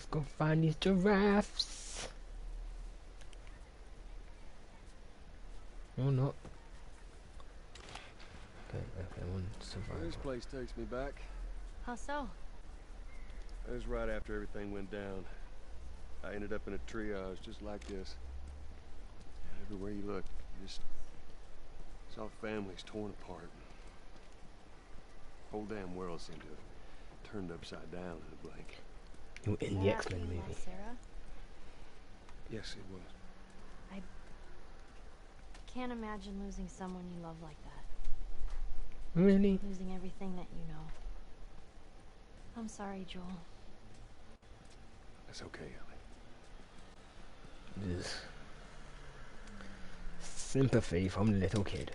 Let's go find these giraffes. Or not. Okay, one survival. This place takes me back. How so? It was right after everything went down. I ended up in a triage just like this. And everywhere you look, you just saw families torn apart. The whole damn world seemed to have turned upside down in a blink. You were in the X-Men movie. Sarah? Yes, it was. I can't imagine losing someone you love like that. Really? Losing everything that you know. I'm sorry, Joel. That's okay, Ellie. Just sympathy from the little kid.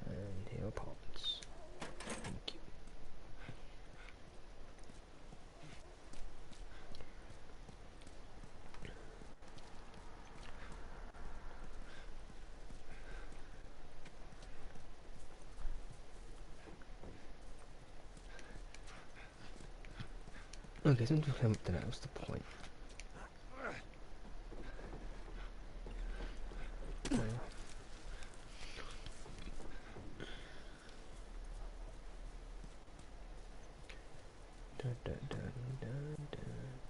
And here are pots. Thank you. Okay, so I'm just coming up to that. What's the point?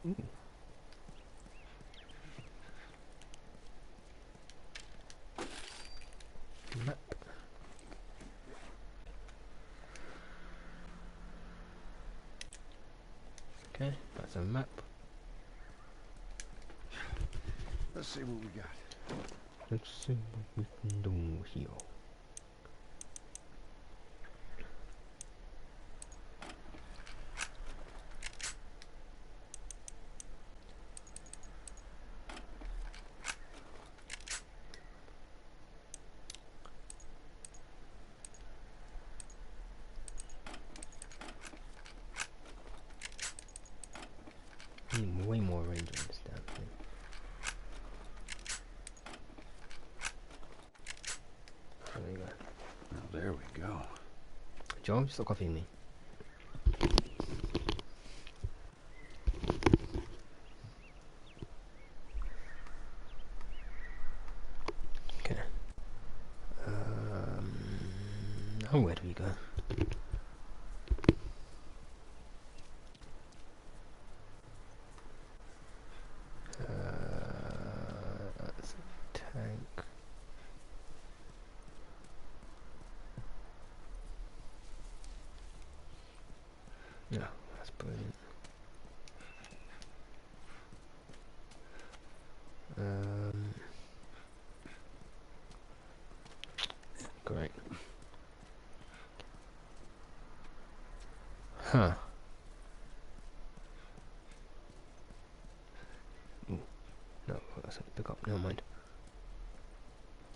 Ooh. Map. Okay, that's a map. Let's see what we got. Let's see what we can do here. Way more range on this damn thing. There we go. Now there we go. Joe, stop copying me. Okay. Now where do we go? That's a tank. Yeah, that's brilliant. Great. Huh. Ooh. No, that's a pick up, never mind.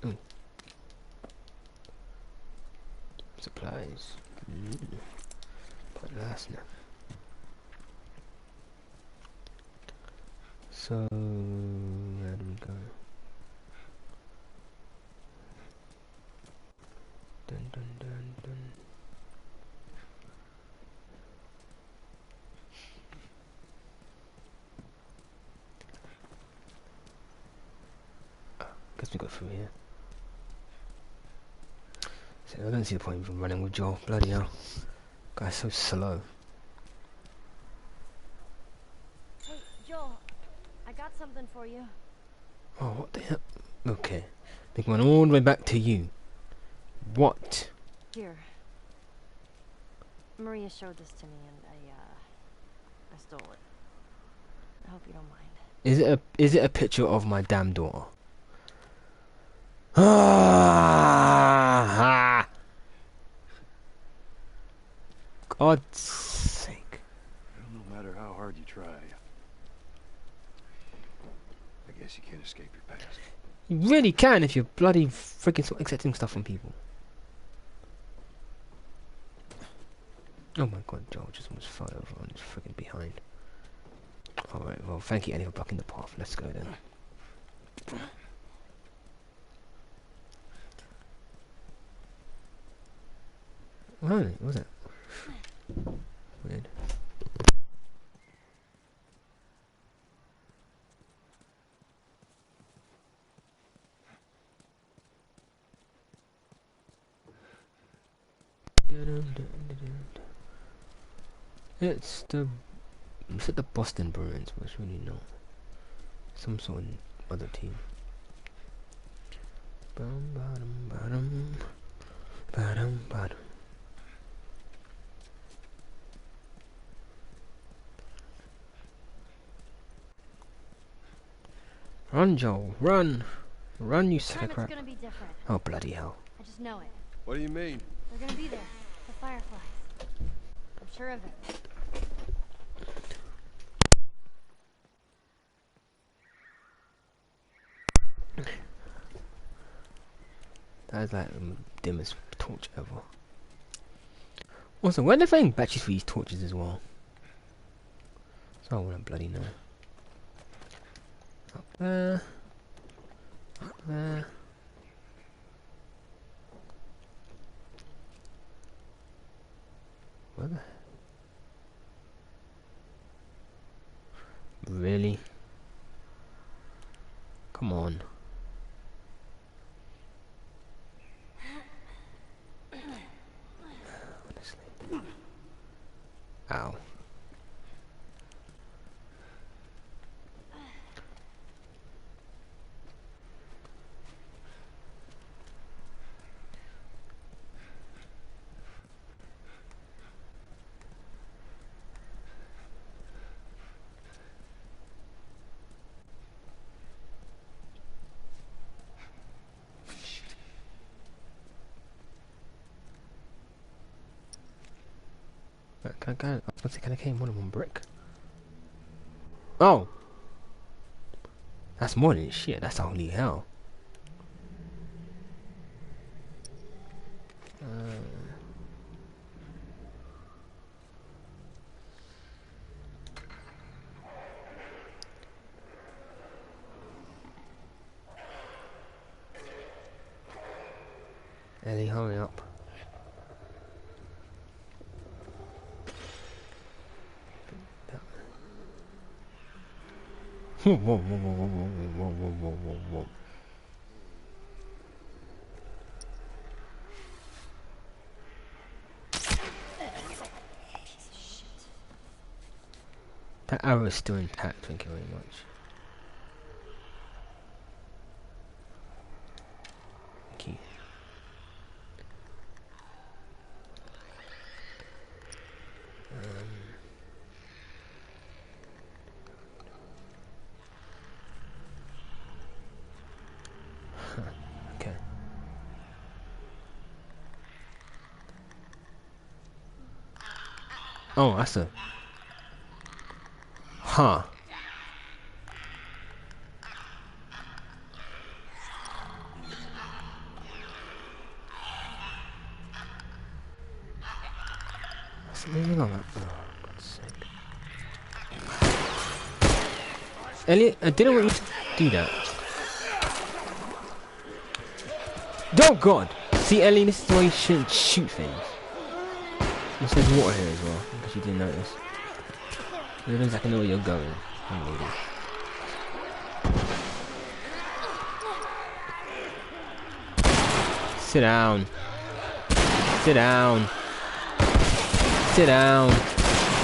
Ooh. Supplies. Put last now. So where do we go? Dun dun dun dun. Guess we go through here. So I don't see the point of running with Joel. Bloody hell. Guy's so slow. Hey, Joel. I got something for you. Oh, what the hell? Okay. They went all the way back to you. What? Here. Maria showed this to me and I stole it. I hope you don't mind. Is it a picture of my damn daughter? Ah! God's sake. Well, no matter how hard you try, I guess you can't escape your past. You really can if you're bloody freaking accepting stuff from people. Oh my god, Joel just almost fell over on his freaking behind. Alright, well, thank you, Ellie, for blocking the path. Let's go then. What was it? Weird. It's at the Boston Bruins, but it's really not. Some sort of other team. Bum, ba-dum, ba-dum. Ba-dum, ba-dum. Run, Joel, run! Run, you sack of crap. Gonna be different. Oh, bloody hell. I just know it. What do you mean? They're gonna be there. The Fireflies. I'm sure of it. That is like the dimmest torch ever. Also, where are they finding batteries for these torches as well? So I want to bloody know. Up there. Up there. Where the... Really? Come on. Honestly. Ow. Can I came more than one brick? Oh! That's more than shit, that's holy hell. Ellie, hurry up. Whoa, whoa, whoa, whoa, whoa, whoa, whoa, whoa, whoa, whoa. That arrow is still intact, thank you very much. Thank you. Okay. Oh, that's a... Huh. What's moving on that? Oh, God's sake. Elliot, I didn't want you to do that. Oh God! See, Ellie, this is why you shouldn't shoot things. There's water here as well, because you didn't notice. It looks like I know where you're going. Sit down. Sit down. Sit down.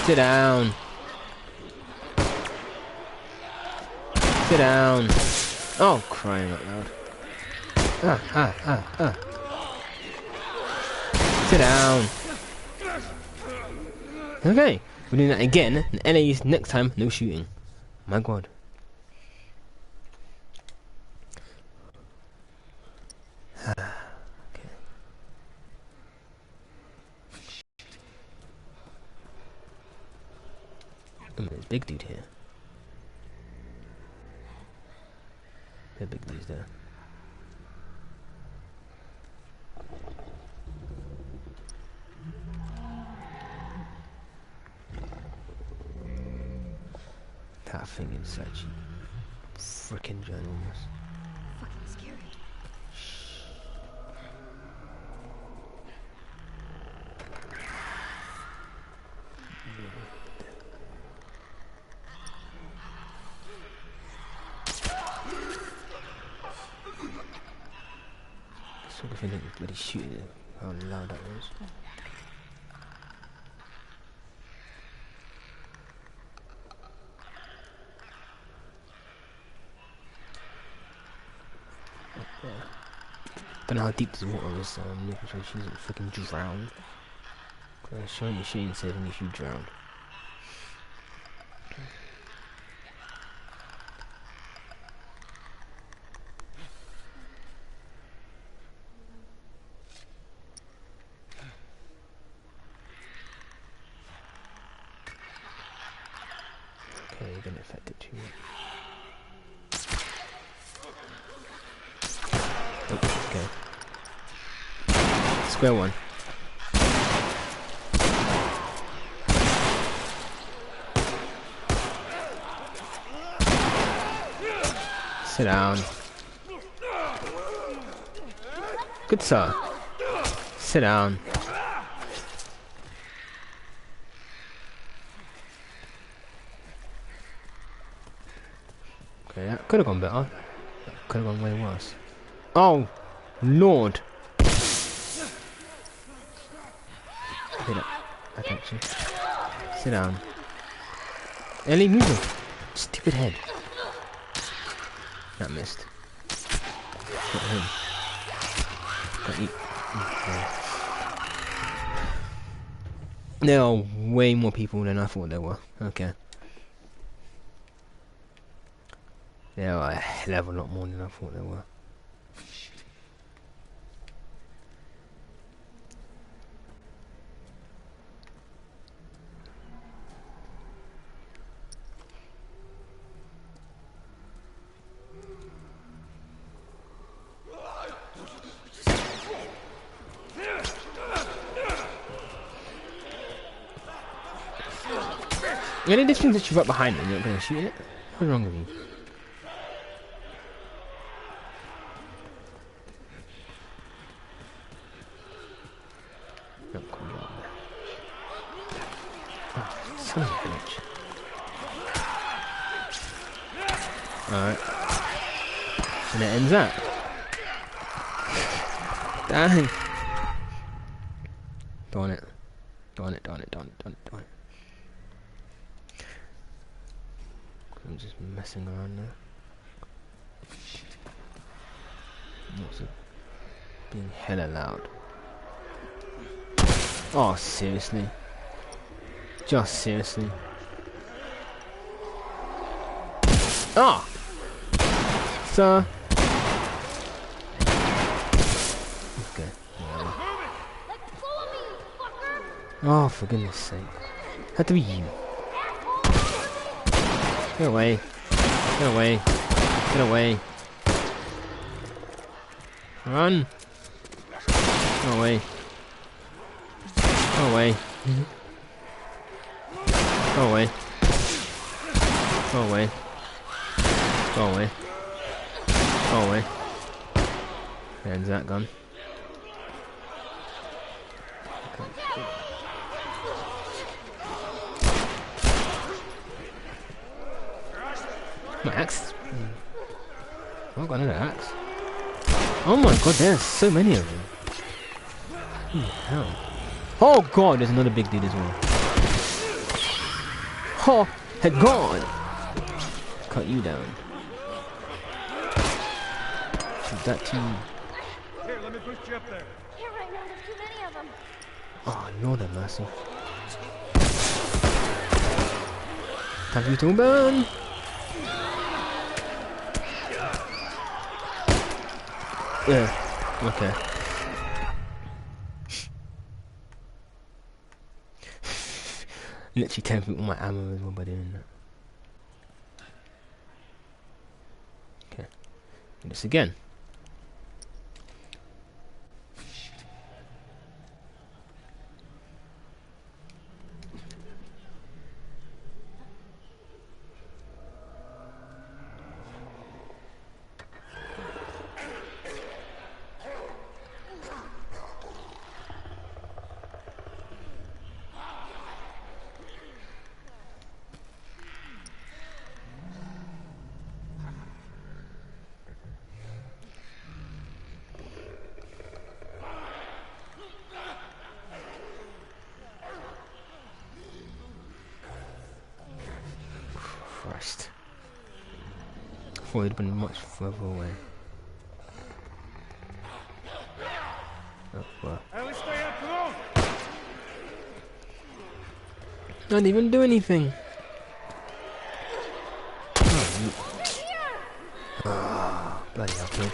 Sit down. Sit down. Oh, crying out loud. Sit down. Okay, we're doing that again. And LA's next time, no shooting. My God. Okay. There's big dude here. The big dude's there. That thing inside you. Frickin' ginormous. Fucking scary. if he didn't bloody shoot it. How loud that was. Don't know how deep this water is, so I'm making sure she doesn't freaking drown. Showing you she ain't saving if you drown. Okay, you're gonna affect it too much. Oh, okay. Square one. Sit down. Good sir. Sit down. Okay, that could have gone better. That could have gone way worse. Oh, Lord. Hit it. I got you. Sit down. Ellie, move it. Stupid head. That missed. Got him. Got you. Okay. There are way more people than I thought there were. Okay. There are a hell of a lot more than I thought there were. Any difference that you're right behind me, you're not going to shoot it? What's wrong with you? Oh, come on. Oh, son of a bitch. Alright. And it ends that. Dang. Darn it. Darn it, darn it, darn it, darn it, darn it. I'm just messing around now. What's it? Being hella loud. Oh, seriously? Just seriously? Ah! Sir? Okay. Oh, for goodness sake. Had to be you. Get away. Get away. Get away. Run. Go away. Go away. Go away. Go away. Go away. Go away. There's that gun. My axe? Oh, I've got another axe. Oh my god, there's so many of them. Holy hell. Oh god, there's another big dude as well. Oh, head gone! Cut you down. Shoot that too. Here, let me push you up there. Can't right now, there's too many of them. Oh, Lord have mercy. Time for you to burn! Yeah, okay. Literally taking all my ammo as well by doing that. Okay. Do this again. Christ. Thought he'd been much further away. Oh, well. Don't even do anything. Oh, bloody hell, kid.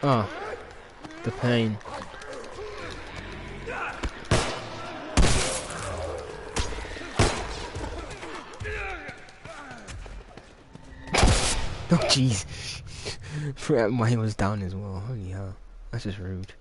Oh, the pain. Oh jeez. Forgot why he was down as well. Holy hell. That's just rude.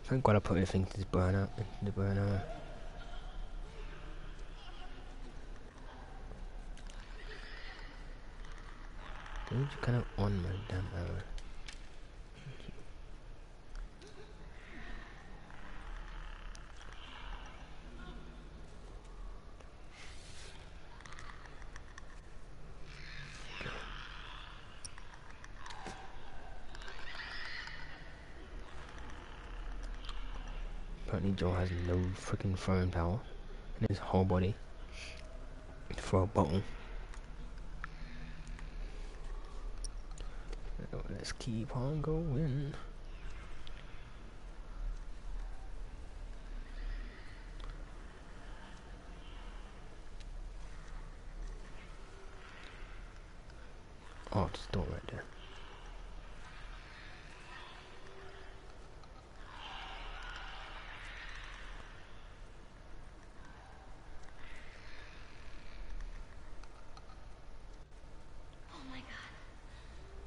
Thank God I put everything to this burner, into the burner. Dude, you kind of on my damn arrow. Apparently Joe has no freaking throwing power in his whole body for a bottle. So let's keep on going. Oh, it's the door right there.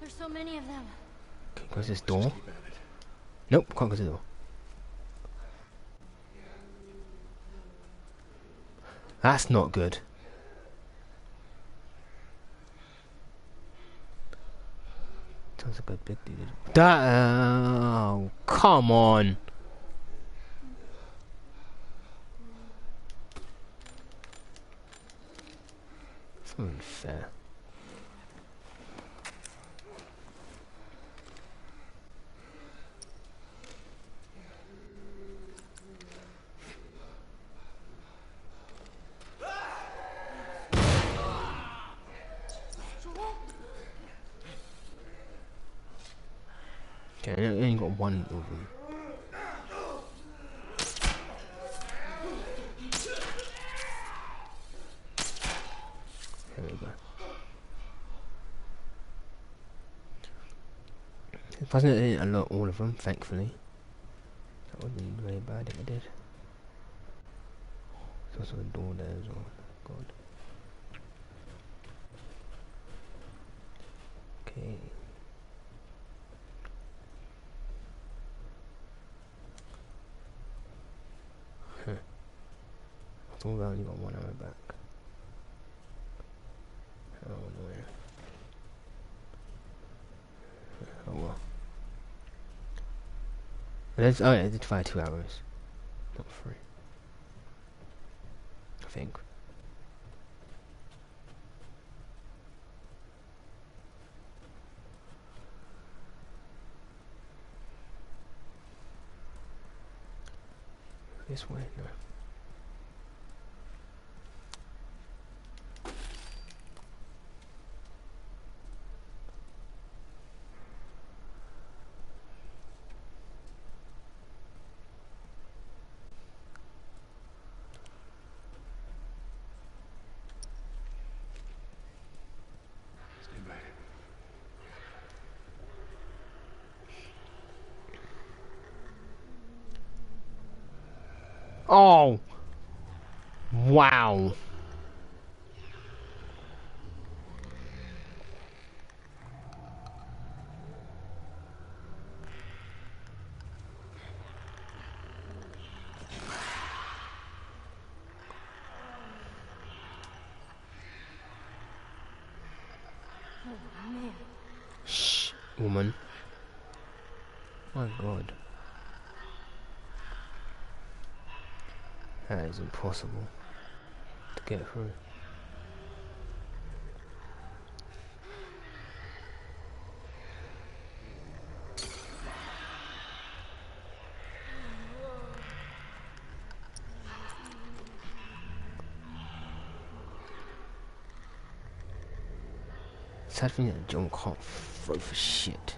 There's so many of them. Can you close this door? Nope, can't close the door. That's not good. Sounds like a big dude. That, oh, come on. It's unfair. Okay, I only got one of them. There we go. It wasn't a lot, all of them, thankfully. That would be very bad if I did. There's also a door there as well. God. Okay. Huh. I thought I only got one arrow back. Oh no. Oh well. There's, oh yeah, I did fire 2 arrows. Not 3. I think. This way? No. Oh! Wow! woman. My god. That is impossible to get through. Sad thing that John can't throw for shit.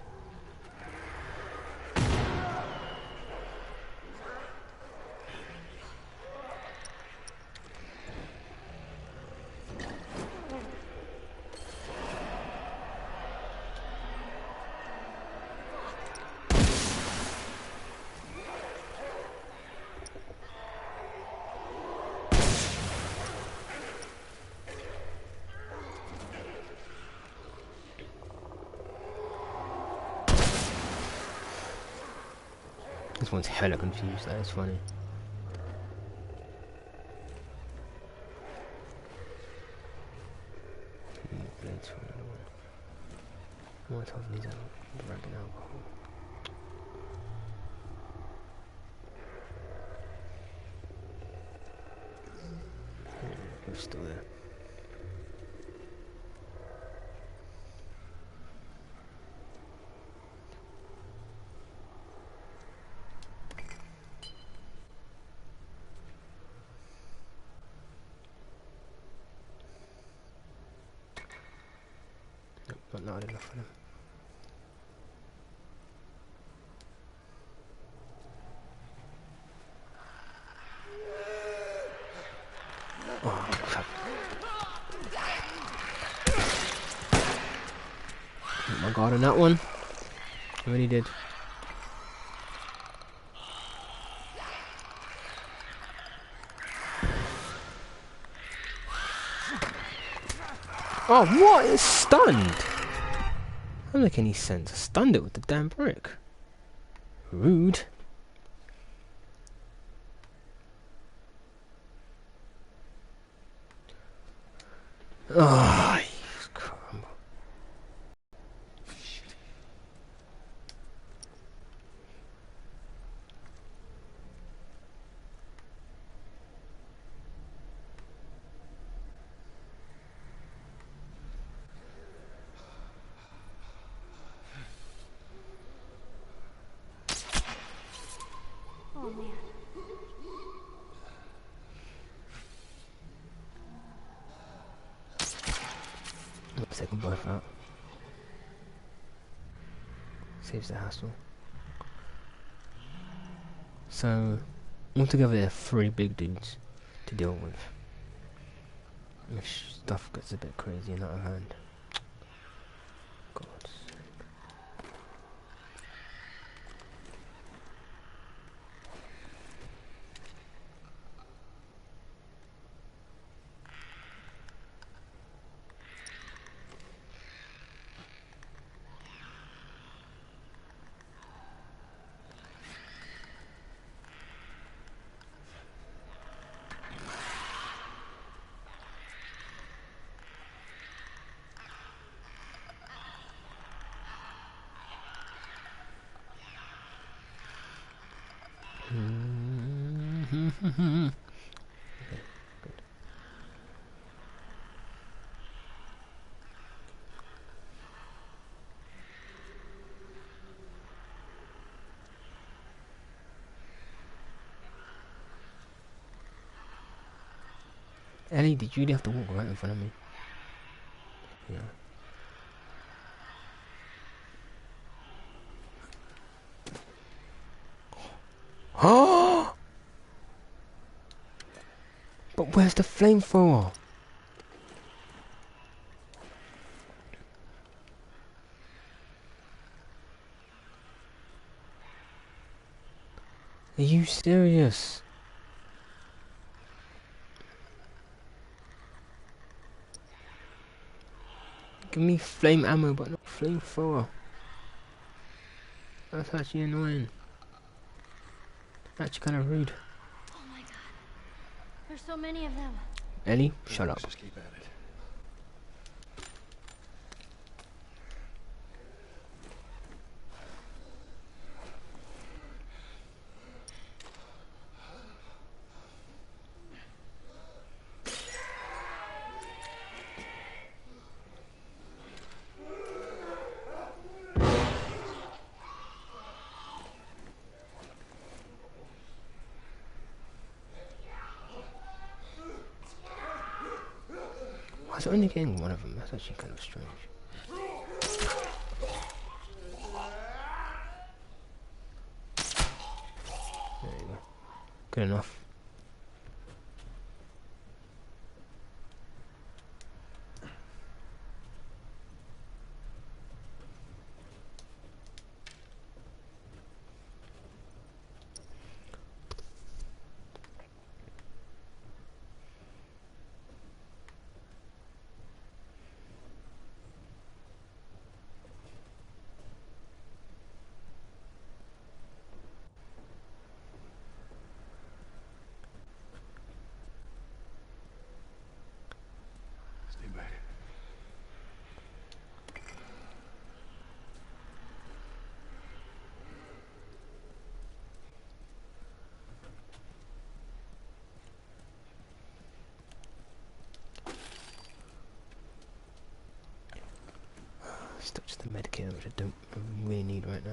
This one's hella confused, that is funny. Blades for another one. What of these are dragging alcohol. We're still there. Not loud enough for them. Oh, crap. Oh my god, on that one. I really did. Oh, what? It's stunned. Doesn't make any sense. I stunned it with the damn brick. Rude. Oh, you crumble. Oh man. Let's take them both out. Saves the hassle. So, altogether there are 3 big dudes to deal with. Which stuff gets a bit crazy and out of hand. God. Okay, good. Ellie, did you really have to walk right in front of me? Yeah. Oh! But where's the flamethrower? Are you serious? Give me flame ammo, but not flamethrower. That's actually annoying. Actually kind of rude. Oh my god. There's so many of them. Ellie, shut up. Let's just keep at it. I was only getting one of them. That's actually kind of strange. There you go. Good enough. Stay back. Still just the medicare, which I don't really need right now.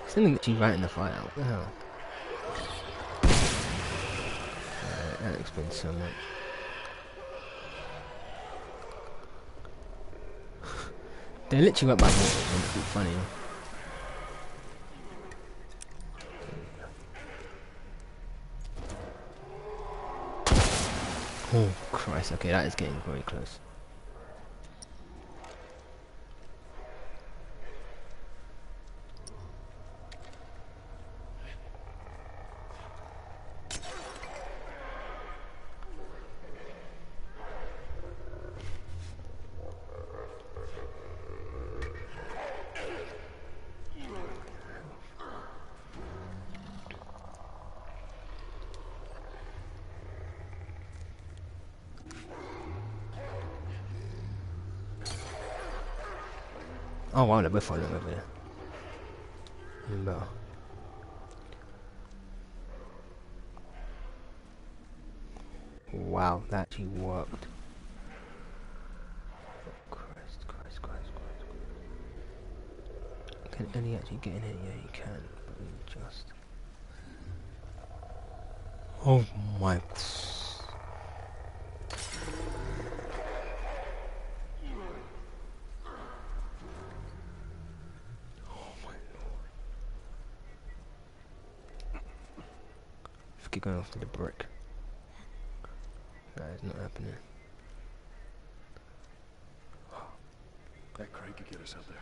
Something that she's right in the fire. What the hell? That explains so much. They literally went by water. It's funny. Oh Christ! Okay, that is getting very close. Oh wow, they're both falling over there. Even better. Wow, that actually worked. Oh, Christ. Can Ellie actually get in here? Yeah, he can, but we just... Oh my... Keep going after the brick. That is not happening. That crane could get us up there.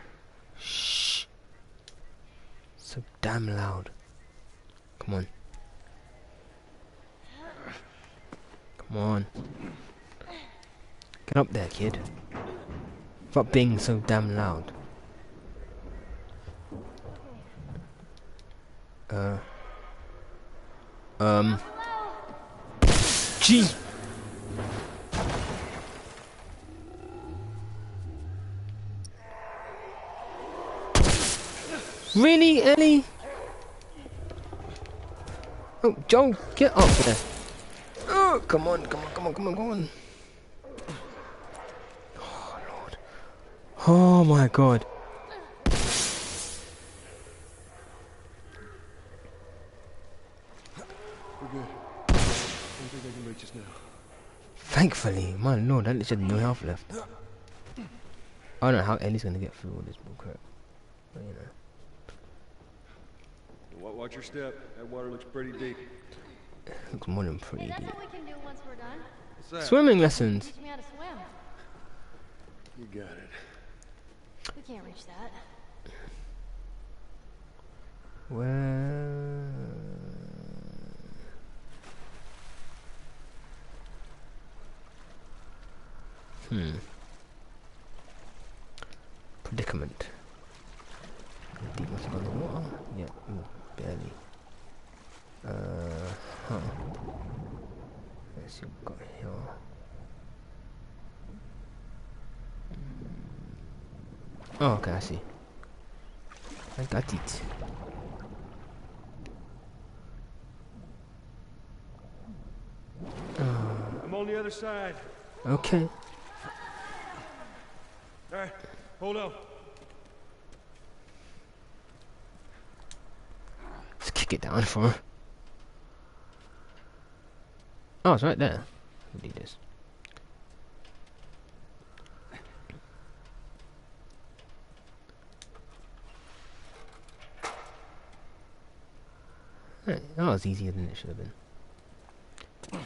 Shh. So damn loud. Come on. Come on. Get up there, kid. Stop being so damn loud. Gee. Really, Ellie? Oh, Joel, get up there. Oh, come on. Oh, Lord. Oh, my God. We're good. I don't think they can reach us now. Thankfully, my Lord, that literally had no health left. I don't know how Ellie's gonna get through all this bullcrap. But, you know. Watch your step. That water looks pretty deep. Looks more than pretty Hey, that's deep. what we can do once we're done. What's that? Swimming lessons. Teach me how to swim. You got it. We can't reach that. Well, predicament. Deep must have gone in the water. Yeah, ooh, barely. Huh. Oh, okay, I see. I got it. I'm on the other side. Okay. All right, hold on. Let's kick it down for her. Oh, it's right there. We'll do this. Right, that was easier than it should have been. All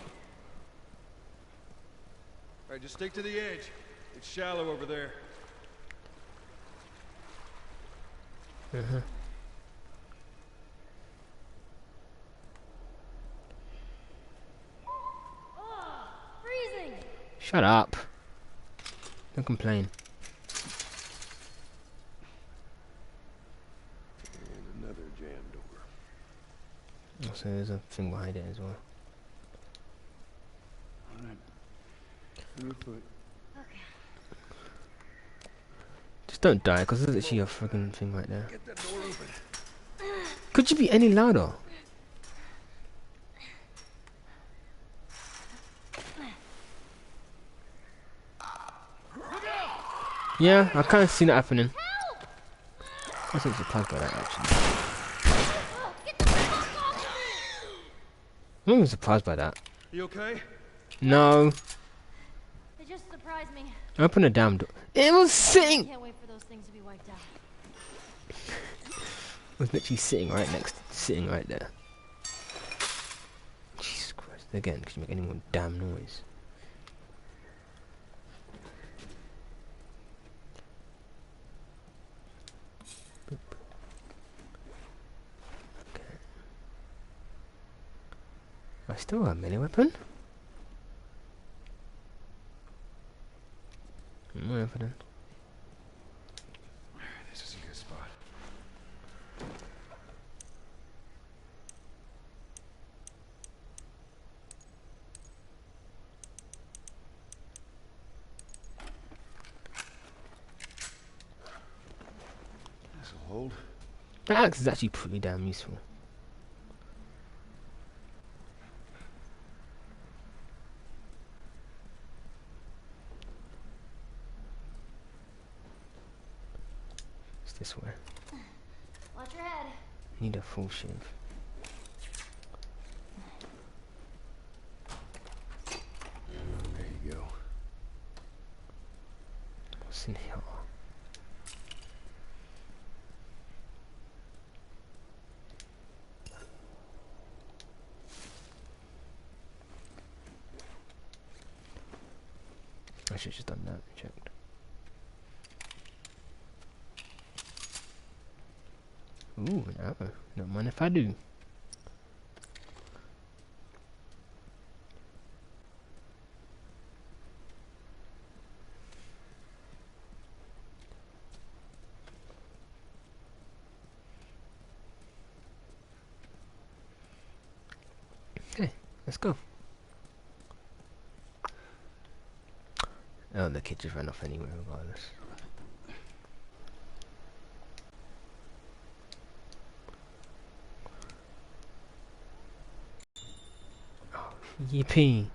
right, just stick to the edge. It's shallow over there. Uh-huh. Oh, freezing. Shut up. Don't complain. And another jam door. Oh, so there's a thing behind it as well. All right. On your foot. Okay. Just don't die, because there's actually a freaking thing right there. Get that door open. Could you be any louder? Yeah, I can't see that happening. I wasn't surprised by that actually. Get the fuck off me! I'm not even surprised by that. You okay? No. They just surprised me. Open the damn door. It was sitting! Can't wait for those things to be wiped out. It was literally sitting right next, sitting right there. Jesus Christ. Again, could you make any more damn noise? Boop. Okay. I still got a melee weapon? More evidence. This is a good spot. This'll hold. That axe is actually pretty damn useful. It's this way. Watch your head. Need a full shave. There you go. What's in here? I should have just done that and checked. Ooh, an arrow. Don't mind if I do. Okay, let's go. Oh, the kid just ran off anyway, regardless. Oh, yippee.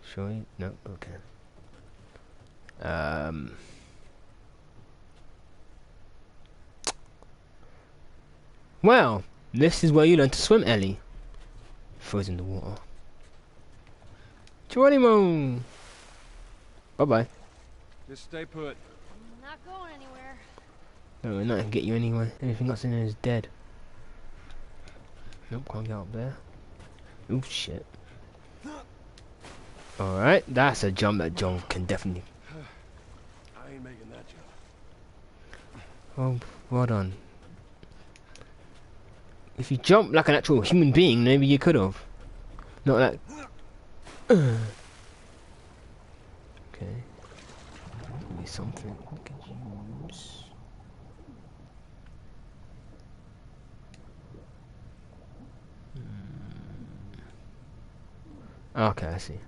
Sure? No? Okay. Well, this is where you learn to swim, Ellie. Throws in the water. Geronimo! Bye-bye. Just stay put. I'm not going anywhere. No, we're not gonna get you anyway. Anything else in there is dead. Nope, can't get up there. Oh shit. Alright, that's a jump that John can definitely. I ain't making that jump. Oh, well done. If you jump like an actual human being, maybe you could have. Not like. Okay. Give me something we can use. Okay, I see.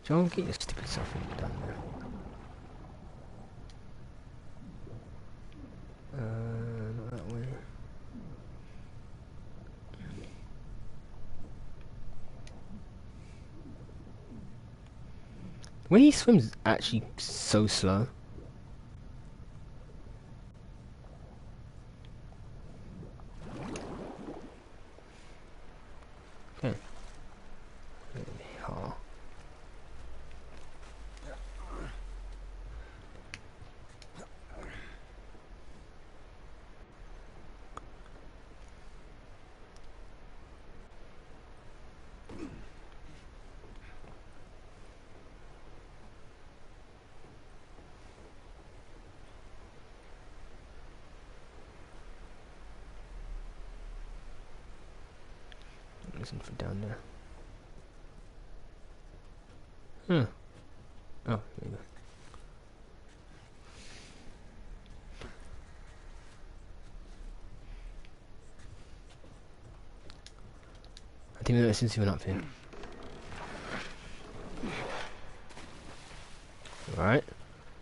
John, get your stupid self down there. Not that way. When he swims, is actually so slow. Okay. Oh. Listen for down there. Huh. Oh, there you go. I didn't notice since you went up here. Alright.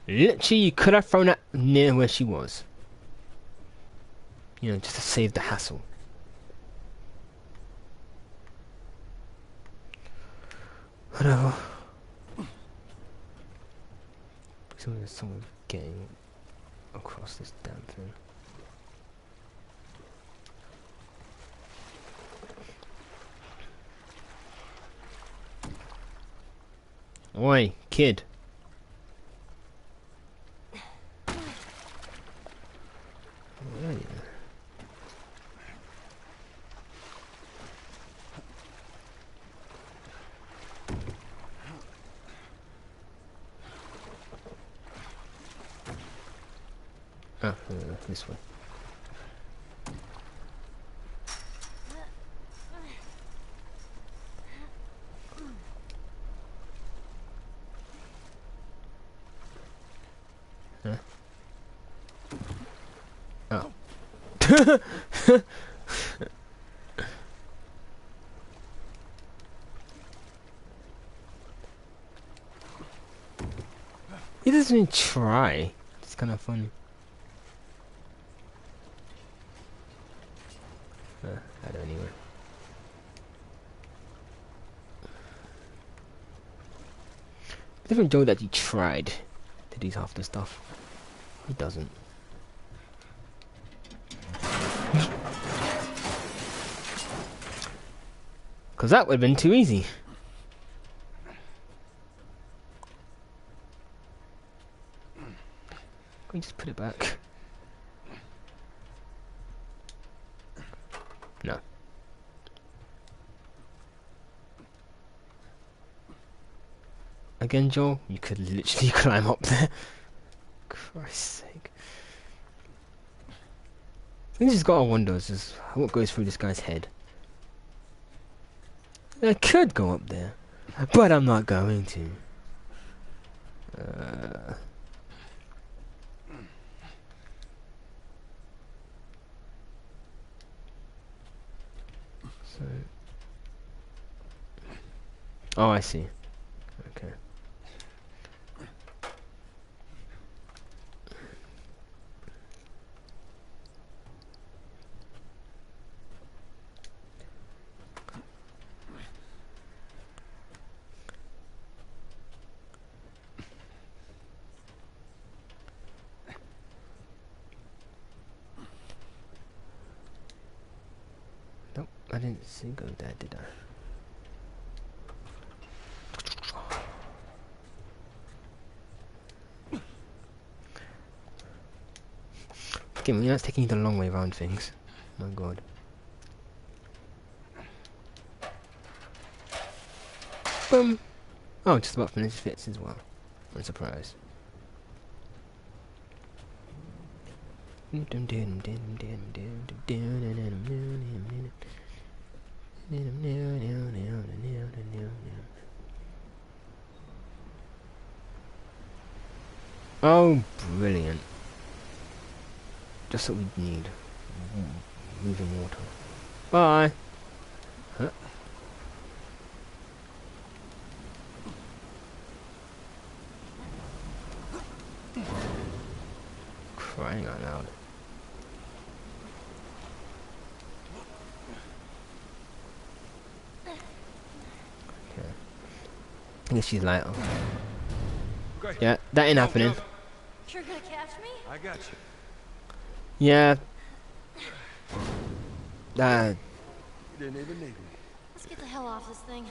Literally, you could have thrown that near where she was. You know, just to save the hassle. Whatever. Someone getting across this damn thing. Oi, kid. Where are you? Oh, this way. Huh? Oh. He doesn't even try. It's kind of funny. I don't anyway. Different Joe that he tried to do half the stuff. He doesn't. Cause that would have been too easy. Can we just put it back? No. Again, Joel, you could literally climb up there. Christ's sake. I think just gotta wonder is what goes through this guy's head. I could go up there, but I'm not going to. So. Oh, I see. Okay. Nope, I didn't see go there, did I? Okay, well, that's taking you the long way around things. My god. Boom! Oh, just about finished fits as well. I'm surprised. Oh, brilliant. Just what we need. Moving water. Bye. Huh? Crying out loud. Okay. I guess she's lighter. Okay. Yeah, that ain't happening. You're gonna catch me? I got you. Yeah. You didn't even need me. Let's get the hell off this thing.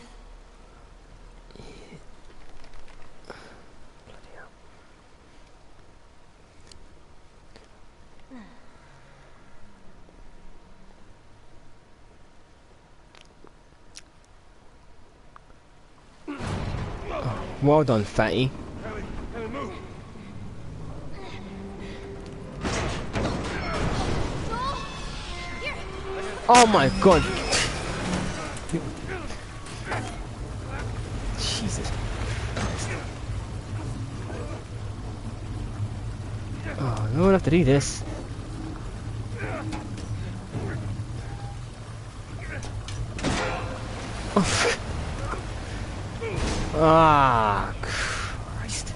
Well done, fatty. Ellie, move. Oh my god. Jesus. Oh, no one have to do this. Oh. Ah, Christ.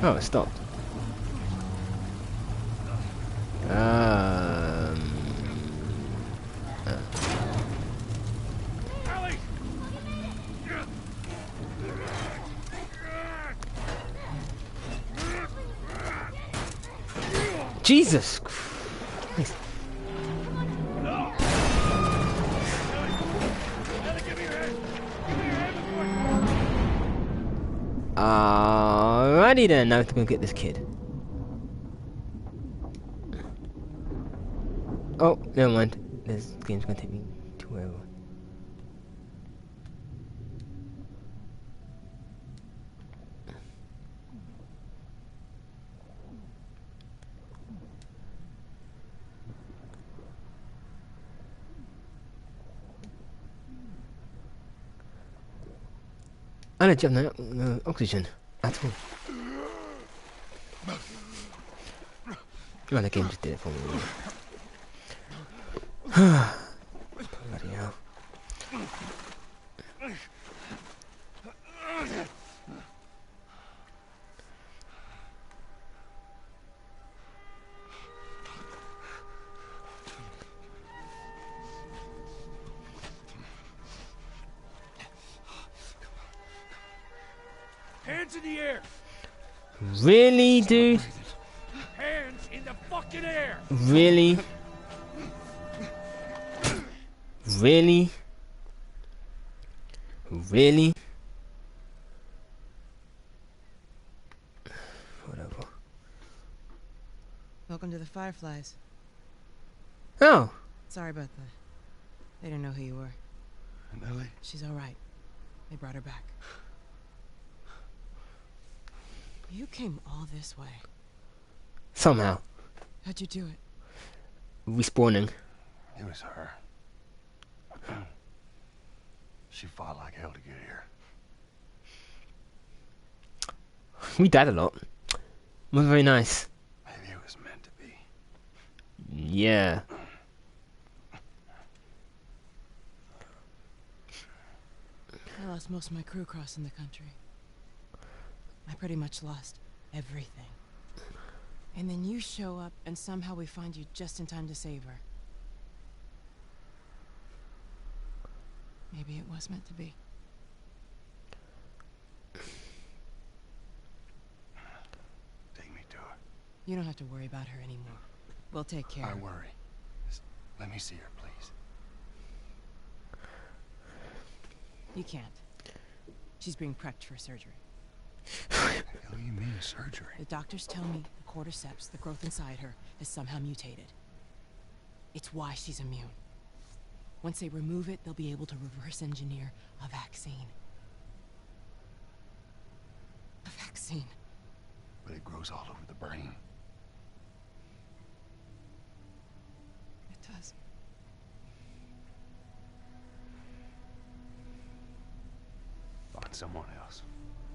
Oh, it stopped. Jesus Christ. Alrighty then, now we're gonna get this kid. Oh, never mind. This game's gonna take me to wherever. I don't have no oxygen at all. Oh, the game just did it for me. Bloody hell. Hands in the air. Really, dude? Hands in the fucking air. Really? Really? Really? Whatever. Welcome to the Fireflies. Oh. Sorry about that. They didn't know who you were. And Ellie? She's all right. They brought her back. You came all this way. Somehow. How'd you do it? Respawning. It was her. She fought like hell to get here. We died a lot. Wasn't very nice. Maybe it was meant to be. Yeah. I lost most of my crew crossing the country. I pretty much lost everything. And then you show up and somehow we find you just in time to save her. Maybe it was meant to be. Take me to her. You don't have to worry about her anymore. We'll take care I of her. worry. Just let me see her, please. You can't. She's being prepped for surgery. What the hell you mean surgery? The doctors tell me the cordyceps, the growth inside her, has somehow mutated. It's why she's immune. Once they remove it, they'll be able to reverse engineer a vaccine. A vaccine. But it grows all over the brain. It does. Find someone else.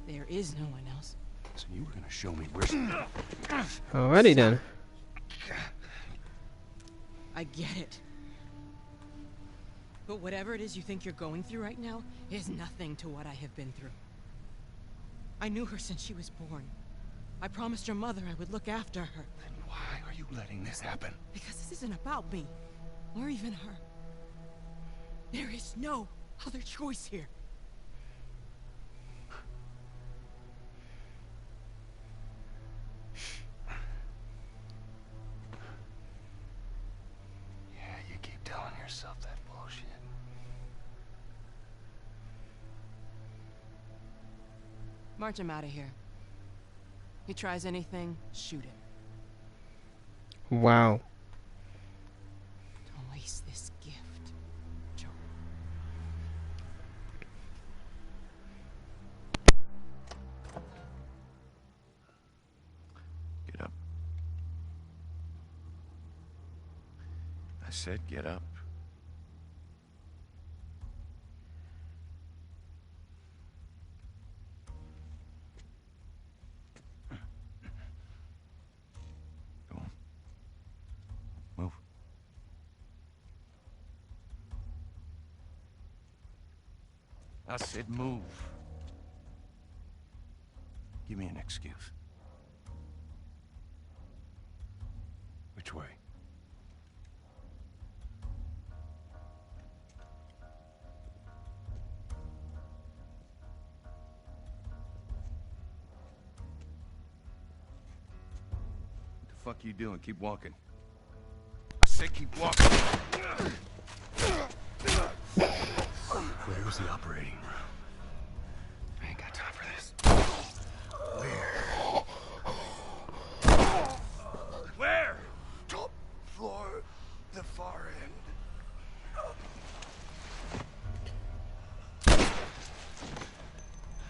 There is no one else. So you were gonna show me where... Alrighty then. I get it. But whatever it is you think you're going through right now is nothing to what I have been through. I knew her since she was born. I promised her mother I would look after her. Then why are you letting this happen? Because this isn't about me, or even her. There is no other choice here. Yeah, you keep telling yourself that bullshit. March him out of here. He tries anything, shoot him. Wow. Don't waste this gift, Joel. Get up. I said get up. Go on. Move. I said move. Give me an excuse. Which way? What the fuck you doing? Keep walking. I said keep walking. Where's the operating room? I ain't got time for this. Where? Top floor, the far end.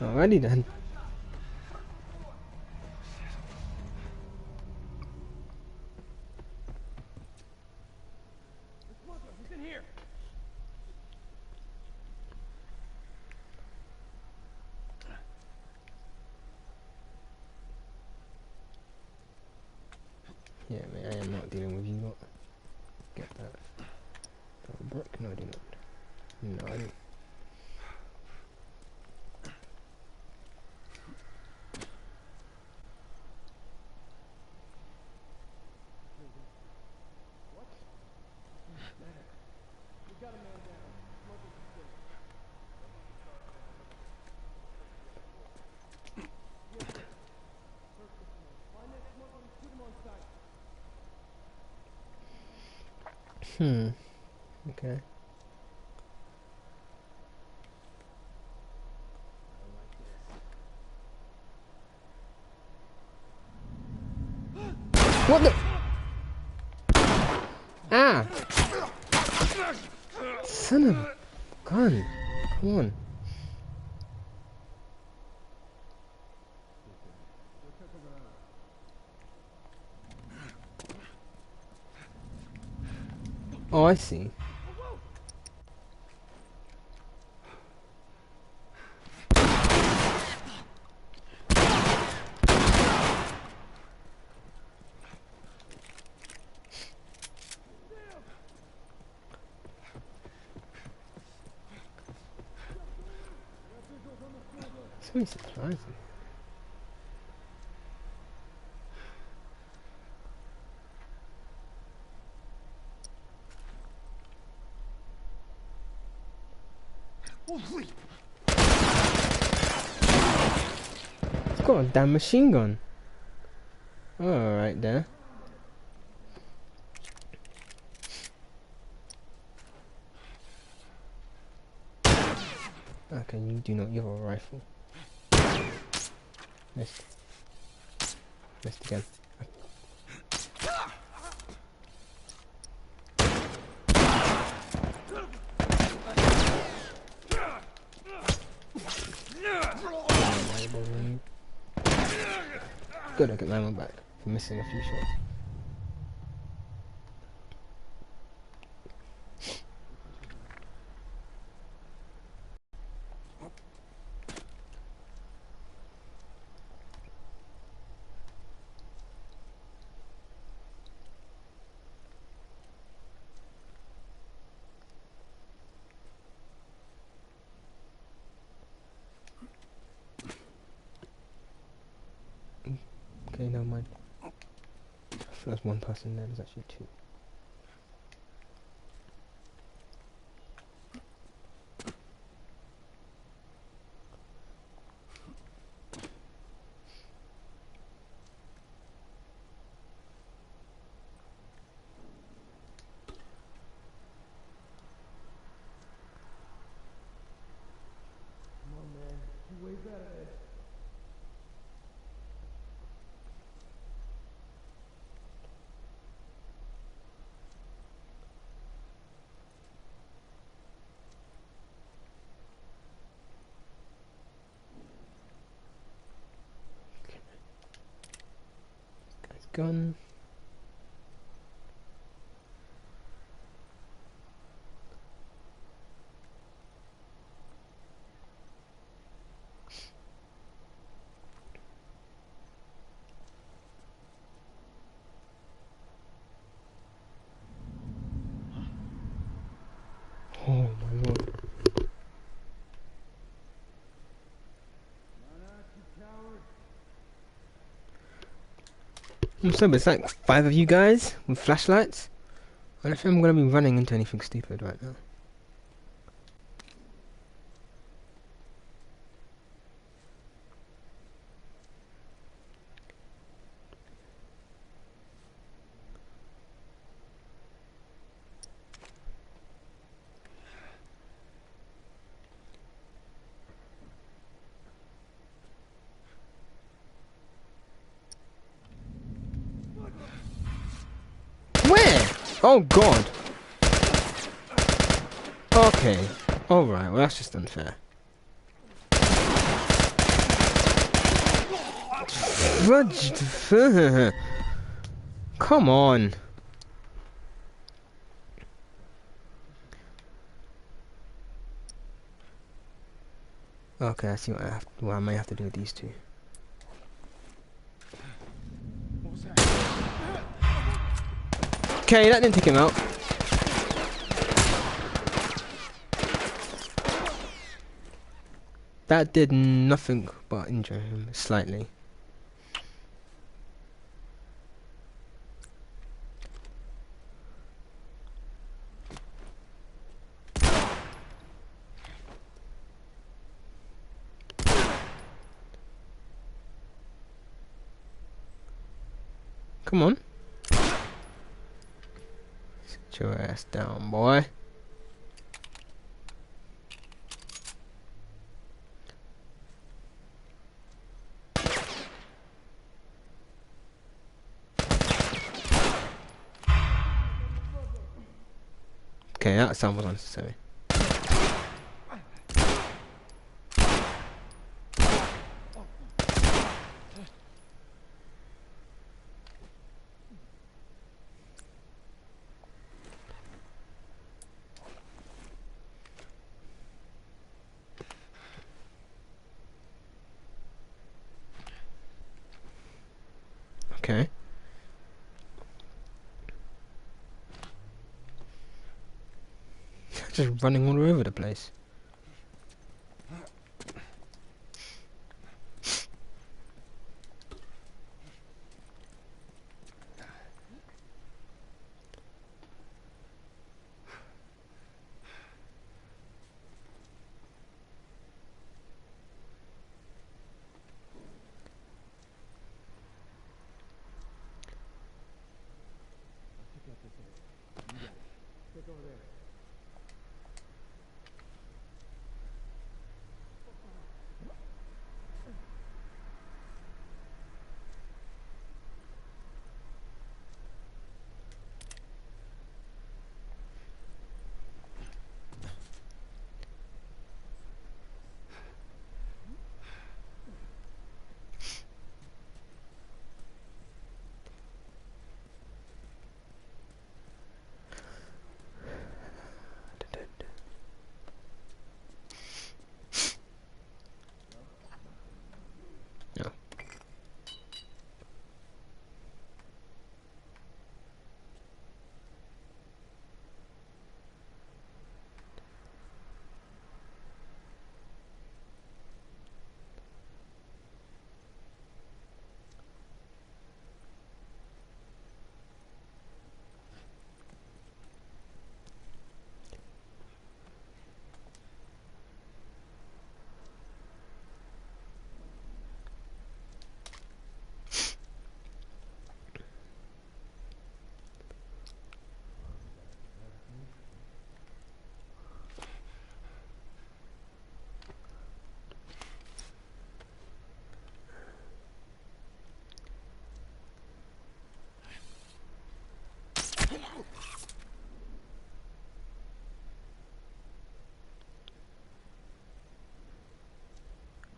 Alrighty then. He's in here. Yeah, man, I am not dealing with you lot. Get that. Oh, brick? No, I do not. No, I don't. Okay. What the? Ah! Son of a gun. Come on. Oh, I see. It's really surprising. Holy! It's got a damn machine gun. Alright there. Okay, you do not. You have a rifle. Missed. Missed again. Good, I get my ammo back for missing a few shots. Okay, never mind. There's one person there, there's actually two. Guy's gone. Oh my lord. So it's like 5 of you guys with flashlights. I don't think I'm gonna be running into anything stupid right now. Where? Oh god. Okay. Alright, well that's just unfair. Come on. Okay, I see what I may have to do with these two. Okay, that didn't take him out. That did nothing but injure him slightly. Come on. Sit your ass down, boy. Okay, that sound was unnecessary. Okay. Just running all over the place.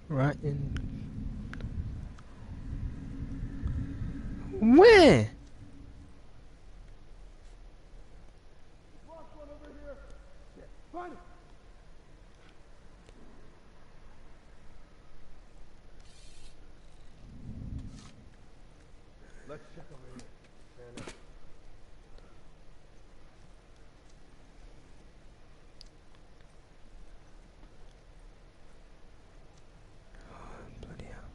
Right in. Where? Lost one over here. Shit. Find it. Let's check over here. Fair enough. Bloody hell.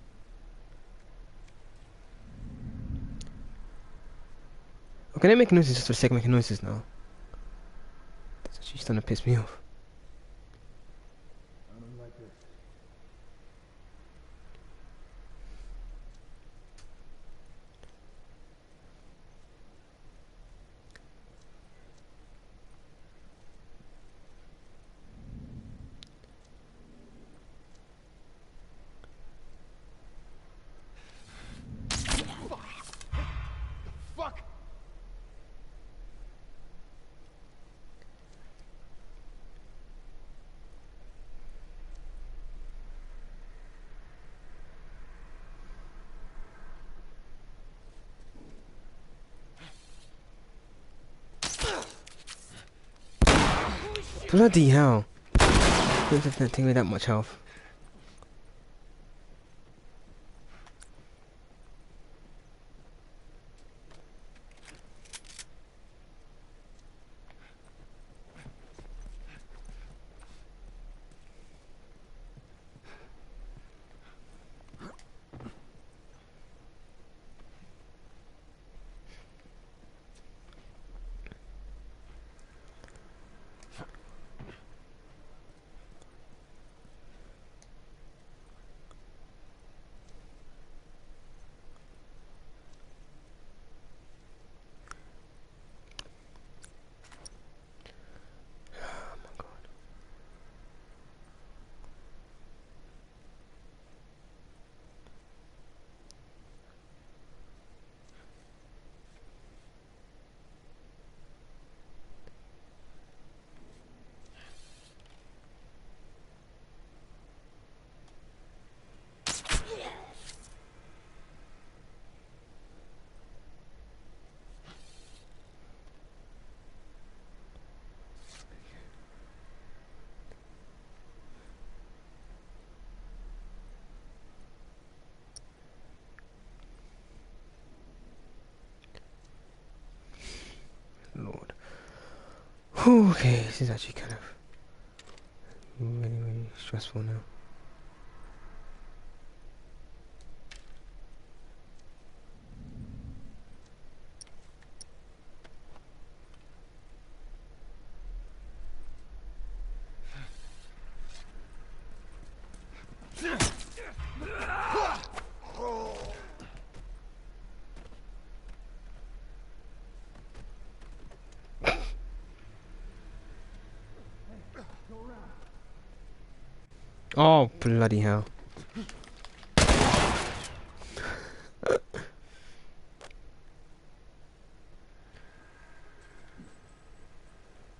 Okay, they make noises just for the sake of making noises now. That's actually starting to piss me off. I don't like this. Fuck! Bloody hell. Didn't think that take me that much health. Lord. Okay, this is actually kind of really stressful now. Oh, bloody hell.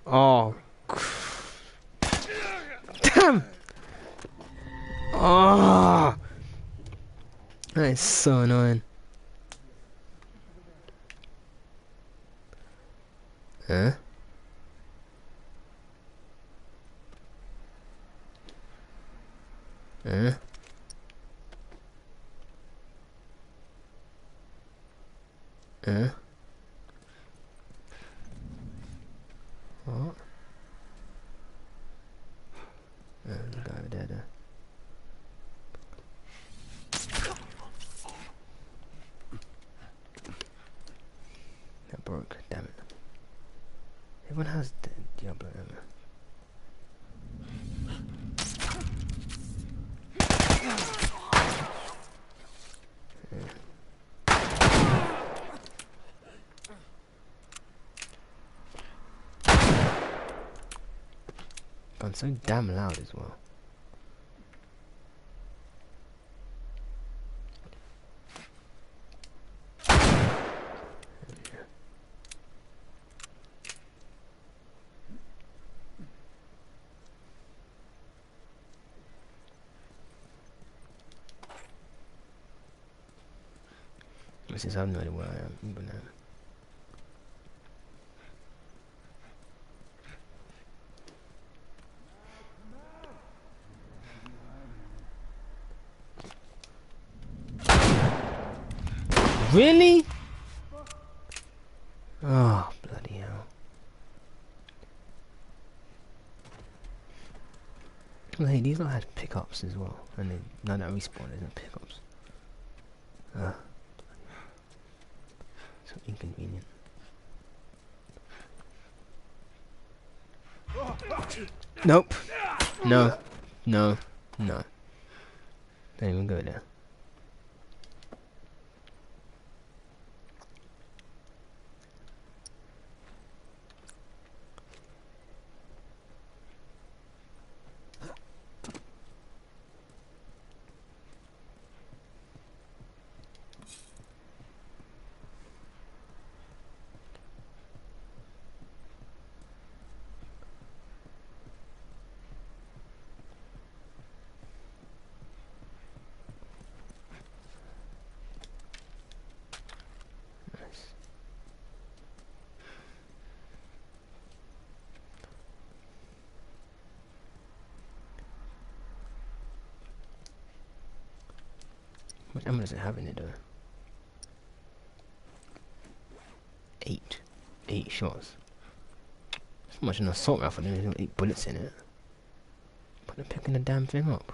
Oh. Damn! Oh! That is so annoying. Huh? Huh? Huh? What? Oh, the guy over there. That broke, damn it. Everyone has Diablo ammo. Gone so damn loud as well. since I have no idea where I am. But now. Really? Oh, bloody hell. Well, hey, these lot had pickups as well. And they, no, that respawn isn't pickups. So inconvenient. Nope. No. No. No. Don't even go there. How much ammo does it have in it though? 8. 8 shots. That's much an assault rifle, there's only 8 bullets in it. But they're picking the damn thing up.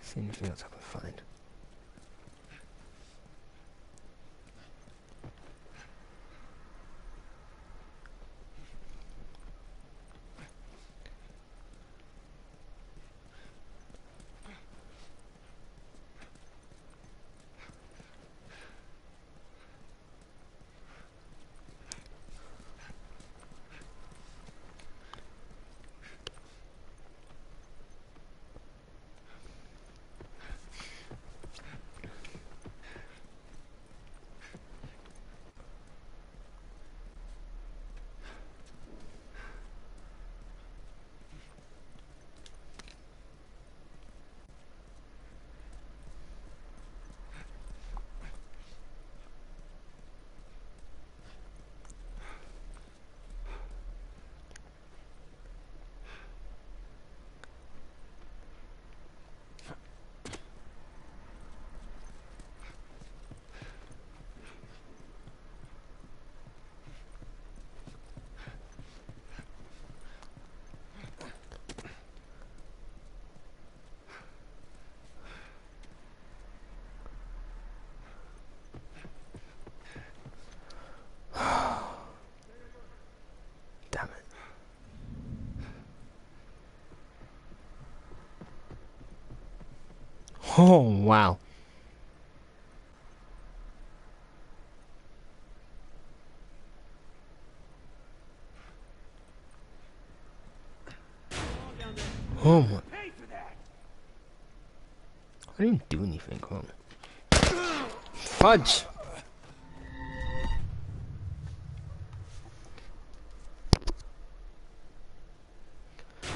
See anything else I can find. Damn it. Oh, wow. Oh my. I didn't do anything wrong. Fudge!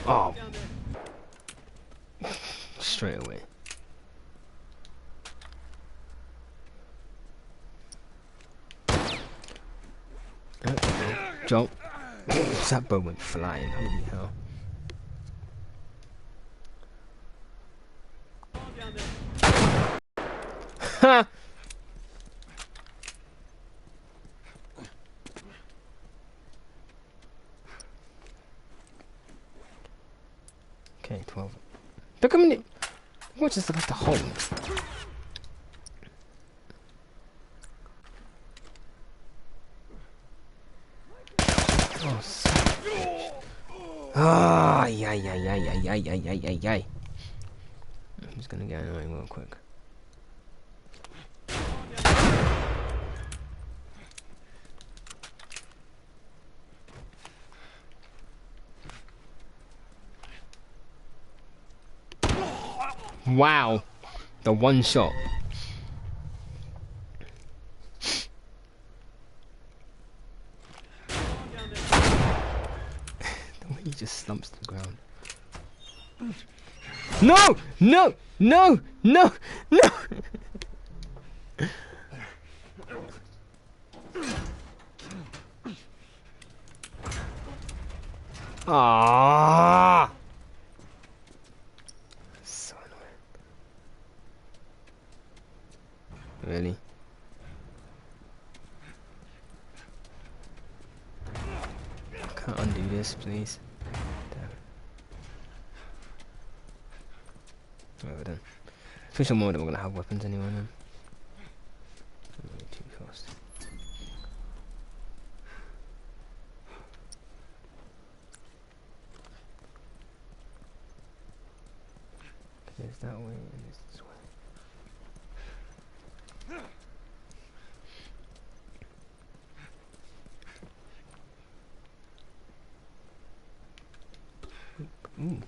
Oh. Straight away. Jump. That bow went flying, holy hell. Ha! Okay, 12. Look how many. What is the hole? Oh, ah, yay, yay, yay, yay, yay, yay, yay, yay, yay. I'm just gonna get annoying real quick. Wow, the one shot. just slumps to the ground. No! No! No! No! No! Ah! So annoying. Really? Can't undo this, please. Damn it. Whatever then. Official more that we're gonna have weapons anyway then. Too fast. There's that way and there's this way. Ooh,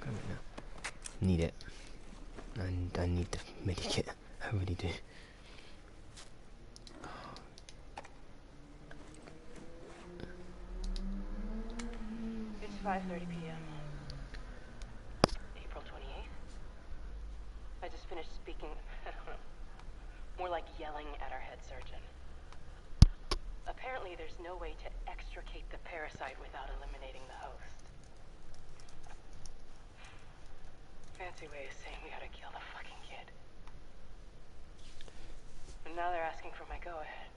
come on now. Need it. And I need the medikit. I really do. It's 5:30 p.m. April 28th. I just finished speaking, I don't know, more like yelling at our head surgeon. Apparently there's no way to extricate the parasite without eliminating the host. Fancy way of saying we gotta kill the fucking kid. And now they're asking for my go-ahead.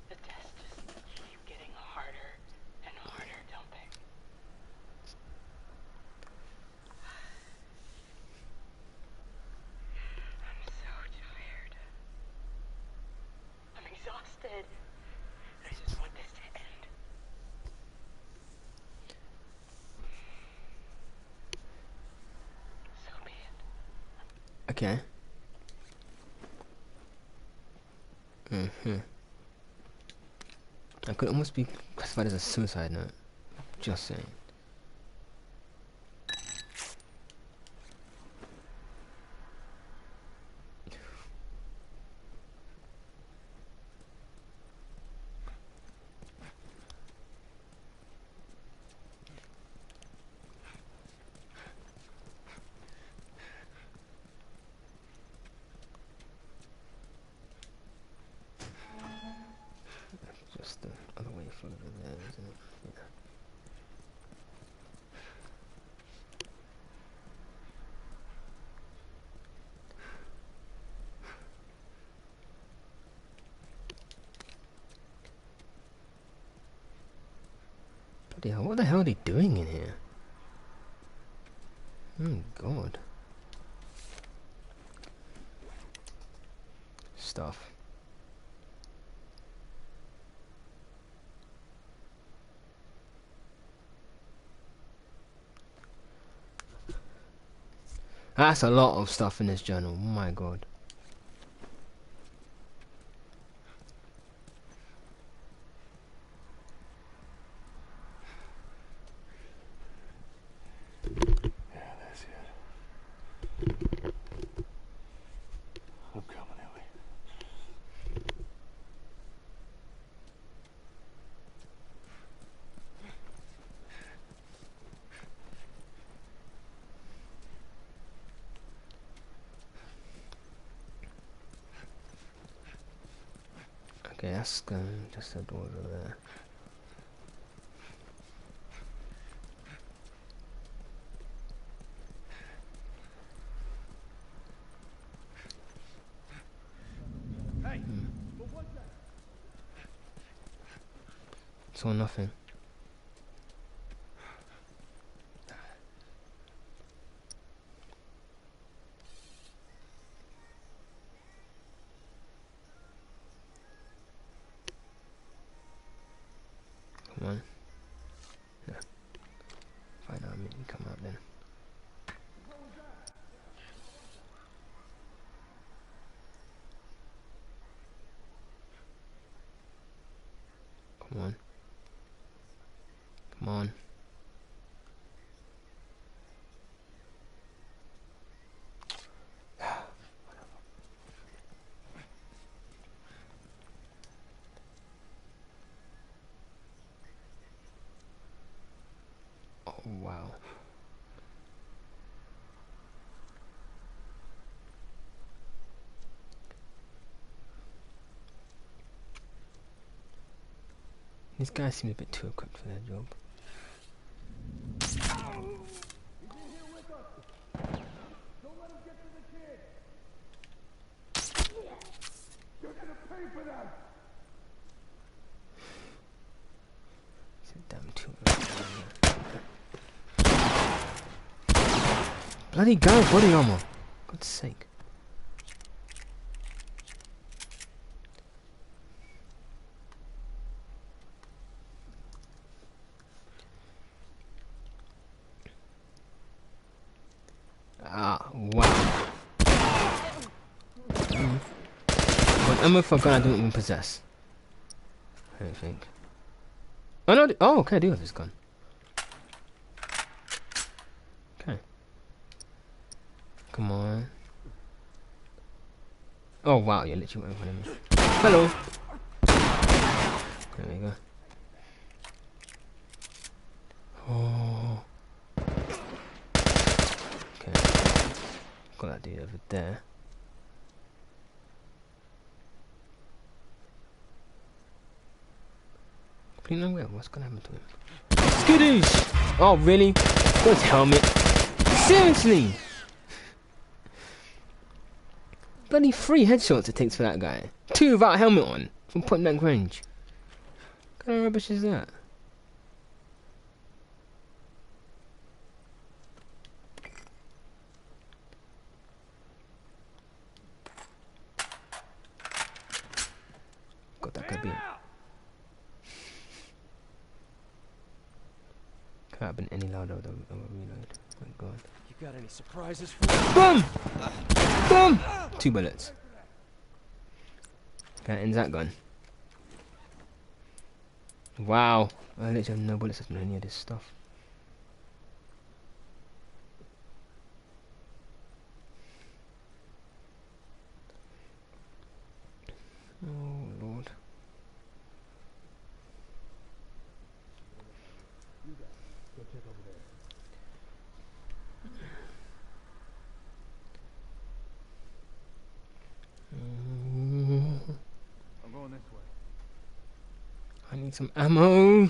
The tests just keep getting harder and harder, don't they? I'm so tired. I'm exhausted. I just want this to end. So be it. Okay. I could almost be classified as a suicide note. Just saying. Just the other way from over there, isn't it? Yeah. Bloody hell, what the hell are they doing in here? Oh god. Stuff. That's a lot of stuff in this journal, oh my god. Yeah, that's it. I'm coming, Ellie. Okay, that's going just the door over there. Saw nothing. Come on. Yeah. Fine, I mean, come out then. Come on. Wow. These guys seem a bit too equipped for their job. Damn too. Bloody guy, body armor. God's sake. Ah, wow. But ammo for a gun I don't even possess. I don't think. Oh no! Oh, okay, I do have this gun. Okay. Come on. Oh wow, you're literally waiting for me. Hello. There we go. Oh. Okay. Got that dude over there. Completely unaware what's gonna happen to him. Skidoosh! Oh really? Got his helmet. Seriously! Bloody 3 headshots it takes for that guy. 2 without a helmet on. From point blank range. What kind of rubbish is that? God, that could be it. Could have been any louder than a reload. Oh my god. You got any surprises for me? BOOM! BOOM! 2 bullets. That ends that gun. Wow. I literally have no bullets left in any of this stuff. Oh lord. I'm going this way. I need some ammo.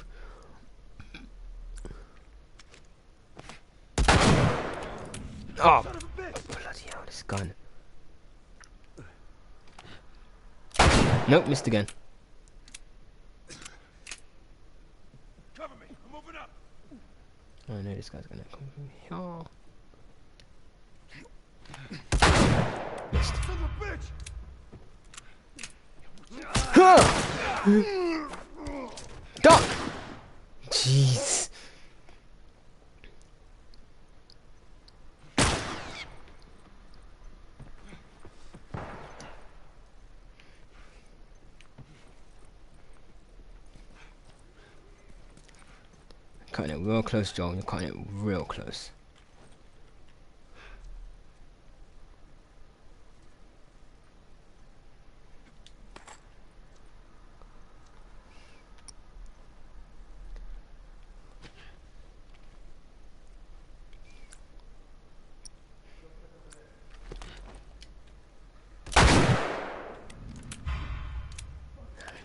Oh, bloody hell, this gun. Nope, missed again. Cover me. I'm moving up. Oh, I know this guy's gonna come from here. Missed. Son of a bitch. Duck! Jeez. Cutting it real close, Joel. You're cutting it real close.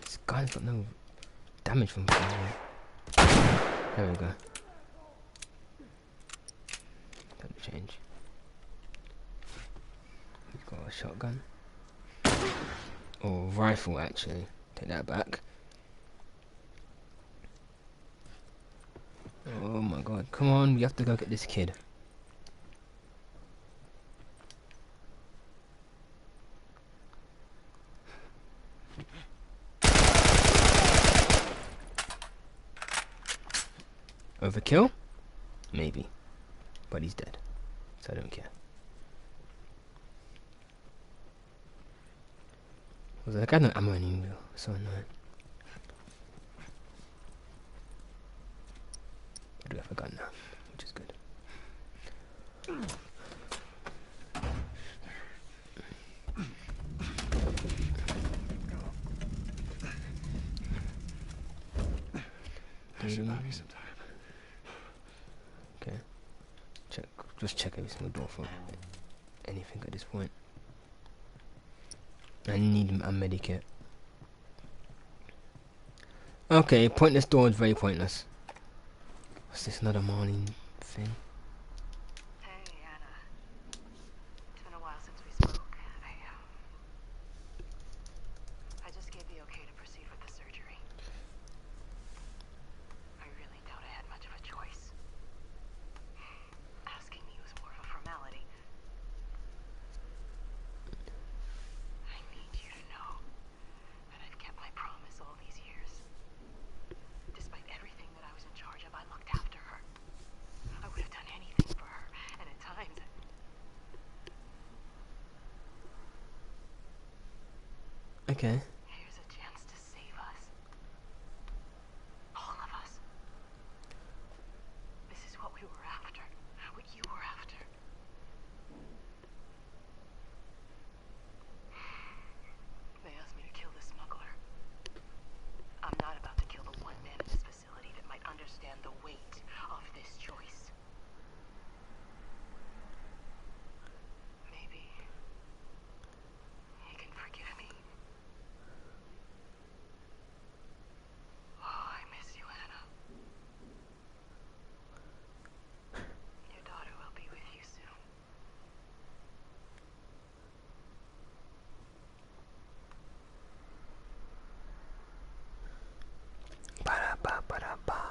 This guy's got no damage from here. There we go. Time to change. He's got a shotgun. Or rifle, actually. Take that back. Oh my god. Come on, we have to go get this kid. Overkill? Maybe. But he's dead. So I don't care. Was like, I got no ammo anymore. So annoying. I do have a gun now, which is good. I should buy me some time. Okay. just check every single door for anything at this point. I need a medikit. Okay, pointless door is very pointless. What's this, another morning thing? Hey, Anna. It's been a while since we spoke. I just gave the okay to proceed with the surgery. I really doubt I had much of a choice. Asking me was more of a formality. I need you to know that I've kept my promise all these years. Despite everything that I was in charge of, I looked after her. I would have done anything for her, and at times Okay. here's a chance to save us. All of us. This is what we were after. What you were after. They asked me to kill the smuggler. I'm not about to kill the one man in this facility that might understand the weight of this choice. Maybe he can forgive me. Oh, I miss you, Anna. Your daughter will be with you soon. Ba-da-ba-ba-da-ba.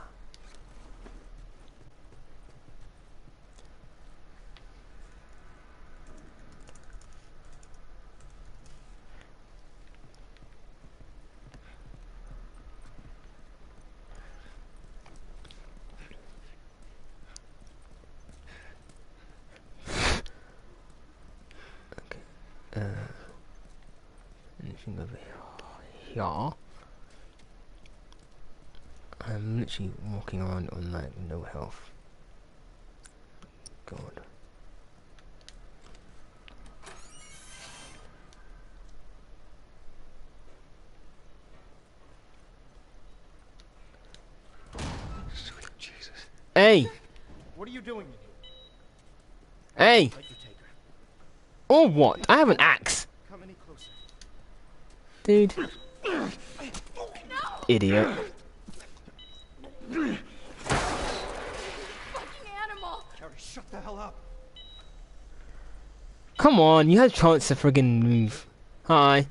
Anything over here? I'm literally walking around on like no health. God. Sweet Jesus. Hey! What are you doing in here? Hey! Let you take her. Or what? I have an axe! Come any closer. Dude. Idiot. Fucking animal! Carrie, shut the hell up. Come on, you had a chance to friggin' move. Hi.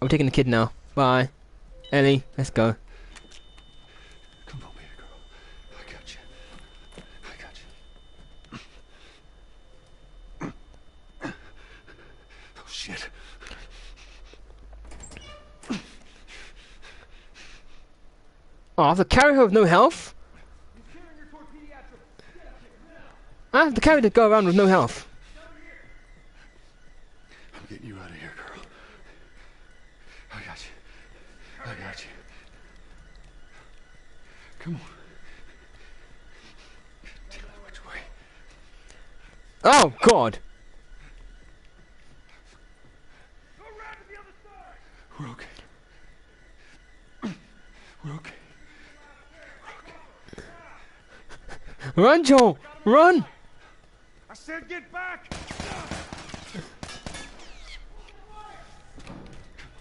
I'm taking the kid now. Bye. Ellie, let's go. Come over here, girl. I got you. I got you. Oh, shit. Oh, I have to carry her with no health? I have to carry the girl around with no health. I'm getting you out of here, girl. I got you. I got you. Come on. Tell me which way. Oh, God. We're okay. We're okay. Run, Joel! Run! I said get back!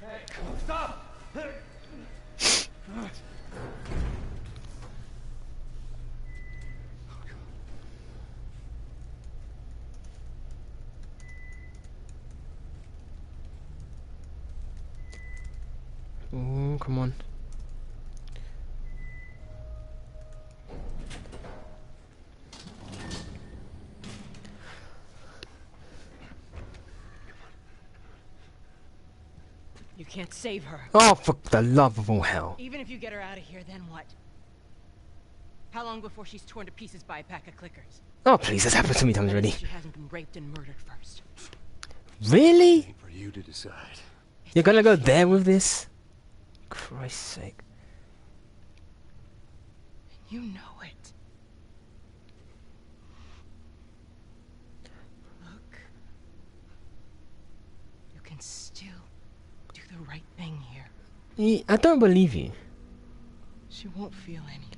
Hey, stop! Oh, come on. You can't save her. Oh, for the love of all hell. Even if you get her out of here, then what? How long before she's torn to pieces by a pack of clickers? Oh, please, that's happened to me times At already. least she hasn't been raped and murdered first. Really? For you to decide. You're gonna go there with this? Christ's sake. You know it. Look. You can still do the right thing here. I don't believe you. She won't feel anything.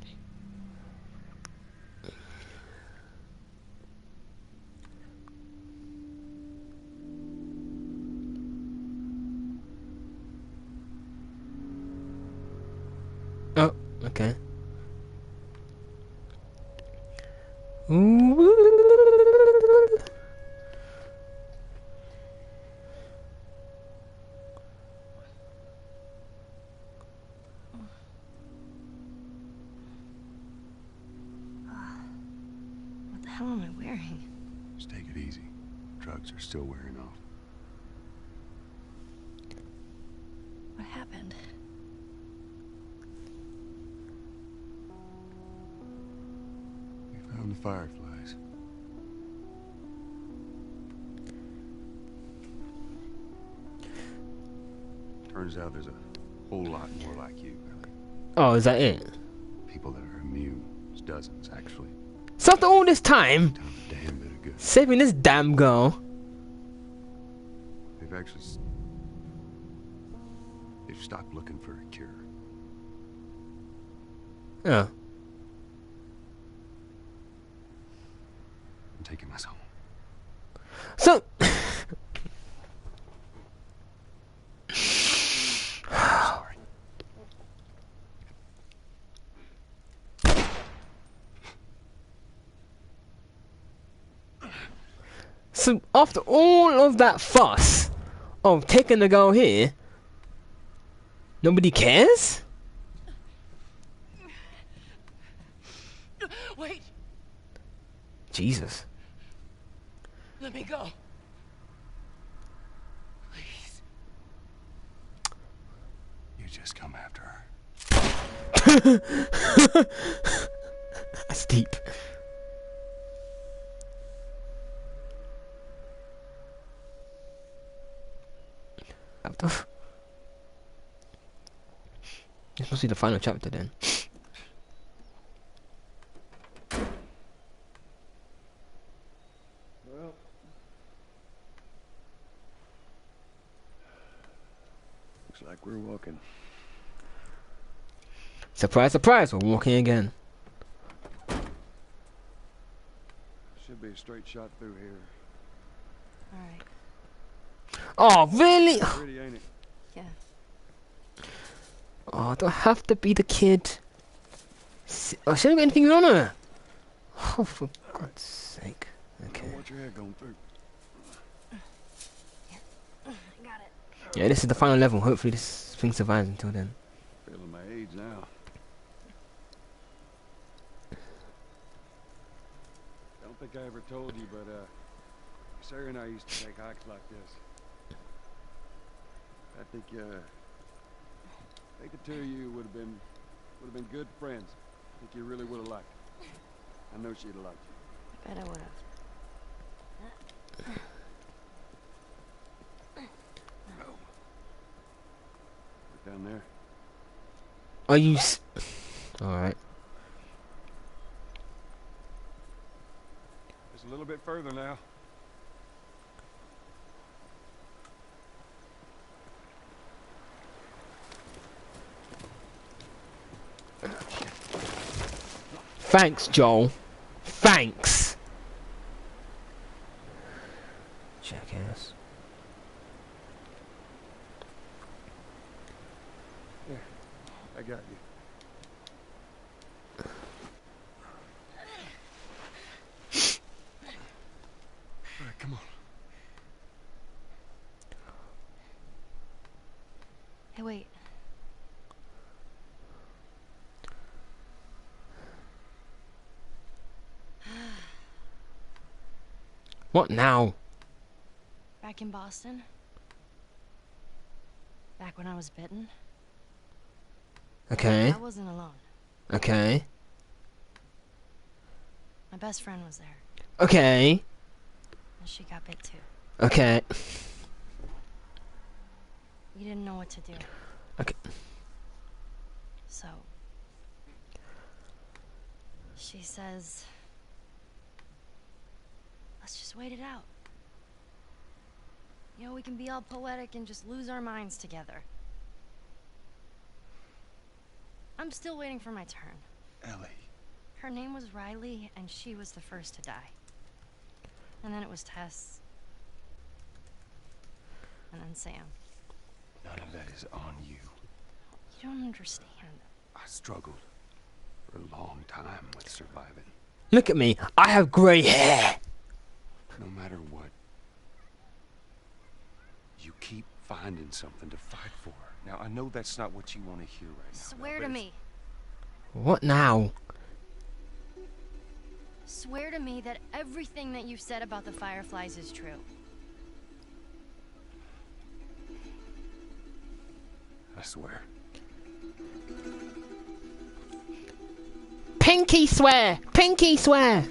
Okay. Ooh. What the hell am I wearing? Just take it easy. Drugs are still wearing off. What happened? We found the fireflies. Turns out there's a whole lot more like you, Ellie. Oh, is that it? People that are immune. There's dozens, actually. So after all this time, Done a damn bit of good. saving this damn girl. They've actually... They've stopped looking for a cure. Yeah. I'm taking us home. So. Sorry. So after all of that fuss of taking the girl here, nobody cares? Wait, Jesus. let me go. Please. You just come after her. That's deep. This must be the final chapter then. Well... Looks like we're walking. Surprise, surprise, we're walking again. Should be a straight shot through here. Alright. Oh, really? Pretty, ain't it? Yeah. Oh, do I have to be the kid? Oh, she don't got anything on her. Oh, for God's sake. Okay. Don't want your head going through. Got it. Yeah, this is the final level. Hopefully this thing survives until then. Feeling my age now. Don't think I ever told you, but Sarah and I used to take hikes like this. I think the two of you would have been good friends. I think you really would have liked her. I know she'd have liked you. I bet I would have. No. Right down there. Are you alright. Just a little bit further now. Thanks, Joel. Thanks. Jackass. There. I got you. All right, come on. Hey, wait. What now? Back in Boston? Back when I was bitten? Okay. I wasn't alone. Okay. My best friend was there, Okay. and she got bit too. Okay. We didn't know what to do. Okay. So, she says, let's just wait it out. You know, we can be all poetic and just lose our minds together. I'm still waiting for my turn. Ellie. Her name was Riley, and she was the first to die. And then it was Tess. And then Sam. None of that is on you. You don't understand. I struggled. for a long time with surviving. Look at me. I have grey hair. No matter what, you keep finding something to fight for. Now, I know that's not what you want to hear right now. Swear to me. What now? Swear to me that everything that you've said about the Fireflies is true. I swear. Pinky swear. Pinky swear.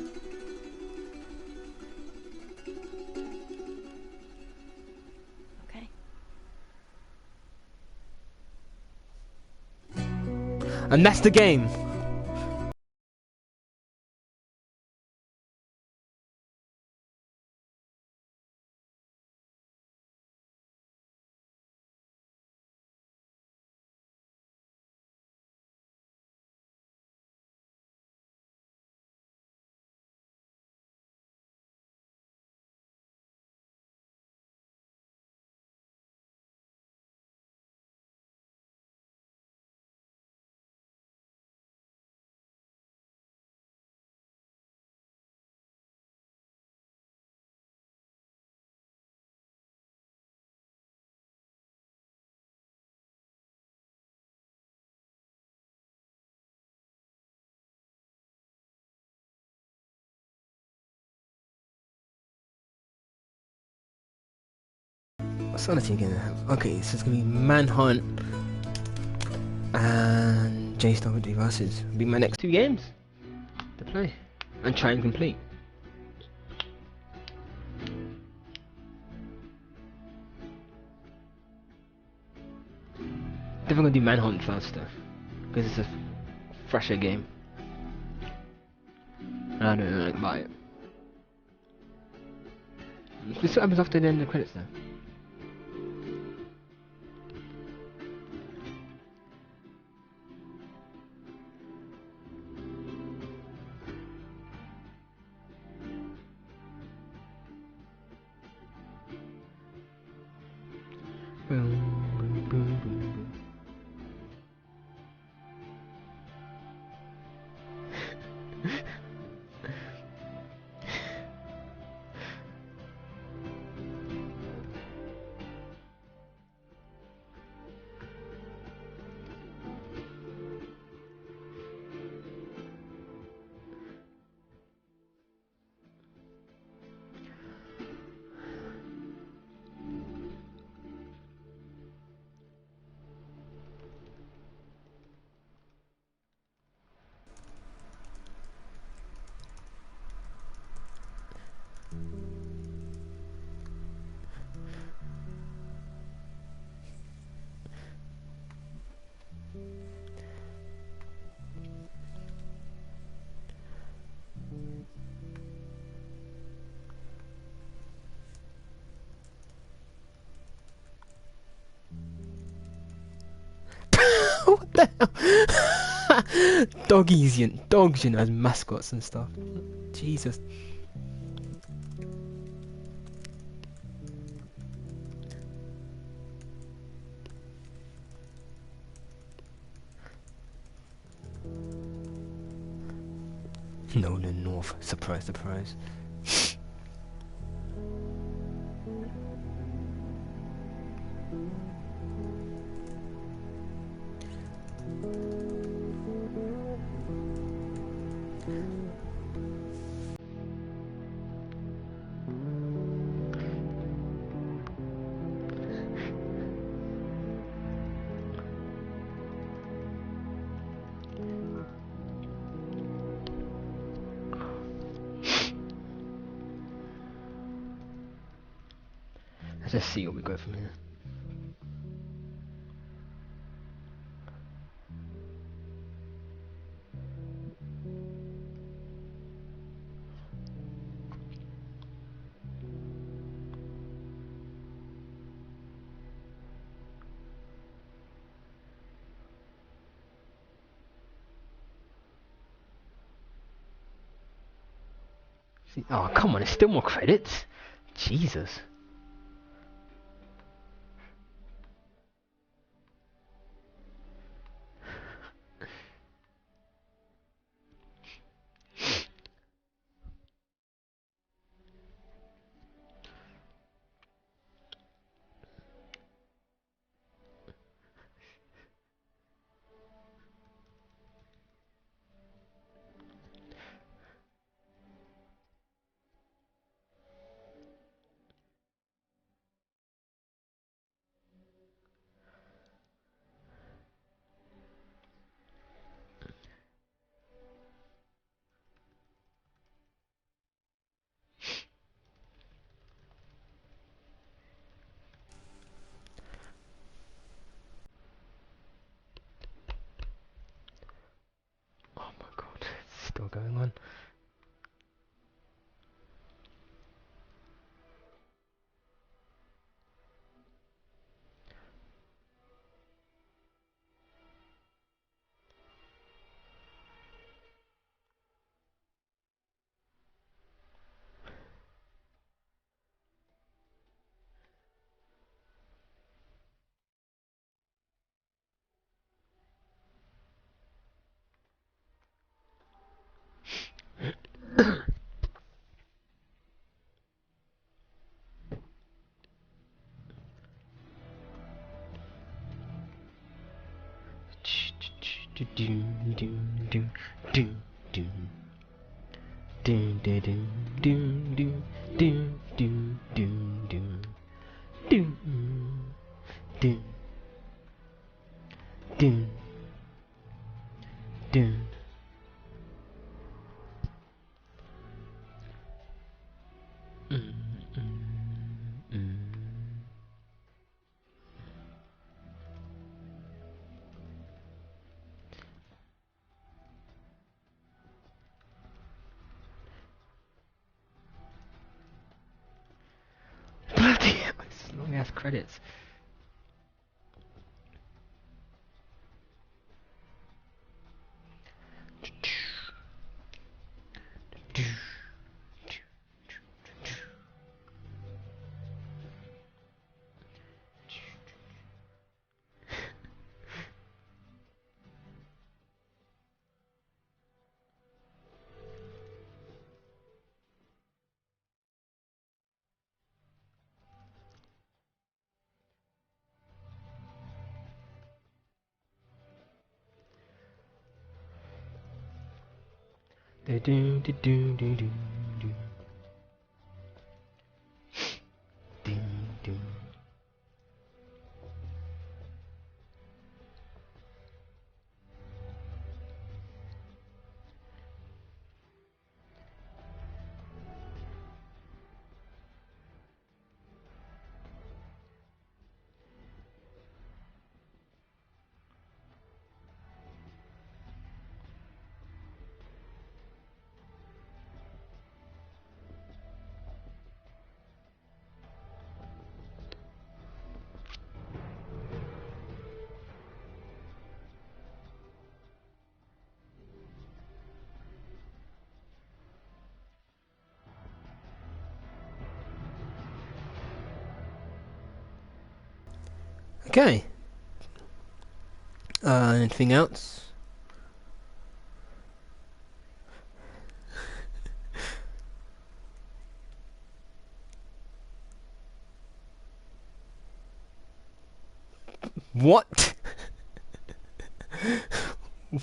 Okay? And that's the game. What's the other team gonna have? Okay, so it's gonna be Manhunt and JSW versus. Be my next 2 games to play and try and complete. Definitely gonna do Manhunt first though, because it's a fresher game. I don't know about it. This what happens after the end of the credits though. What the hell? Dogs, you know, as mascots and stuff. Jesus. Nolan North, surprise, surprise. Let's just see where we go from here. See, oh, come on, it's still more credits. Jesus. going on. Bloody hell, it's long ass credits. Okay. Anything else? What?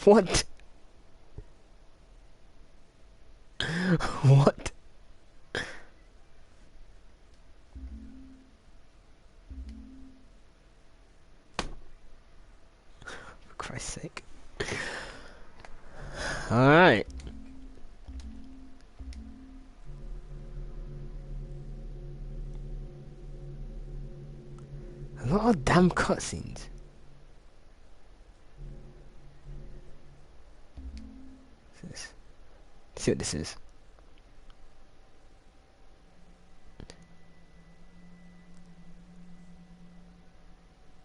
What? What? For Christ's sake. Alright. A lot of damn cutscenes. Let's see what this is.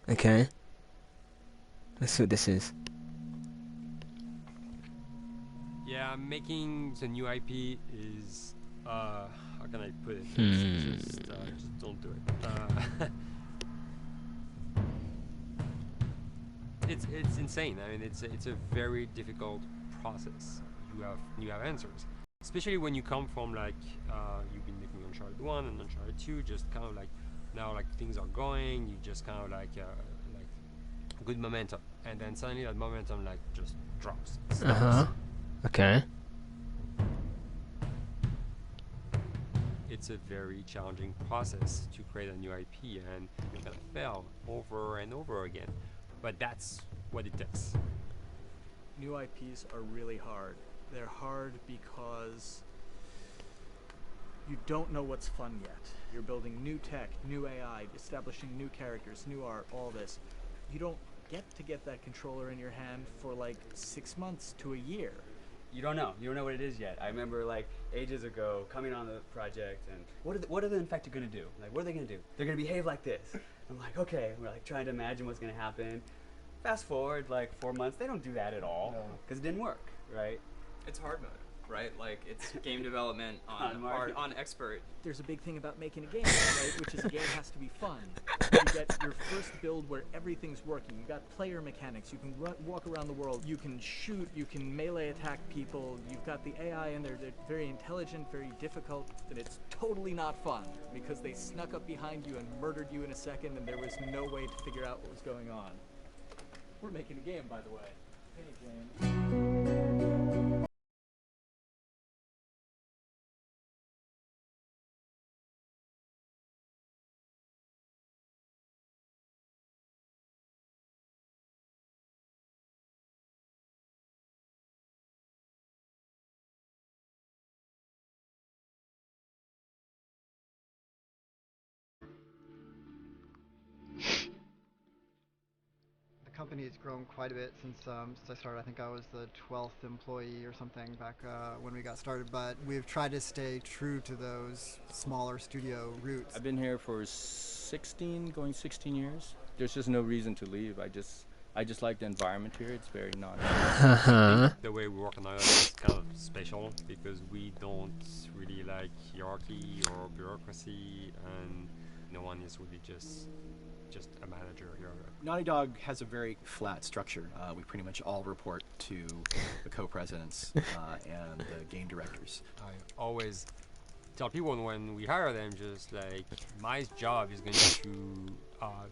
Okay. Let's see what this is. Yeah, making the new IP is, how can I put it? Just don't do it. It's insane. I mean, it's a very difficult process. You have answers, especially when you come from like you've been making Uncharted 1 and Uncharted 2, just kind of like now like things are going, you just kind of like good momentum, and then suddenly that momentum like just drops. Okay. It's a very challenging process to create a new IP, and you're gonna fail over and over again, but that's what it takes. New IPs are really hard. They're hard because you don't know what's fun yet. You're building new tech, new AI, establishing new characters, new art, all this. You don't get to get that controller in your hand for like 6 months to a year. you don't know. You don't know what it is yet. I remember like ages ago coming on the project and what are the infected going to do? Like, what are they going to do? They're going to behave like this. I'm like, okay. We're like trying to imagine what's going to happen. Fast forward like 4 months, they don't do that at all because it didn't work, right? It's hard mode, right? Like, it's game development on expert. There's a big thing about making a game, right? Which is a game has to be fun. You get your first build where everything's working. You got player mechanics. You can walk around the world. You can shoot. You can melee attack people. You've got the AI in there. They're very intelligent, very difficult, and it's totally not fun because they snuck up behind you and murdered you in a second, and there was no way to figure out what was going on. We're making a game, by the way. Hey, James. The company has grown quite a bit since I started. I think I was the 12th employee or something back when we got started, but we've tried to stay true to those smaller studio roots. I've been here for 16 years. There's just no reason to leave. I just like the environment here. It's very The way we work on it is kind of special because we don't really like hierarchy or bureaucracy, and no one is really just a manager here. Naughty Dog has a very flat structure. We pretty much all report to the co-presidents and the game directors. I always tell people when we hire them, just like, my job is going to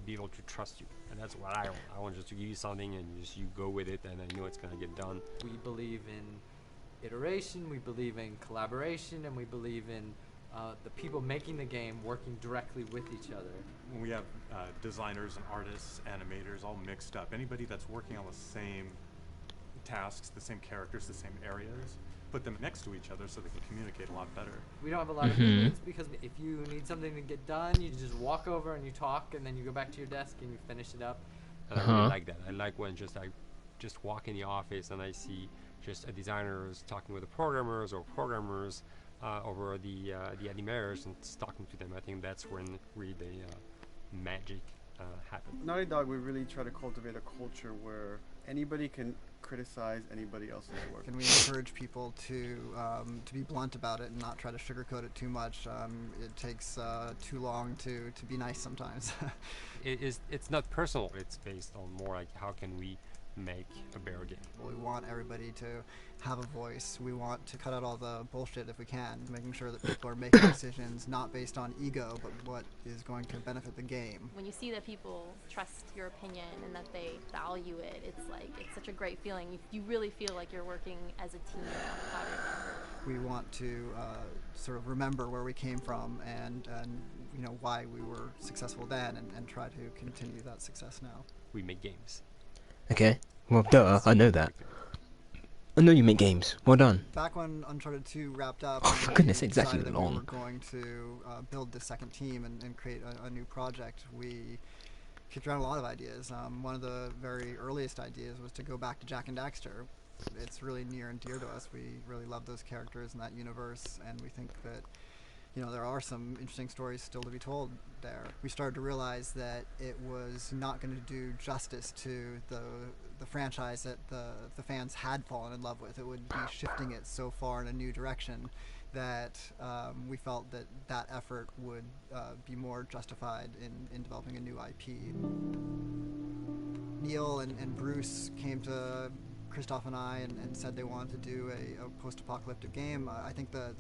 be able to trust you, and that's what I want. I want just to give you something and you go with it, and I know it's going to get done. We believe in iteration, we believe in collaboration, and we believe in the people making the game working directly with each other. When we have designers and artists, animators all mixed up, anybody that's working on the same tasks, the same characters, the same areas, put them next to each other so they can communicate a lot better. We don't have a lot of meetings because if you need something to get done, you just walk over and you talk, and then you go back to your desk and you finish it up. And I really like that. I like when I just walk in the office and I see just a designers talking with the programmers or programmers over the animators and talking to them. I think that's when really the magic happens. Naughty Dog, we really try to cultivate a culture where anybody can criticize anybody else's work. And we encourage people to be blunt about it and not try to sugarcoat it too much. It takes too long to be nice sometimes. It's not personal. It's based on more like how can we make a better game. We want everybody to have a voice. We want to cut out all the bullshit if we can, making sure that people are making decisions not based on ego, but what is going to benefit the game. When you see that people trust your opinion and that they value it, it's such a great feeling. You really feel like you're working as a team on a project. We want to sort of remember where we came from and you know why we were successful then, and try to continue that success now. We make games. Okay. Well, duh, I know that. I know you make games. Well done. Back when Uncharted 2 wrapped up, oh, for goodness sakes, that's decided even that long. we were going to build the second team and create a new project. We kicked around a lot of ideas. One of the very earliest ideas was to go back to Jak and Daxter. It's really near and dear to us. We really love those characters in that universe, and we think that there are some interesting stories still to be told there. We started to realize that it was not going to do justice to the franchise that the fans had fallen in love with. It would be shifting it so far in a new direction that we felt that effort would be more justified in developing a new IP. Neil and Bruce came to Christoph and I and said they wanted to do a post-apocalyptic game. I think the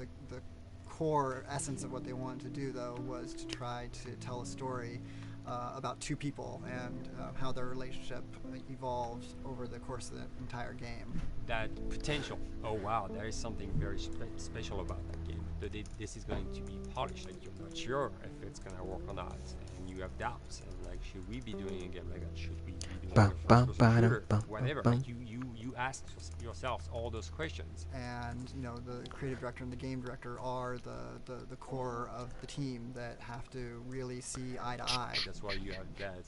core essence of what they wanted to do, though, was to try to tell a story about two people and how their relationship evolves over the course of the entire game. That potential. Oh wow, there is something very special about that game. That this is going to be polished. Like, you're not sure if it's gonna work or not, and you have doubts. And like, should we be doing a game like that? Should we be doing a first-person shooter? Whatever. Like, you ask yourselves all those questions. And the creative director and the game director are the core of the team that have to really see eye to eye. That's why you have that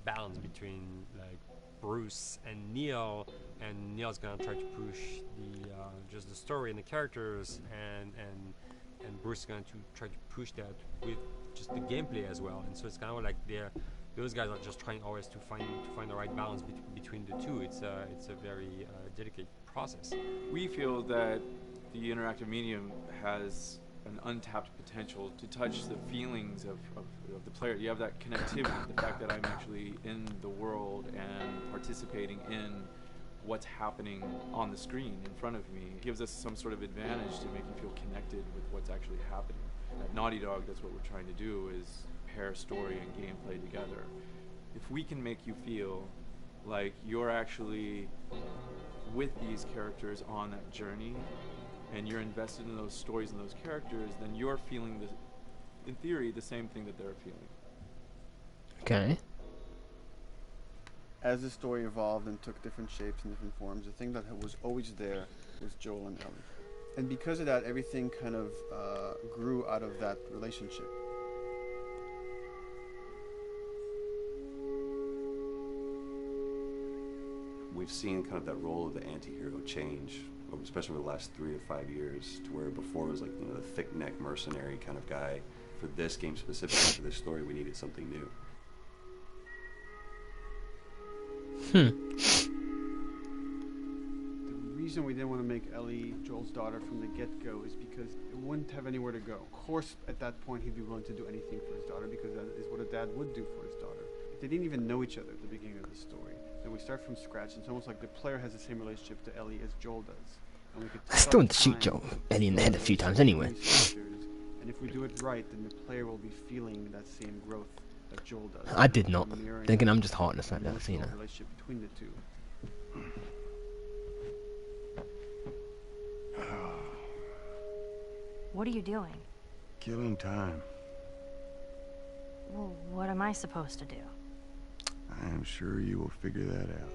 balance between like Bruce and Neil, and Neil's gonna try to push the just the story and the characters, and Bruce is going to try to push that with just the gameplay as well. And so it's kind of like those guys are just trying always to find the right balance between the two. It's a very dedicated process. We feel that the interactive medium has an untapped potential to touch the feelings of the player. You have that connectivity, the fact that I'm actually in the world and participating in what's happening on the screen in front of me. It gives us some sort of advantage to make you feel connected with what's actually happening. At Naughty Dog, that's what we're trying to do, is pair story and gameplay together. If we can make you feel like you're actually with these characters on that journey, and you're invested in those stories and those characters, then you're feeling, in theory, the same thing that they're feeling. Okay. As the story evolved and took different shapes and different forms, the thing that was always there was Joel and Ellie. And because of that, everything kind of grew out of that relationship. We've seen kind of that role of the anti-hero change, especially over the last 3 to 5 years, to where before it was like, you know, the thick-neck mercenary kind of guy. For this game specifically, for this story, we needed something new. The reason we didn't want to make Ellie Joel's daughter from the get-go is because it wouldn't have anywhere to go. Of course, at that point, he'd be willing to do anything for his daughter, because that is what a dad would do for his daughter. If they didn't even know each other at the beginning of the story, then we start from scratch. It's almost like the player has the same relationship to Ellie as Joel does. And we could I still want to shoot Ellie in the head a few times anyway. And if we do it right, then the player will be feeling that same growth that Joel does. I did not. Then again, I'm just heartless like that, you know. Relationship between the two. What are you doing? Killing time. Well, what am I supposed to do? I am sure you will figure that out.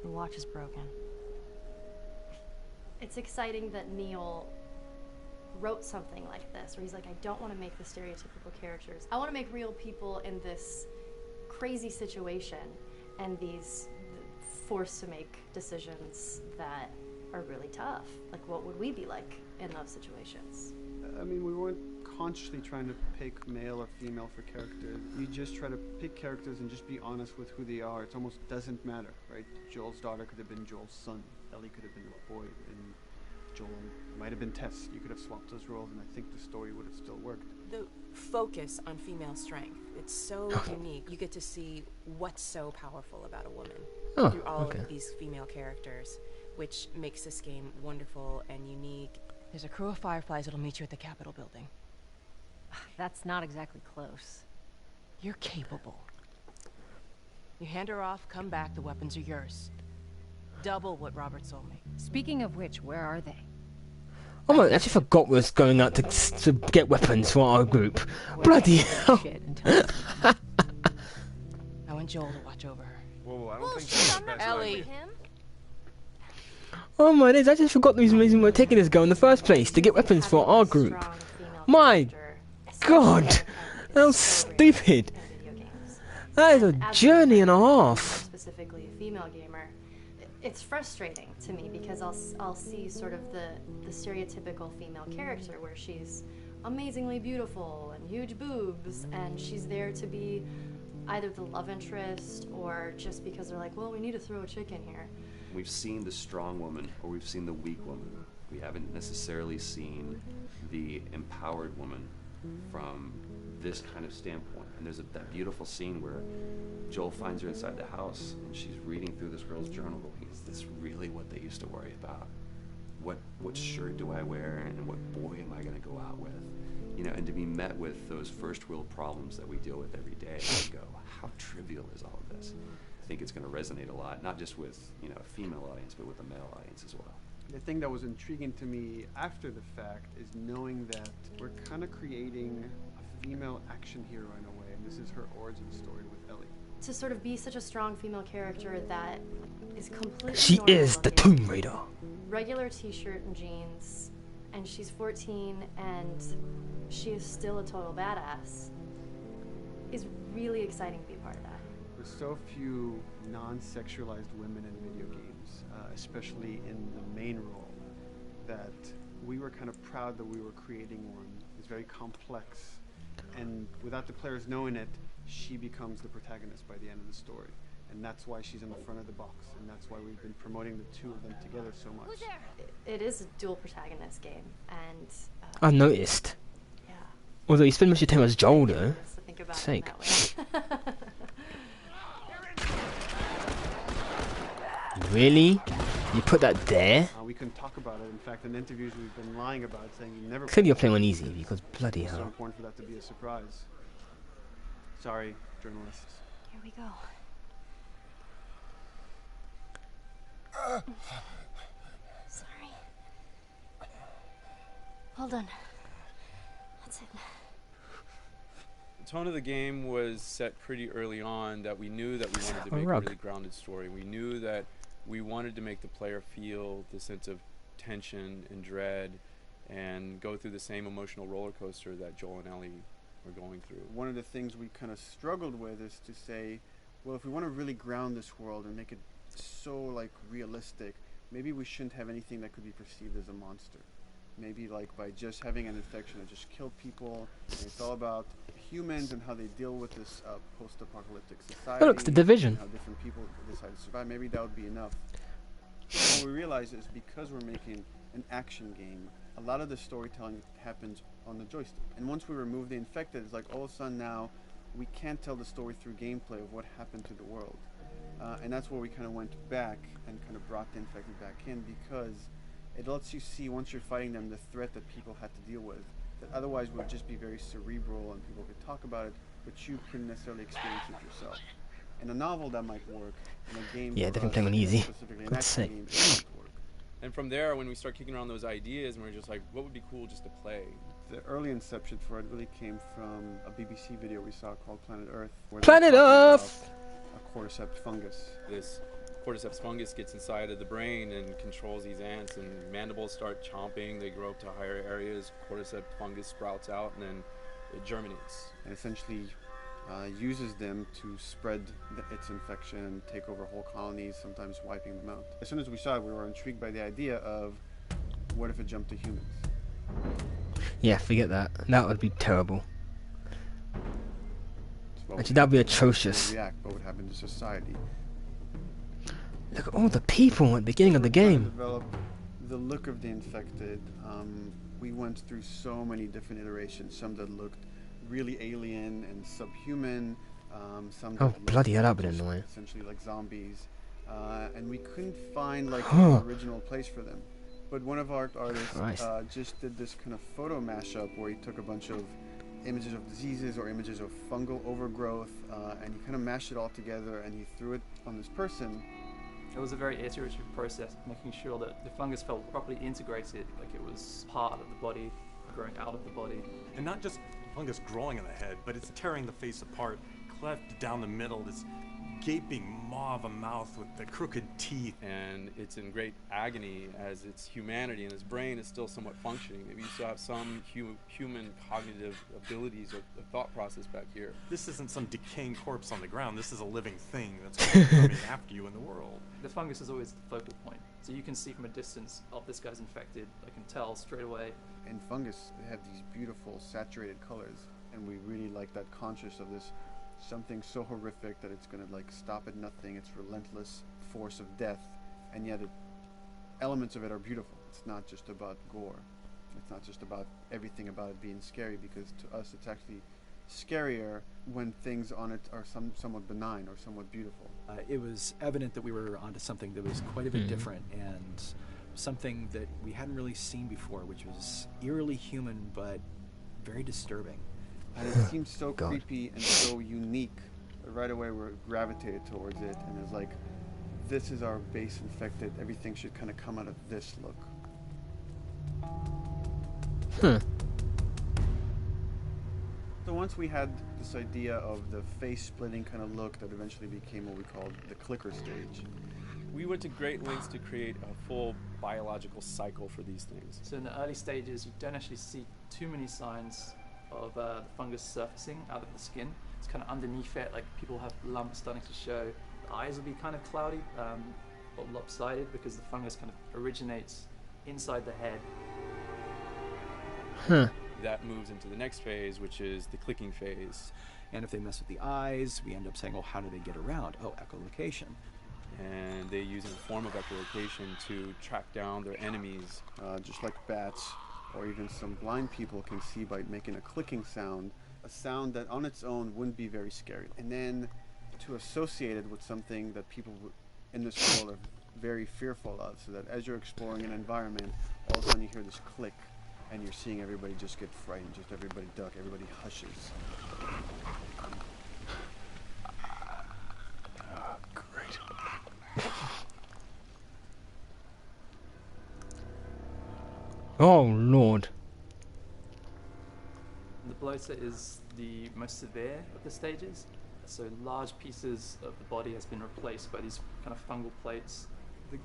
The watch is broken. It's exciting that Neil wrote something like this, where he's like, I don't want to make the stereotypical characters. I want to make real people in this crazy situation, and these forced to make decisions that are really tough. Like, what would we be like in those situations? I mean, we weren't consciously trying to pick male or female for characters. We just try to pick characters and just be honest with who they are. It almost doesn't matter, right? Joel's daughter could have been Joel's son. Ellie could have been a boy, and Joel might have been Tess. You could have swapped those roles, and I think the story would have still worked. The focus on female strength, it's so unique. You get to see what's so powerful about a woman through all of these female characters, which makes this game wonderful and unique. There's a crew of Fireflies that'll meet you at the Capitol building. That's not exactly close. You're capable. You hand her off, come back, the weapons are yours. Double what Robert sold me. Speaking of which, where are they? Oh my, I actually forgot we was going out to get weapons for our group. Bloody hell. I want Joel to watch over her. Whoa, I don't think that's the best Ellie. Oh my days, I just forgot the reason we're taking this girl in the first place, to get weapons for our group. My god! How stupid! That is a journey and a half. Specifically a female gamer, it's frustrating to me because I'll see sort of the stereotypical female character where she's amazingly beautiful and huge boobs, and she's there to be either the love interest or just because they're like, well, we need to throw a chick in here. We've seen the strong woman, or we've seen the weak woman. We haven't necessarily seen the empowered woman from this kind of standpoint. And there's that beautiful scene where Joel finds her inside the house, and she's reading through this girl's journal going, is this really what they used to worry about? What shirt do I wear, and what boy am I going to go out with? You know, and to be met with those first world problems that we deal with every day, and go, how trivial is all of this? I think it's going to resonate a lot, not just with, you know, a female audience, but with a male audience as well. The thing that was intriguing to me after the fact is knowing that we're kind of creating a female action hero in a way, and this is her origin story with Ellie. To sort of be such a strong female character that is completely She is the Tomb Raider. Regular t-shirt and jeans, and she's 14 and she is still a total badass is really exciting to be a part of that. There's so few non-sexualized women in video games, especially in the main role, that we were kind of proud that we were creating one. It's very complex, and without the players knowing it, she becomes the protagonist by the end of the story. And that's why she's in the front of the box, and that's why we've been promoting the two of them together so much. It is a dual protagonist game, and I noticed. yeah. Although you spend most of your time as Joel, though. To think about Sake. it that way. Really? You put that there? We couldn't talk about it. In fact, in interviews we've been lying about it, saying you never. Clearly you're playing on easy because bloody It's so hell. important for that to be a surprise. Sorry, journalists. Here we go. Sorry. Hold on. That's it. The tone of the game was set pretty early on that we knew that we wanted to A make a rug. really grounded story. We knew that we wanted to make the player feel the sense of tension and dread and go through the same emotional roller coaster that Joel and Ellie were going through. One of the things we kind of struggled with is to say, well, if we want to really ground this world and make it so like realistic, maybe we shouldn't have anything that could be perceived as a monster. Maybe like by just having an infection that just killed people, and it's all about humans and how they deal with this post-apocalyptic society. Oh, look, it's The Division. And how different people decide to survive. Maybe that would be enough. What we realize is because we're making an action game, a lot of the storytelling happens on the joystick. And once we remove the infected, it's like all of a sudden now we can't tell the story through gameplay of what happened to the world. And that's where we kind of went back and kind of brought the infected back in, because it lets you see, once you're fighting them, the threat that people had to deal with, that otherwise would just be very cerebral and people could talk about it, but you couldn't necessarily experience it yourself. In a novel that might work, in a game Yeah, for definitely us, playing on easy. specifically an God's action sake. game, it won't work. And from there, when we start kicking around those ideas, and we're just like, what would be cool just to play? The early inception for it really came from a BBC video we saw called Planet Earth. Where Planet they were talking Earth! about a cordyceps fungus. This cordyceps fungus gets inside of the brain and controls these ants, and mandibles start chomping, they grow up to higher areas, cordyceps fungus sprouts out, and then it germinates. And essentially uses them to spread its infection and take over whole colonies, sometimes wiping them out. As soon as we saw it, we were intrigued by the idea of what if it jumped to humans? Yeah, forget that. That would be terrible. What Actually, that would be would atrocious. react? What would happen to society? Look at all the people at the beginning of the Trying to game. develop the look of the infected. We went through so many different iterations. Some that looked really alien and subhuman. Some Oh, that looked bloody hell, that would just annoy. essentially like zombies. And we couldn't find like Huh. an original place for them. But one of our artists Christ. just did this kind of photo mashup where he took a bunch of images of diseases or images of fungal overgrowth, and he kind of mashed it all together and he threw it on this person. It was a very iterative process, making sure that the fungus felt properly integrated, like it was part of the body, growing out of the body. And not just fungus growing in the head, but it's tearing the face apart, cleft down the middle, this gaping maw of a mouth with the crooked teeth. And it's in great agony as its humanity and its brain is still somewhat functioning. Maybe you still have some human cognitive abilities or thought process back here. This isn't some decaying corpse on the ground. This is a living thing that's coming after you in the world. The fungus is always the focal point. So you can see from a distance, oh, this guy's infected. I can tell straight away. In fungus, they have these beautiful saturated colors, and we really like that, conscious of this something so horrific that it's going to like stop at nothing. It's relentless force of death, and yet elements of it are beautiful. It's not just about gore. It's not just about everything about it being scary, because to us it's actually scarier when things on it are somewhat benign or somewhat beautiful. It was evident that we were onto something that was quite a bit different, and something that we hadn't really seen before, which was eerily human but very disturbing. And it seemed so creepy and so unique that right away we gravitated towards it, and it's like, this is our base infected, everything should kind of come out of this look. So once we had this idea of the face splitting kind of look that eventually became what we called the clicker stage, We went to great lengths to create a full biological cycle for these things. So in the early stages, you don't actually see too many signs of the fungus surfacing out of the skin. It's kind of underneath it, like people have lumps starting to show. The eyes will be kind of cloudy or lopsided because the fungus kind of originates inside the head. Huh. That moves into the next phase, which is the clicking phase. And if they mess with the eyes, we end up saying, well, how do they get around? Oh, echolocation. And they use a form of echolocation to track down their enemies. Just like bats, or even some blind people can see by making a clicking sound, a sound that on its own wouldn't be very scary. And then to associate it with something that people in this world are very fearful of, so that as you're exploring an environment, all of a sudden you hear this click, and you're seeing everybody just get frightened, just everybody duck, everybody hushes. Oh, Lord. The bloater is the most severe of the stages. So large pieces of the body has been replaced by these kind of fungal plates.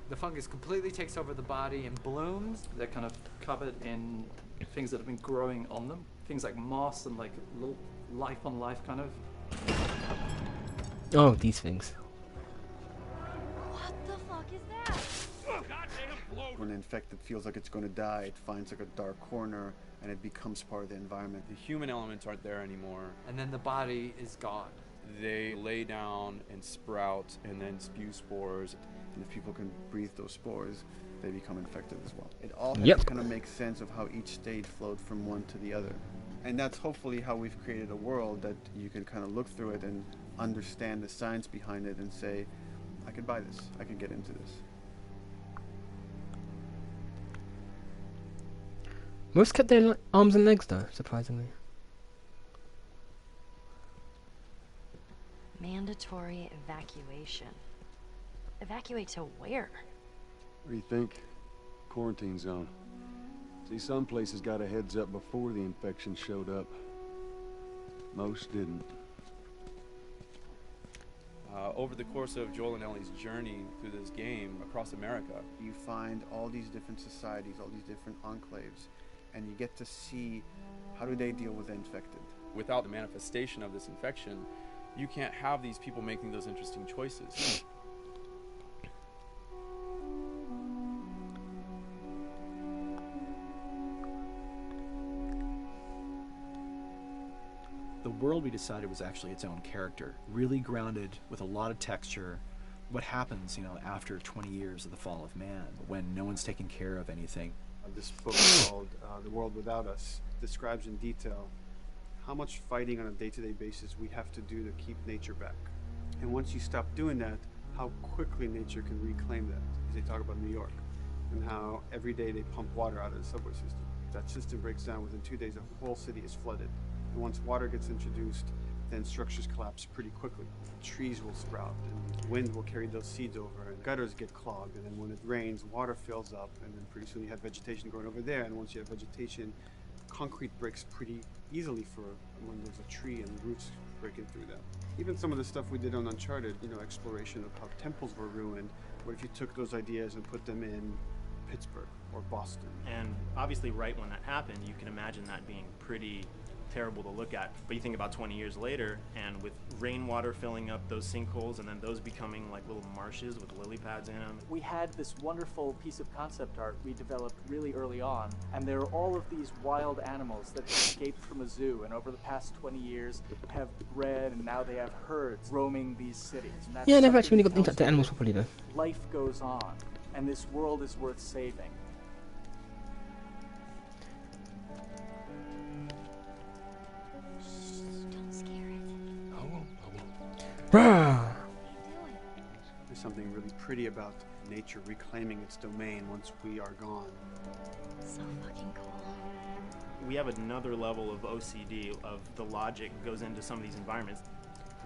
The fungus completely takes over the body and blooms. They're kind of covered in things that have been growing on them. Things like moss and like little life on life kind of. Oh, these things. What the fuck is that? When an infected feels like it's going to die, it finds like a dark corner and it becomes part of the environment. The human elements aren't there anymore. And then the body is gone. They lay down and sprout and then spew spores. And if people can breathe those spores, they become infected as well. It all has to kind of make sense of how each stage flowed from one to the other. And that's hopefully how we've created a world that you can kind of look through it and understand the science behind it and say, I could buy this, I could get into this. Most kept their arms and legs though, surprisingly. Mandatory evacuation. Evacuate to where? What do you think? Quarantine zone. See, some places got a heads up before the infection showed up. Most didn't. Over the course of Joel and Ellie's journey through this game across America, you find all these different societies, all these different enclaves, and you get to see how do they deal with the infected. Without the manifestation of this infection, you can't have these people making those interesting choices. The world we decided was actually its own character, really grounded with a lot of texture. What happens, you know, after 20 years of the fall of man, when no one's taking care of anything? This book called The World Without Us describes in detail how much fighting on a day-to-day basis we have to do to keep nature back. And once you stop doing that, how quickly nature can reclaim that. Because they talk about New York and how every day they pump water out of the subway system. That system breaks down. Within 2 days, the whole city is flooded. And once water gets introduced, then structures collapse pretty quickly. Trees will sprout, and wind will carry those seeds over, and gutters get clogged, and then when it rains, water fills up, and then pretty soon you have vegetation growing over there, and once you have vegetation, concrete breaks pretty easily for when there's a tree and roots breaking through that. Even some of the stuff we did on Uncharted, you know, exploration of how temples were ruined, what if you took those ideas and put them in Pittsburgh or Boston? And obviously right when that happened, you can imagine that being pretty terrible to look at. But you think about 20 years later, and with rainwater filling up those sinkholes and then those becoming like little marshes with lily pads in them. We had this wonderful piece of concept art we developed really early on, and there are all of these wild animals that escaped from a zoo, and over the past 20 years have bred, and now they have herds roaming these cities. And that's Yeah, I never actually really got something into the animals that properly though. Life goes on, and this world is worth saving. Rah! There's something really pretty about nature reclaiming its domain once we are gone. So fucking cool. We have another level of OCD of the logic goes into some of these environments.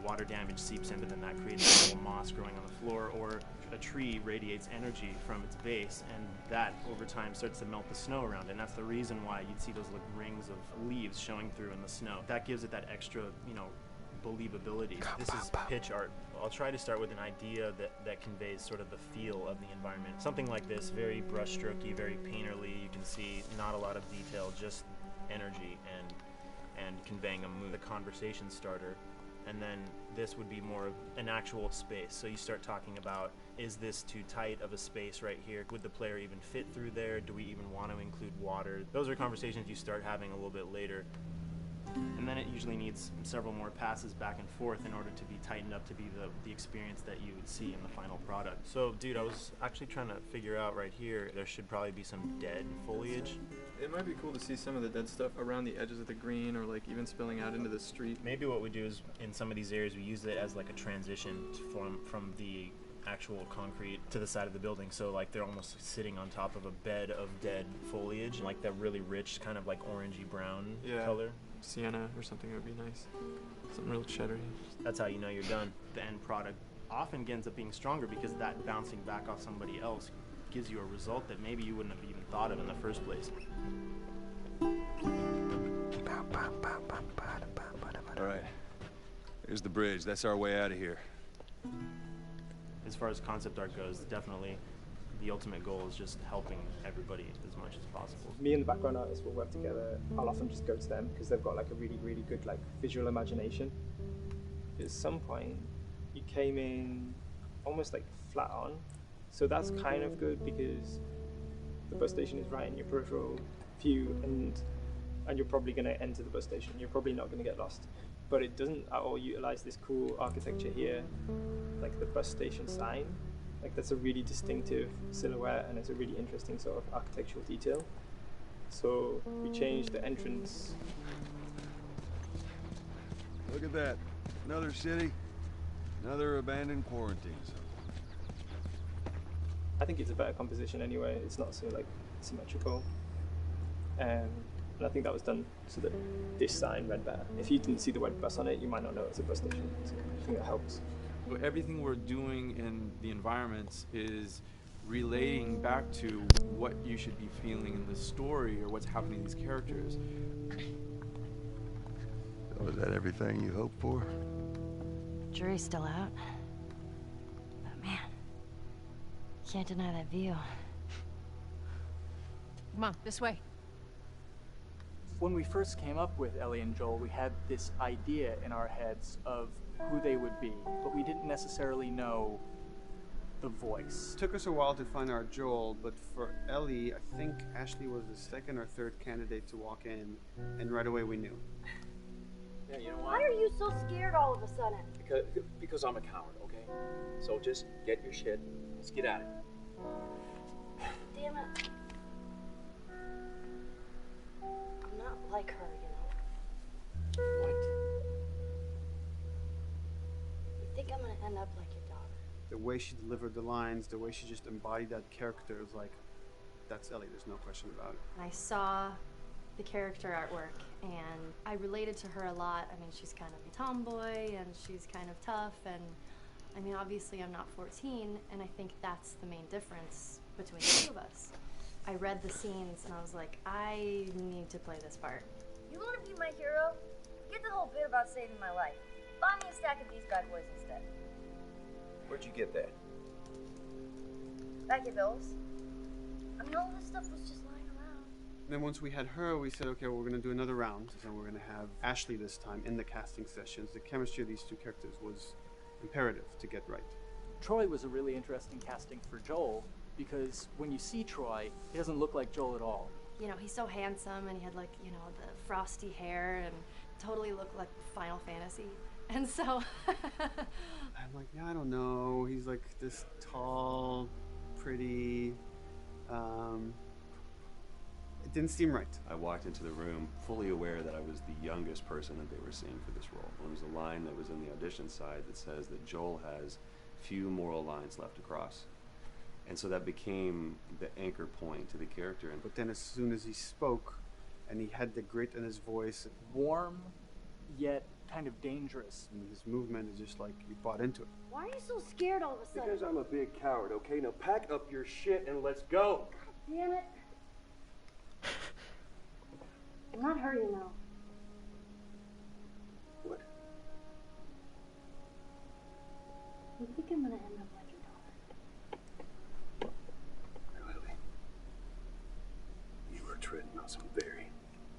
Water damage seeps into them, that creates a little moss growing on the floor, or a tree radiates energy from its base, and that over time starts to melt the snow around it. And that's the reason why you'd see those like rings of leaves showing through in the snow. That gives it that extra, you know, believability. This is pitch art I'll try to start with an idea that conveys sort of the feel of the environment. Something like this, very brushstrokey, very painterly. You can see not a lot of detail, just energy and conveying a mood, the conversation starter. And then this would be more of an actual space. So you start talking about, is this too tight of a space right here? Would the player even fit through there? Do we even want to include water? Those are conversations you start having a little bit later. And then it usually needs several more passes back and forth in order to be tightened up to be the experience that you would see in the final product. So, dude, I was actually trying to figure out right here, there should probably be some dead foliage. It might be cool to see some of the dead stuff around the edges of the green, or like even spilling out into the street. Maybe what we do is, in some of these areas, we use it as like a transition from the actual concrete to the side of the building, so like they're almost sitting on top of a bed of dead foliage, like that really rich kind of like orangey brown color. Sienna or something would be nice. Something real cheddary. That's how you know you're done. The end product often ends up being stronger because that bouncing back off somebody else gives you a result that maybe you wouldn't have even thought of in the first place. All right, here's the bridge. That's our way out of here. As far as concept art goes, definitely the ultimate goal is just helping everybody as much as possible. Me and the background artist will work together. I'll often just go to them because they've got like a really, really good like visual imagination. At some point, you came in almost like flat on. So that's kind of good because the bus station is right in your peripheral view, and you're probably going to enter the bus station. You're probably not going to get lost. But it doesn't at all utilize this cool architecture here, like the bus station sign. Like that's a really distinctive silhouette, and it's a really interesting sort of architectural detail. So we changed the entrance. Look at that. Another city, another abandoned quarantine zone. I think it's a better composition anyway. It's not so like symmetrical. And I think that was done so that this sign read better. If you didn't see the word bus on it, you might not know it's a bus station. So I think that helps. Everything we're doing in the environments is relating back to what you should be feeling in the story or what's happening to these characters. Was that everything you hoped for? Jury's still out. But man, can't deny that view. Come on, this way. When we first came up with Ellie and Joel, we had this idea in our heads of who they would be, but we didn't necessarily know the voice. It took us a while to find our Joel, but for Ellie, I think Ashley was the second or third candidate to walk in, and right away we knew. Yeah, you know what? Why are you so scared all of a sudden? Because I'm a coward, okay? So just get your shit. Let's get at it. Damn it. I'm not like her, you know? What? You think I'm gonna end up like your daughter? The way she delivered the lines, the way she just embodied that character, is like, that's Ellie, there's no question about it. I saw the character artwork and I related to her a lot. I mean, she's kind of a tomboy and she's kind of tough, and I mean, obviously I'm not 14, and I think that's the main difference between the two of us. I read the scenes and I was like, I need to play this part. You wanna be my hero? Forget the whole bit about saving my life. Buy me a stack of these bad boys instead. Where'd you get that? Back at Bill's. I mean, all this stuff was just lying around. Then once we had her, we said, okay, well, we're going to do another round, and we're going to have Ashley this time in the casting sessions. The chemistry of these two characters was imperative to get right. Troy was a really interesting casting for Joel, because when you see Troy, he doesn't look like Joel at all. You know, he's so handsome and he had like, you know, the frosty hair and totally looked like Final Fantasy. And so I'm like, yeah, I don't know. He's like this tall, pretty. It didn't seem right. I walked into the room fully aware that I was the youngest person that they were seeing for this role. There was a line that was in the audition side that says that Joel has few moral lines left to cross. And so that became the anchor point to the character. But then as soon as he spoke, and he had the grit in his voice. Warm, yet kind of dangerous. And his movement is just like, you bought into it. Why are you so scared all of a sudden? Because I'm a big coward, okay? Now pack up your shit and let's go. God damn it. I'm not her, you know. What? I think I'm gonna end up like your daughter. Lily, you are treading on some very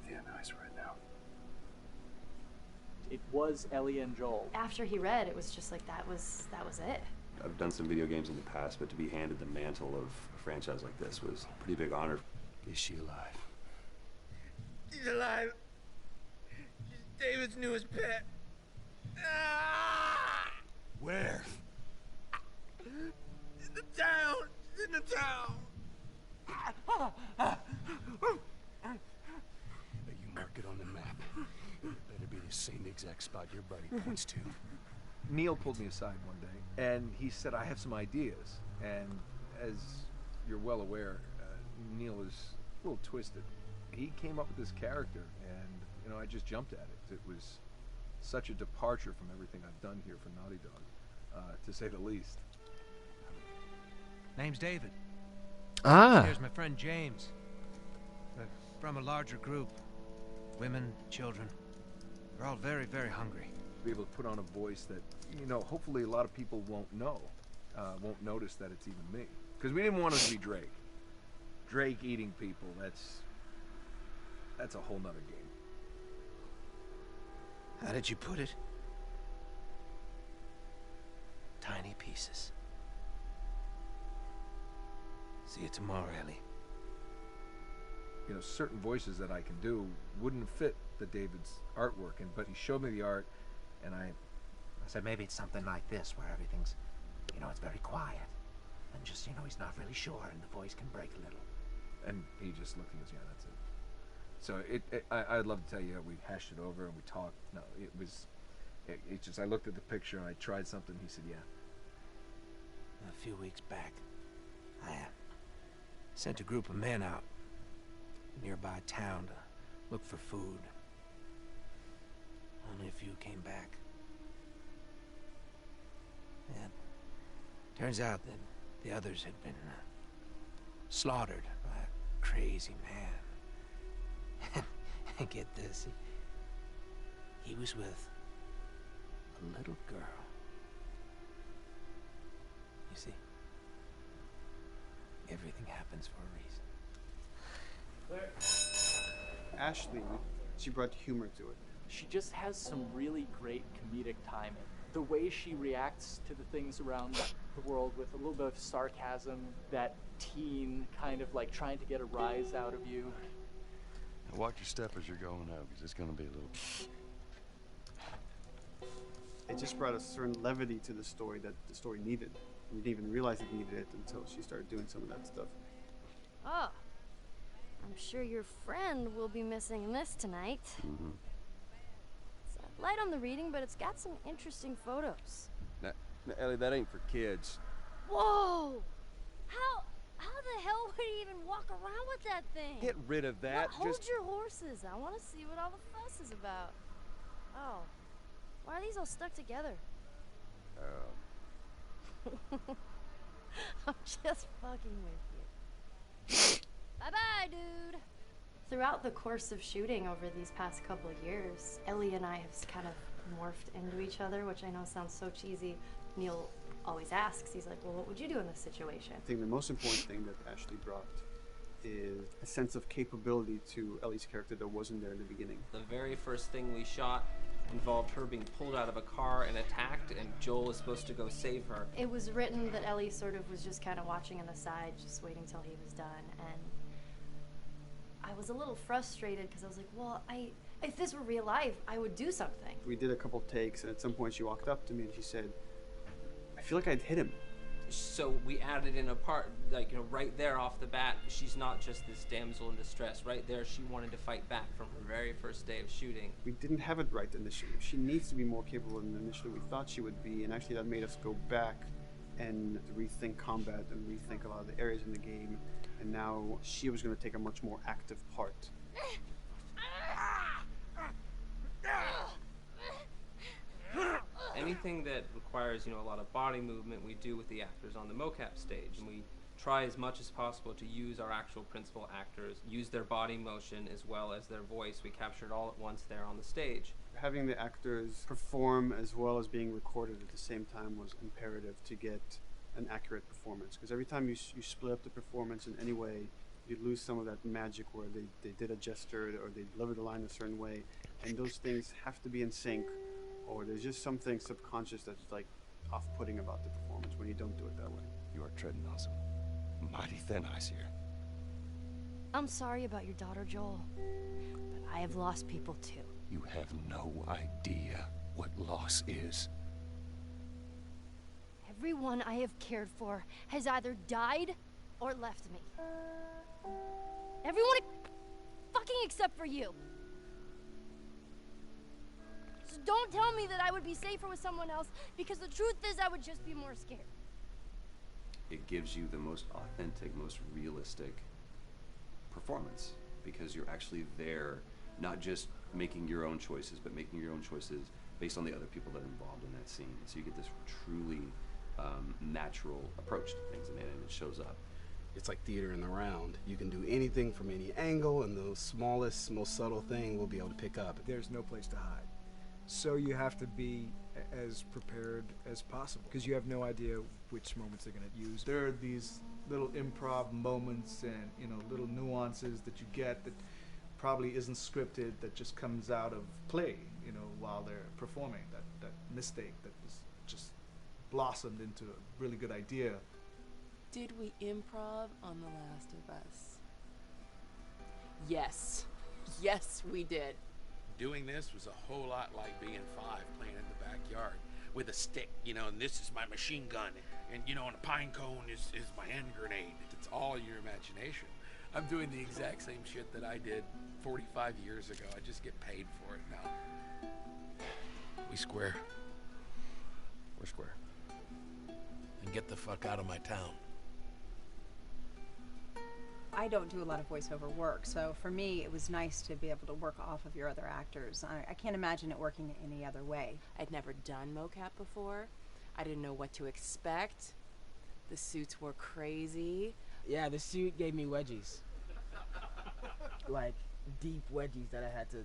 thin ice right now. It was Ellie and Joel. After he read, it was just like that was it. I've done some video games in the past, but to be handed the mantle of a franchise like this was a pretty big honor. Is she alive? She's alive. She's David's newest pet. Ah! Where? In the town. She's in the town. You mark it on the map. It better be the same exact spot your buddy points to. Neil pulled me aside one day, and he said, I have some ideas. And as you're well aware, Neil is a little twisted. He came up with this character, and, you know, I just jumped at it. It was such a departure from everything I've done here for Naughty Dog, to say the least. Name's David. Ah. Here's my friend James. We're from a larger group. Women, children. We're all very, very hungry. Be able to put on a voice that, you know, hopefully a lot of people won't know, won't notice that it's even me. Because we didn't want it to be Drake. Drake eating people, that's a whole nother game. How did you put it? Tiny pieces. See you tomorrow, Ellie. You know, certain voices that I can do wouldn't fit the David's artwork, but he showed me the art, and I said maybe it's something like this, where everything's, you know, it's very quiet. And just, you know, he's not really sure, and the voice can break a little. And he just looked and goes, yeah, that's it. So I'd love to tell you, we hashed it over and we talked. No, it just, I looked at the picture and I tried something. He said, yeah. A few weeks back, I sent a group of men out to a nearby town to look for food. Only a few came back. And turns out that the others had been slaughtered by a crazy man. And get this, he was with a little girl. You see, everything happens for a reason. Ashley, she brought humor to it. She just has some really great comedic timing. The way she reacts to the things around the world with a little bit of sarcasm, that teen kind of like trying to get a rise out of you. Now watch your step as you're going out, because it's going to be a little... It just brought a certain levity to the story that the story needed. We didn't even realize it needed it until she started doing some of that stuff. Oh, I'm sure your friend will be missing this tonight. Mm-hmm. It's light on the reading, but it's got some interesting photos. Now, Ellie, that ain't for kids. Whoa! How the hell would he even walk around with that thing? Get rid of that. Well, hold your horses. I want to see what all the fuss is about. Oh, why are these all stuck together? I'm just fucking with you. Bye-bye, dude. Throughout the course of shooting over these past couple of years, Ellie and I have kind of morphed into each other, which I know sounds so cheesy. Neil always asks, he's like, well, what would you do in this situation? I think the most important thing that Ashley brought is a sense of capability to Ellie's character that wasn't there in the beginning. The very first thing we shot involved her being pulled out of a car and attacked, and Joel is supposed to go save her. It was written that Ellie sort of was just kind of watching on the side, just waiting till he was done, and I was a little frustrated because I was like, well, if this were real life, I would do something. We did a couple takes, and at some point she walked up to me and she said, I feel like I'd hit him. So we added in a part, like, you know, right there off the bat, she's not just this damsel in distress. Right there, she wanted to fight back from her very first day of shooting. We didn't have it right initially. She needs to be more capable than initially we thought she would be, and actually that made us go back and rethink combat and rethink a lot of the areas in the game, and now she was going to take a much more active part. Anything that requires, you know, a lot of body movement, we do with the actors on the mocap stage, and we try as much as possible to use our actual principal actors, use their body motion as well as their voice. We capture it all at once there on the stage. Having the actors perform as well as being recorded at the same time was imperative to get an accurate performance. Because every time you split up the performance in any way, you lose some of that magic where they did a gesture or they delivered a line a certain way. And those things have to be in sync, or there's just something subconscious that's like off-putting about the performance when you don't do it that way. You are treading on some mighty thin ice here. I'm sorry about your daughter, Joel, but I have lost people too. You have no idea what loss is. Everyone I have cared for has either died or left me. Everyone fucking except for you. So don't tell me that I would be safer with someone else, because the truth is I would just be more scared. It gives you the most authentic, most realistic performance, because you're actually there, not just making your own choices, but making your own choices based on the other people that are involved in that scene. So you get this truly natural approach to things, and it shows up. It's like theater in the round. You can do anything from any angle, and the smallest, most subtle thing we'll be able to pick up. There's no place to hide. So you have to be as prepared as possible, because you have no idea which moments they're going to use. There are these little improv moments and, you know, little nuances that you get that probably isn't scripted, that just comes out of play, you know, while they're performing. That mistake that was just blossomed into a really good idea. Did we improv on The Last of Us? Yes. Yes, we did. Doing this was a whole lot like being 5, playing in the backyard with a stick, you know, and this is my machine gun, and you know, and a pine cone is my hand grenade. It's all your imagination. I'm doing the exact same shit that I did 45 years ago. I just get paid for it now. We square. We're square. And get the fuck out of my town. I don't do a lot of voiceover work, so for me it was nice to be able to work off of your other actors. I can't imagine it working any other way. I'd never done mocap before. I didn't know what to expect. The suits were crazy. Yeah, the suit gave me wedgies. Like, deep wedgies that I had to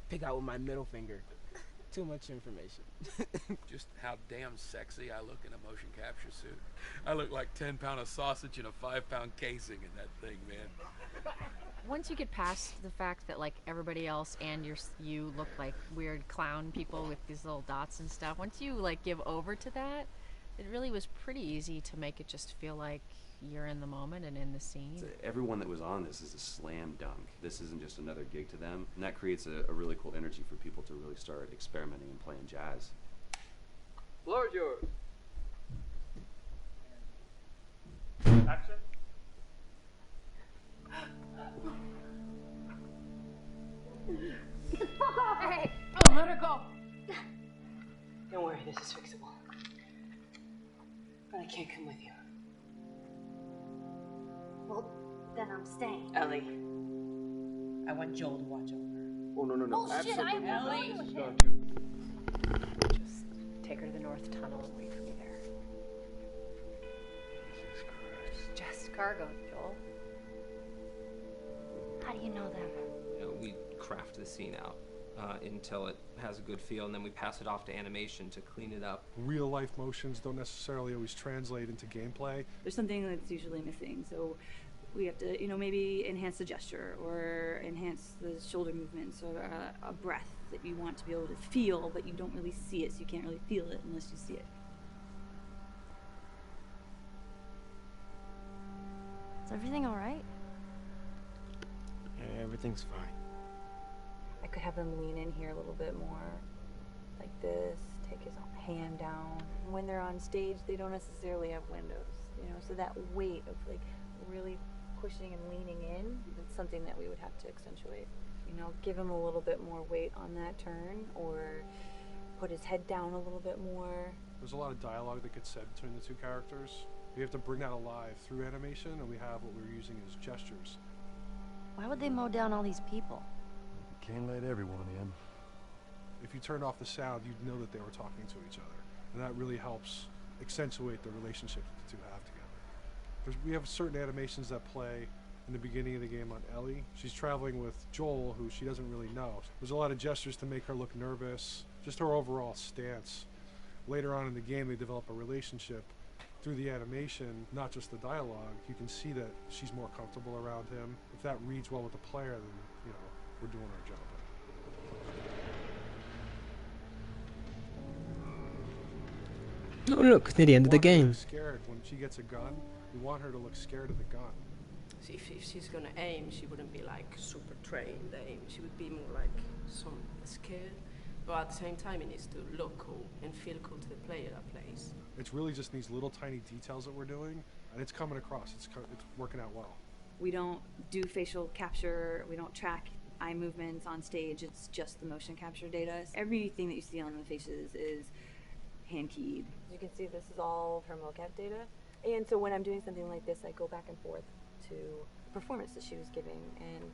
pick out with my middle finger. Too much information. Just how damn sexy I look in a motion capture suit. I look like 10 pound of sausage in a 5 pound casing in that thing, man. Once you get past the fact that like everybody else and you look like weird clown people with these little dots and stuff, once you like give over to that, it really was pretty easy to make it just feel like you're in the moment and in the scene. So everyone that was on this is a slam dunk. This isn't just another gig to them, and that creates a really cool energy for people to really start experimenting and playing jazz. Floor is yours. Action. Hey! Oh, let her go! Don't worry, this is fixable. But I can't come with you. Well, then I'm staying. Ellie, I want Joel to watch over her. Oh, no. Oh, shit, I have Ellie. no with him. Just take her to the North Tunnel and wait for me there. Jesus Christ. Just cargo, Joel. How do you know them? You know, we craft the scene out until it has a good feel, and then we pass it off to animation to clean it up. Real life motions don't necessarily always translate into gameplay. There's something that's usually missing, so we have to, you know, maybe enhance the gesture or enhance the shoulder movements or a breath that you want to be able to feel, but you don't really see it, so you can't really feel it unless you see it. Is everything all right? Yeah, everything's fine. I could have them lean in here a little bit more, like this, take his hand down. When they're on stage, they don't necessarily have windows, you know, so that weight of like really pushing and leaning in, that's something that we would have to accentuate. You know, give him a little bit more weight on that turn, or put his head down a little bit more. There's a lot of dialogue that gets said between the two characters. We have to bring that alive through animation, and we have what we're using as gestures. Why would they mow down all these people? Can't let everyone in. If you turned off the sound, you'd know that they were talking to each other, and that really helps accentuate the relationship that the two have together. We have certain animations that play in the beginning of the game on Ellie. She's traveling with Joel, who she doesn't really know. There's a lot of gestures to make her look nervous, just her overall stance. Later on in the game, they develop a relationship through the animation, not just the dialogue. You can see that she's more comfortable around him. If that reads well with the player, then, you know, we're doing our job. Oh look, near the end of the game. Scared when she gets a gun. We want her to look scared of the gun. See, if she's gonna aim, she wouldn't be like super trained aim. She would be more like some scared. But at the same time, it needs to look cool and feel cool to the player that plays. It's really just these little tiny details that we're doing, and it's coming across. It's working out well. We don't do facial capture. We don't track eye movements on stage. It's just the motion capture data. Everything that you see on the faces is hand keyed. As you can see, this is all of her mocap data. And so when I'm doing something like this, I go back and forth to the performance that she was giving, and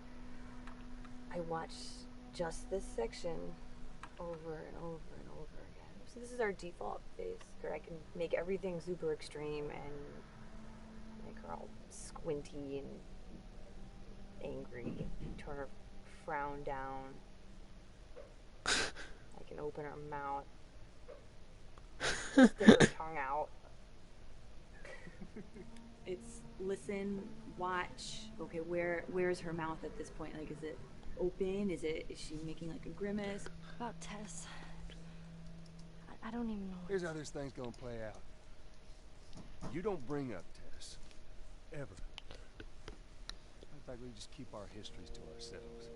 I watch just this section over and over and over again. So this is our default face, where I can make everything super extreme and make her all squinty and angry, turn her frown down. I can open her mouth, stick her tongue out. It's listen, watch. Okay, where's her mouth at this point? Like, is it open? Is she making like a grimace? About Tess. I don't even know. Here's how this thing's gonna play out. You don't bring up Tess. Ever. In fact, we just keep our histories to ourselves.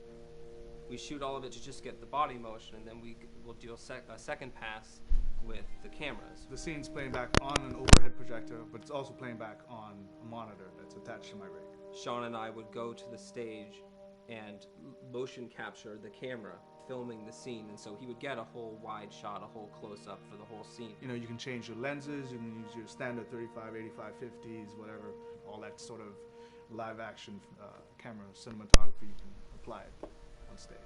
We shoot all of it to just get the body motion, and then we'll do a second pass with the cameras. The scene's playing back on an overhead projector, but it's also playing back on a monitor that's attached to my rig. Sean and I would go to the stage and motion capture the camera filming the scene, and so he would get a whole wide shot, a whole close-up for the whole scene. You know, you can change your lenses, you can use your standard 35, 85, 50s, whatever, all that sort of live action camera cinematography, you can apply it on stage.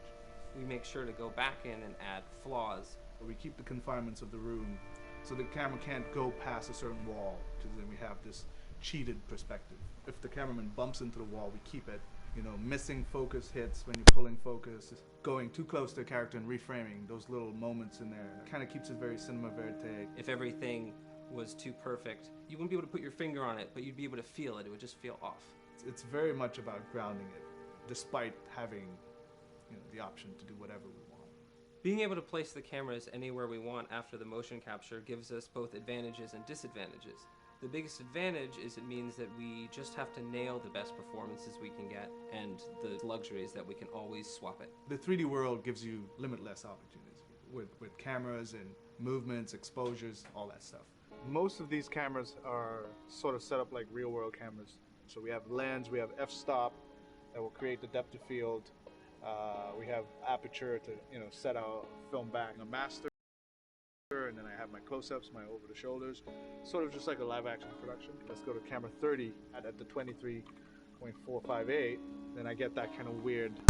We make sure to go back in and add flaws. We keep the confinements of the room so the camera can't go past a certain wall, because then we have this cheated perspective. If the cameraman bumps into the wall, we keep it. You know, missing focus hits when you're pulling focus, going too close to a character and reframing, those little moments in there, kind of keeps it very cinema verite. If everything was too perfect, you wouldn't be able to put your finger on it, but you'd be able to feel it. It would just feel off. It's very much about grounding it, despite having, you know, the option to do whatever we want. Being able to place the cameras anywhere we want after the motion capture gives us both advantages and disadvantages. The biggest advantage is it means that we just have to nail the best performances we can get, and the luxury is that we can always swap it. The 3D world gives you limitless opportunities with cameras and movements, exposures, all that stuff. Most of these cameras are sort of set up like real world cameras. So we have lens, we have f-stop that will create the depth of field. We have aperture to, you know, set our film back in a master. And then I have my close-ups, my over-the-shoulders, sort of just like a live-action production. Let's go to camera 30 at the 23.458. Then I get that kind of weird,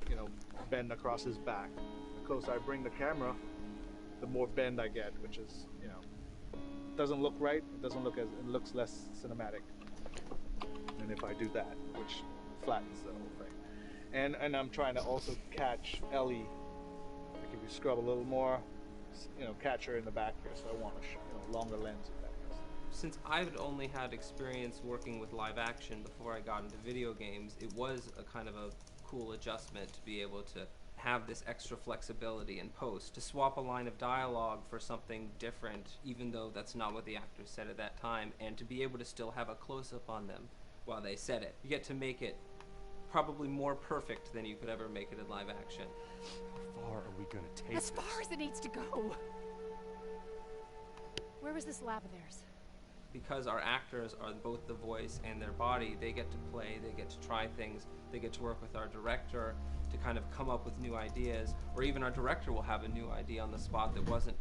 you know, bend across his back. The closer I bring the camera, the more bend I get, which is, you know, doesn't look right. It doesn't look as, it looks less cinematic than if I do that, which flattens the whole thing. And I'm trying to also catch Ellie. Like if you scrub a little more, you know, catch her in the back here, so I want a longer lens of that. Since I've only had experience working with live action before I got into video games, it was a kind of a cool adjustment to be able to have this extra flexibility in post, to swap a line of dialogue for something different, even though that's not what the actors said at that time, and to be able to still have a close-up on them while they said it. You get to make it probably more perfect than you could ever make it in live action. How far are we gonna take As far as it needs to go. Where was this lab of theirs? Because our actors are both the voice and their body, they get to play, they get to try things, they get to work with our director to kind of come up with new ideas, or even our director will have a new idea on the spot that wasn't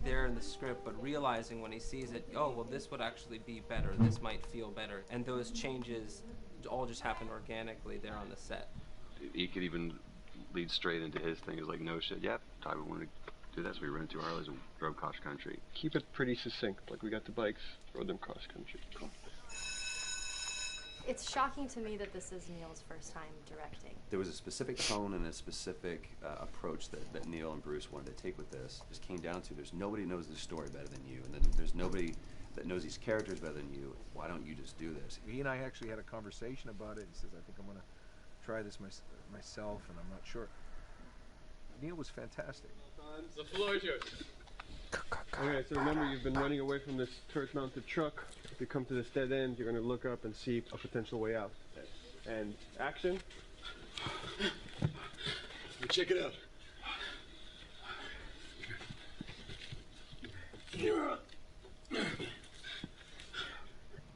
there in the script, but realizing when he sees it, oh, well, this would actually be better, this might feel better, and those changes all just happen organically there on the set. He could even lead straight into his thing. It's like, no shit, yeah, Ty, we wanted to do that, so we rented 2 Harleys and drove cross country. Keep it pretty succinct, like we got the bikes, rode them cross country. Cool. It's shocking to me that this is Neil's first time directing. There was a specific tone and a specific approach that Neil and Bruce wanted to take with this. Just came down to there's nobody knows this story better than you, and then there's nobody that knows these characters better than you. Why don't you just do this? He and I actually had a conversation about it. He says, I think I'm gonna try this myself, and I'm not sure. Neil was fantastic. The floor is yours. Okay, so remember, you've been running away from this turret-mounted truck. If you come to this dead end, you're going to look up and see a potential way out. And action. Check it out.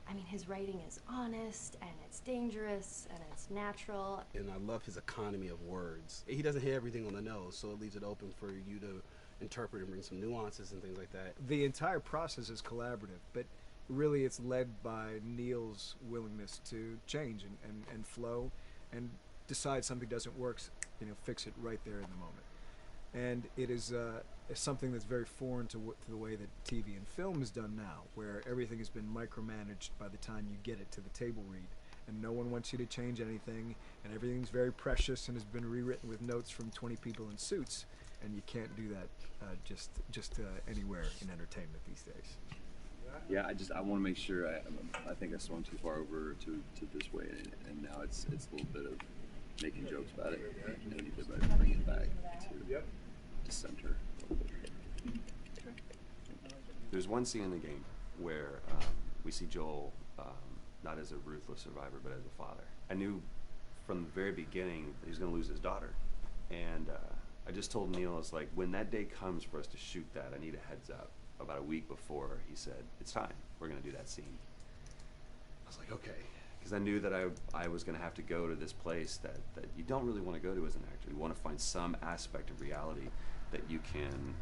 I mean, his writing is honest, and it's dangerous, and it's natural. And I love his economy of words. He doesn't hit everything on the nose, so it leaves it open for you to interpret and bring some nuances and things like that. The entire process is collaborative, but really it's led by Neil's willingness to change and flow and decide something doesn't work, you know, fix it right there in the moment. And it is something that's very foreign to the way that TV and film is done now, where everything has been micromanaged by the time you get it to the table read, and no one wants you to change anything, and everything's very precious and has been rewritten with notes from 20 people in suits, and you can't do that just anywhere in entertainment these days. Yeah, I want to make sure. I think I swung too far over to this way, and now it's a little bit of making jokes about it, and I need to bring it back to center. There's one scene in the game where we see Joel not as a ruthless survivor, but as a father. I knew from the very beginning that he was going to lose his daughter, and I just told Neil, it's like, when that day comes for us to shoot that, I need a heads up. About a week before, he said, it's time, we're going to do that scene. I was like, okay, because I knew that I was going to have to go to this place that you don't really want to go to as an actor. You want to find some aspect of reality that you can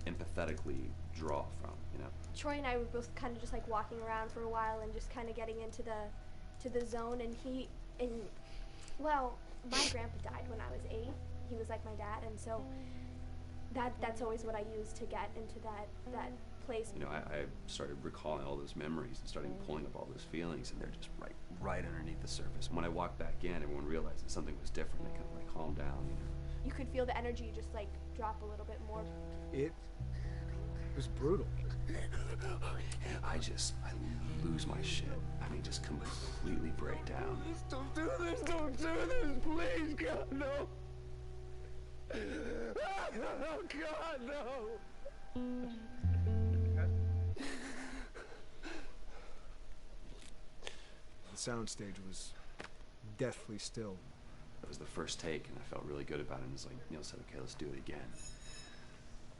empathetically draw from, you know? Troy and I were both kind of just like walking around for a while and just kind of getting into the zone, and well, my grandpa died when I was 8. He was like my dad, and so that's always what I use to get into that place. You know, I started recalling all those memories and starting pulling up all those feelings, and they're just right underneath the surface. When I walked back in, everyone realized that something was different. They kind of like calmed down, you know. You could feel the energy just like drop a little bit more. It was brutal. I lose my shit. I mean, just completely break down. Don't do this, please, God, no. Oh, God, no. The soundstage was deathly still. It was the first take, and I felt really good about it. And it's like Neil said, okay, let's do it again.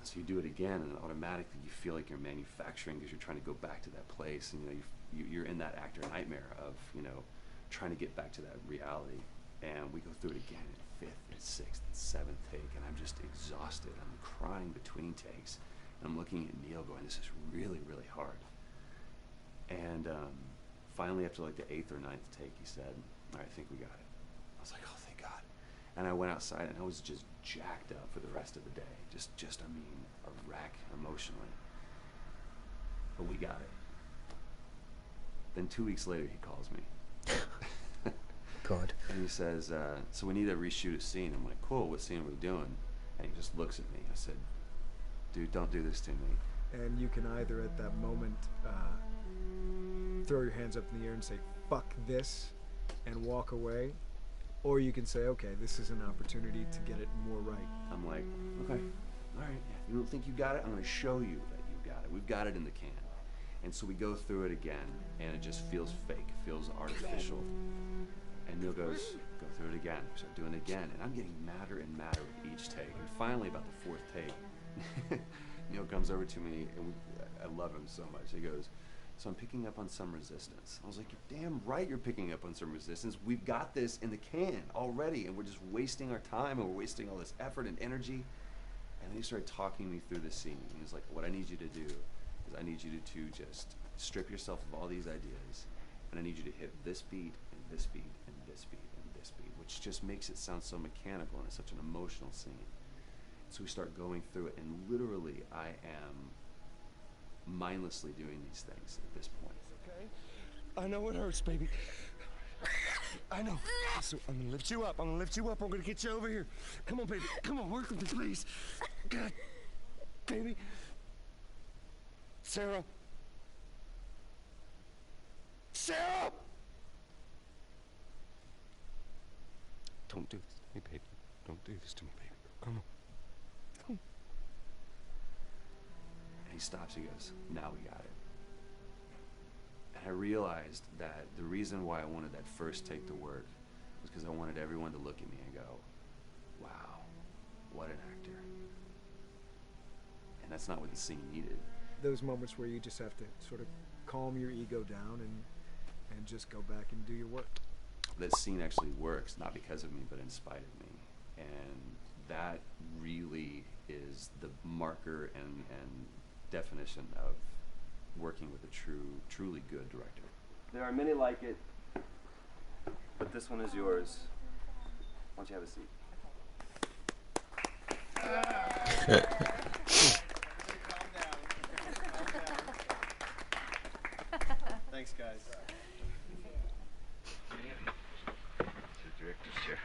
So you do it again, and automatically you feel like you're manufacturing because you're trying to go back to that place, and you know you're in that actor nightmare of, you know, trying to get back to that reality. And we go through it again at 5th and 6th and 7th take, and I'm just exhausted. I'm crying between takes, and I'm looking at Neil going, this is really, really hard. And finally, after like the 8th or 9th take, he said, all right, I think we got it. I was like, oh, thank God. And I went outside, and I was just jacked up for the rest of the day. Just I mean, a wreck emotionally. But we got it. Then 2 weeks later, he calls me. God. And he says, so we need to reshoot a scene. I'm like, cool, what scene are we doing? And he just looks at me. I said, dude, don't do this to me. And you can either at that moment throw your hands up in the air and say, fuck this, and walk away, or you can say, okay, this is an opportunity to get it more right. I'm like, okay, all right, yeah, you don't think you got it? I'm going to show you that you got it. We've got it in the can. And so we go through it again, and it just feels fake. It feels artificial. And Neil goes, go through it again. We start doing it again, and I'm getting madder and madder with each take. And finally, about the 4th take, Neil comes over to me, and I love him so much. He goes, so I'm picking up on some resistance. I was like, you're damn right you're picking up on some resistance. We've got this in the can already, and we're just wasting our time, and we're wasting all this effort and energy. And then he started talking me through the scene. He was like, what I need you to do is I need you to just strip yourself of all these ideas, and I need you to hit this beat, and this beat, and this beat, and this beat, which just makes it sound so mechanical, and it's such an emotional scene. So we start going through it, and literally I am mindlessly doing these things at this point. Okay. I know it hurts, baby. I know. So I'm gonna lift you up. I'm gonna lift you up. I'm gonna get you over here. Come on, baby. Come on, work with me, please. God, baby. Sarah. Sarah! Don't do this to me, baby. Don't do this to me, baby. Come on. And he stops, he goes, now we got it. And I realized that the reason why I wanted that first take to work was because I wanted everyone to look at me and go, wow, what an actor. And that's not what the scene needed. Those moments where you just have to sort of calm your ego down and just go back and do your work. That scene actually works, not because of me, but in spite of me. And that really is the marker and definition of working with a truly good director. There are many like it, but this one is yours. Why don't you have a seat? Thanks, guys. Director's chair.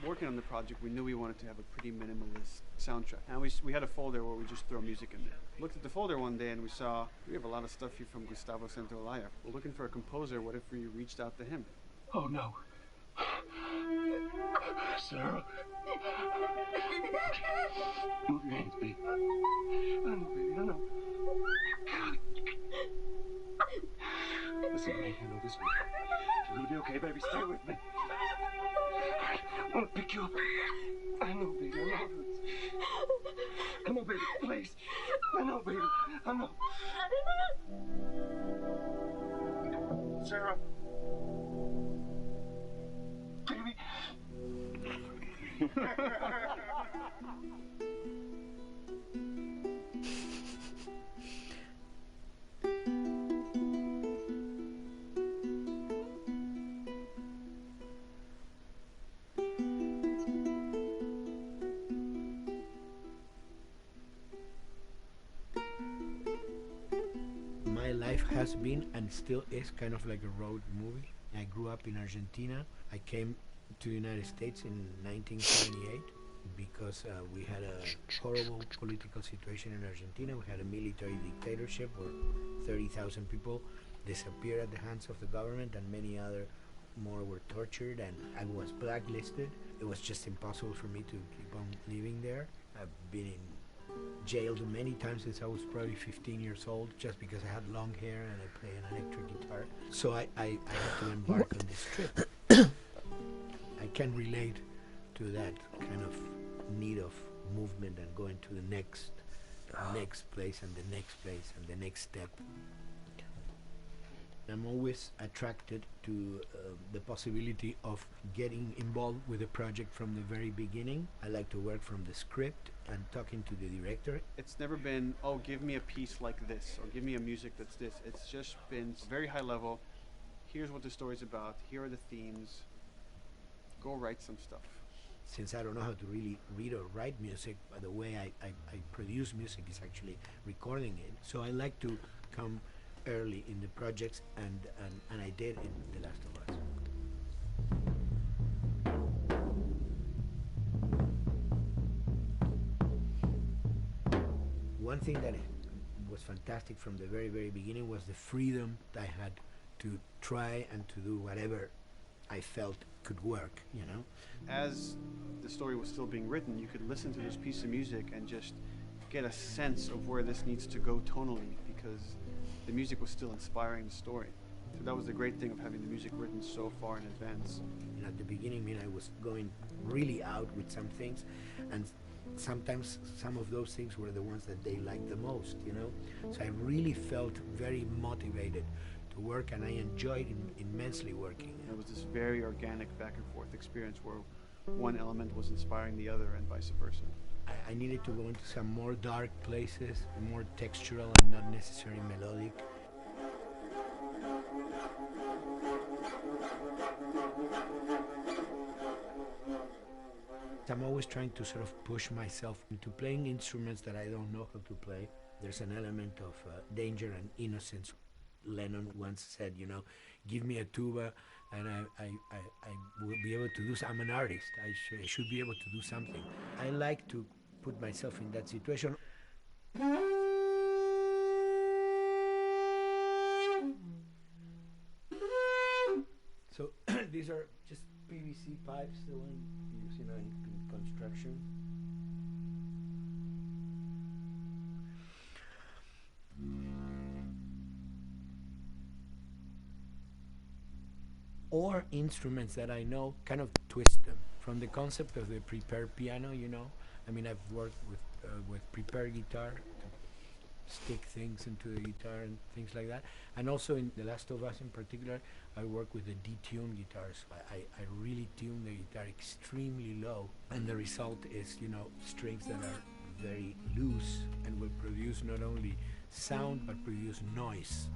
Working on the project, we knew we wanted to have a pretty minimalist soundtrack. And we had a folder where we just throw music in there. Looked at the folder one day and we saw, we have a lot of stuff here from Gustavo Santaolalla. We're looking for a composer. What if we reached out to him? Oh, no. Sarah. Move your hands, baby. I know, baby, I know. Listen to me, I know this one. You're gonna be okay, baby. Stay with me. I want to pick you up. I know, baby, I know. Come on, baby, please. I know, baby, I know. Sarah. Baby. My life has been and still is kind of like a road movie. I grew up in Argentina. I came to the United States in 1978 because we had a horrible political situation in Argentina. We had a military dictatorship where 30,000 people disappeared at the hands of the government and many other more were tortured, and I was blacklisted. It was just impossible for me to keep on living there. I've been in jailed many times since I was probably 15 years old just because I had long hair and I play an electric guitar. So I had to embark on this trip. I can relate to that kind of need of movement and going to the next place and the next place and the next step. I'm always attracted to the possibility of getting involved with a project from the very beginning. I like to work from the script and talking to the director. It's never been, oh, give me a piece like this, or give me a music that's this. It's just been very high level. Here's what the story's about. Here are the themes. Go write some stuff. Since I don't know how to really read or write music, by the way I produce music is actually recording it. So I like to come early in the projects, and I did in The Last of Us. One thing that was fantastic from the very, very beginning was the freedom that I had to try and to do whatever I felt could work, you know? As the story was still being written, you could listen to this piece of music and just get a sense of where this needs to go tonally, because the music was still inspiring the story. So that was the great thing of having the music written so far in advance. And at the beginning, I mean, I was going really out with some things, and sometimes some of those things were the ones that they liked the most, you know? So I really felt very motivated to work, and I enjoyed immensely working. It was this very organic back and forth experience where one element was inspiring the other and vice versa. I needed to go into some more dark places, more textural and not necessarily melodic. I'm always trying to sort of push myself into playing instruments that I don't know how to play. There's an element of danger and innocence. Lennon once said, you know, give me a tuba and I will be able to do I'm an artist. I should be able to do something. I like to put myself in that situation. So these are just PVC pipes that one used, you know, in construction. Or instruments that I know, kind of twist them from the concept of the prepared piano. You know, I mean, I've worked with prepared guitar to stick things into the guitar and things like that. And also in The Last of Us in particular, I work with the detuned guitars. I really tune the guitar extremely low, and the result is, you know, strings that are very loose and will produce not only sound but produce noise.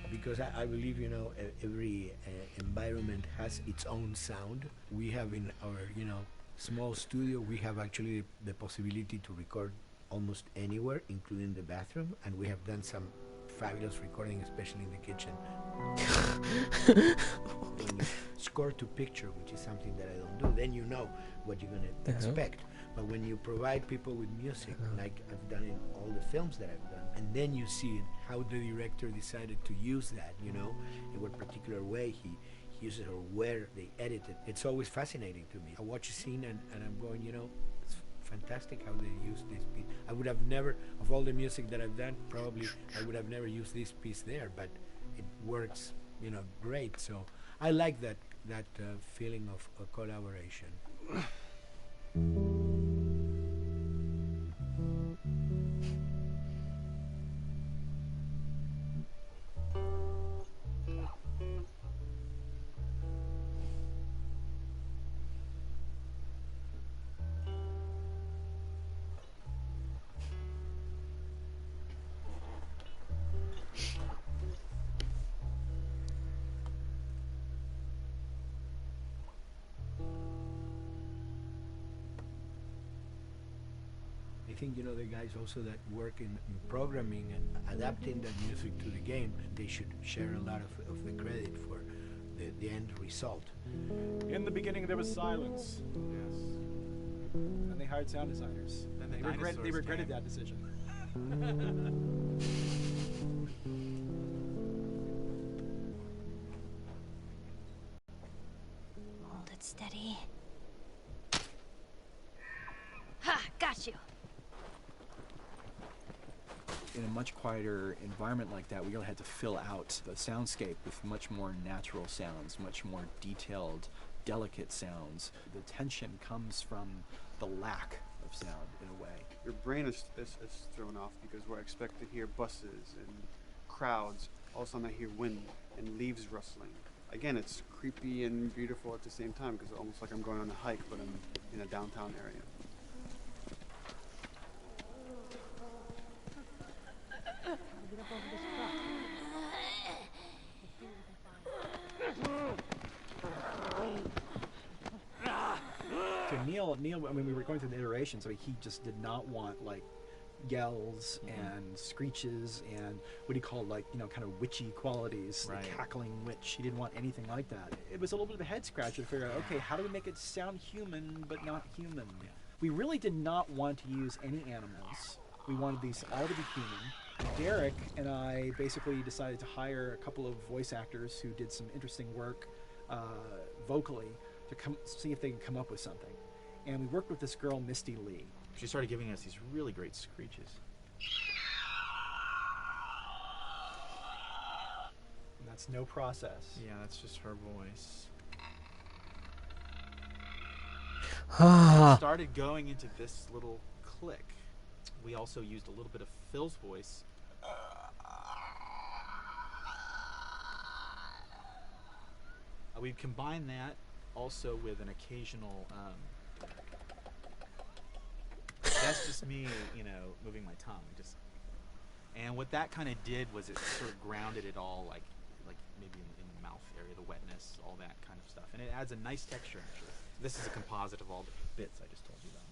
Because I believe, you know, every environment has its own sound. We have in our, you know, small studio, we have actually the possibility to record almost anywhere, including the bathroom, and we have done some fabulous recording, especially in the kitchen. When you score to picture, which is something that I don't do, then you know what you're going to expect. But when you provide people with music, like I've done in all the films that I've done, and then you see how the director decided to use that, you know, in what particular way he uses it or where they edit it. It's always fascinating to me. I watch a scene and I'm going, you know, it's fantastic how they use this piece. I would have never, of all the music that I've done, probably I would have never used this piece there, but it works, you know, great. So I like that feeling of collaboration. I think, you know, the guys also that work in programming and adapting that music to the game, they should share a lot of the credit for the end result. In the beginning, there was silence. Yes. And they hired sound designers. And they regretted that decision. Hold it steady. Ha! Got you! In a much quieter environment like that, we really had to fill out the soundscape with much more natural sounds, much more detailed, delicate sounds. The tension comes from the lack of sound, in a way. Your brain is thrown off because we're expected to hear buses and crowds. All of a sudden I hear wind and leaves rustling. Again, it's creepy and beautiful at the same time because it's almost like I'm going on a hike, but I'm in a downtown area. So Neil, I mean, we were going through the iterations, so he just did not want, like, yells and screeches and what he called, like, you know, kind of witchy qualities, the cackling witch. He didn't want anything like that. It was a little bit of a head scratcher to figure out, okay, how do we make it sound human but not human? Yeah. We really did not want to use any animals. We wanted these all to be human. Derek and I basically decided to hire a couple of voice actors who did some interesting work vocally to see if they could come up with something. And we worked with this girl, Misty Lee. She started giving us these really great screeches. And that's no process. Yeah, that's just her voice. Started going into this little click. We also used a little bit of Phil's voice. We combined that also with an occasional that's just me, you know, moving my tongue. And what that kind of did was it sort of grounded it all, like maybe in the mouth area, the wetness, all that kind of stuff. And it adds a nice texture, actually. This is a composite of all the bits I just told you about.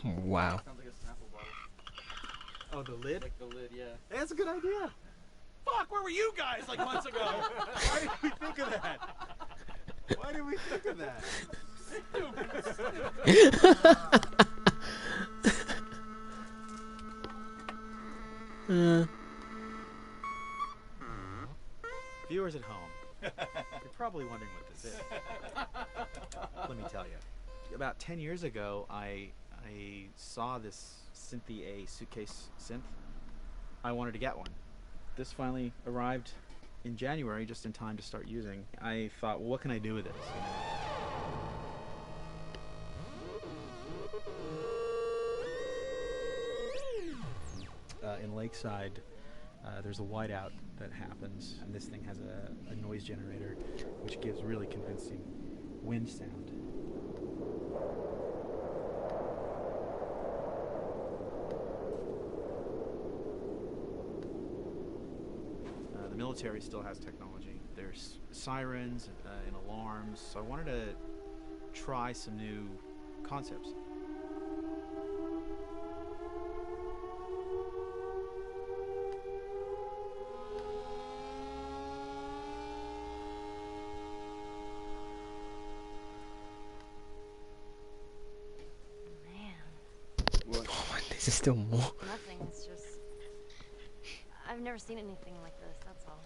Wow. Sounds like a sample bottle. Oh, the lid? Like the lid, yeah. Hey, that's a good idea. Fuck, where were you guys like months ago? Why did we think of that? Why did we think of that? Viewers at home, you're probably wondering what this is. Let me tell you. About 10 years ago, I saw this Synthy A suitcase synth. I wanted to get one. This finally arrived in January, just in time to start using. I thought, well, what can I do with this? In Lakeside, there's a whiteout that happens, and this thing has a noise generator, which gives really convincing wind sound. The military still has technology. There's sirens and alarms, so I wanted to try some new concepts. This is still more. Nothing, it's just... I've never seen anything like this, that's all.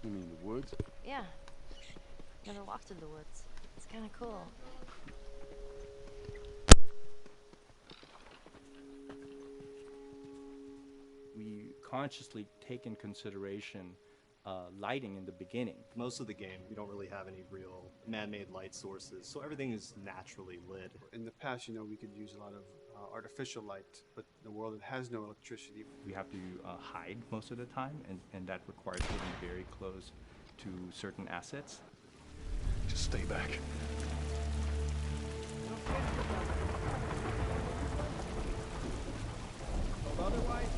You mean the woods? Yeah. Never walked through the woods. It's kind of cool. We consciously take in consideration lighting in the beginning. Most of the game, we don't really have any real man-made light sources, so everything is naturally lit. In the past, we could use a lot of artificial light, but in a world that has no electricity. We have to hide most of the time, and that requires getting very close to certain assets. Just stay back. Otherwise,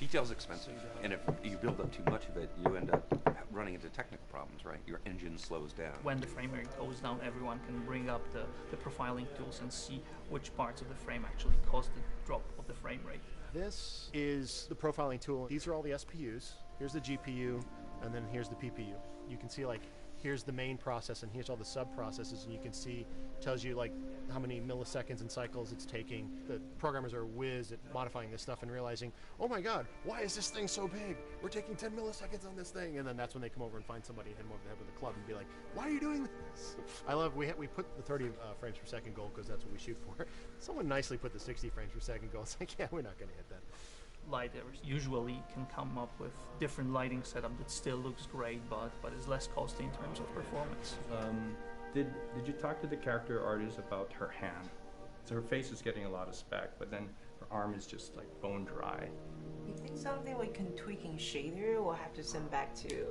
Detail's expensive, and if you build up too much of it, you end up running into technical problems, right? Your engine slows down. When the frame rate goes down, everyone can bring up the profiling tools and see which parts of the frame actually cause the drop of the frame rate. this is the profiling tool. These are all the SPUs. Here's the GPU, and then here's the PPU. You can see like here's the main process and here's all the sub processes, and you can see tells you like how many milliseconds and cycles it's taking. The programmers are whiz at modifying this stuff and realizing, oh my god, why is this thing so big? We're taking 10 milliseconds on this thing. And then that's when they come over and find somebody and hit them over the head with a club and be like, why are you doing this? I love, we put the 30 frames per second goal because that's what we shoot for. Someone nicely put the 60 frames per second goal. It's like, yeah, we're not going to hit that. Lighters usually can come up with different lighting setup that still looks great, but is less costly in terms of performance. Did you talk to the character artist about her hand? So her face is getting a lot of spec, but then her arm is just like bone dry. You think something like tweaking shader? We'll have to send back to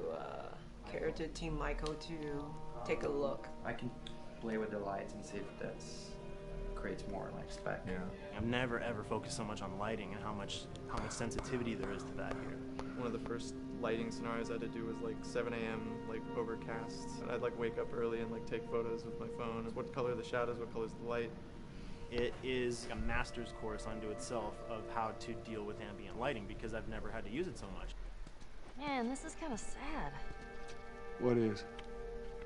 character team Michael to take a look. I can play with the lights and see if that creates more like spec. Yeah. I've never ever focused so much on lighting and how much sensitivity there is to that here. One of the first lighting scenarios I had to do was like 7 a.m. like overcast, and I'd like wake up early and like take photos with my phone. What color are the shadows? What color is the light? It is a master's course unto itself of how to deal with ambient lighting because I've never had to use it so much. Man, this is kind of sad. What is?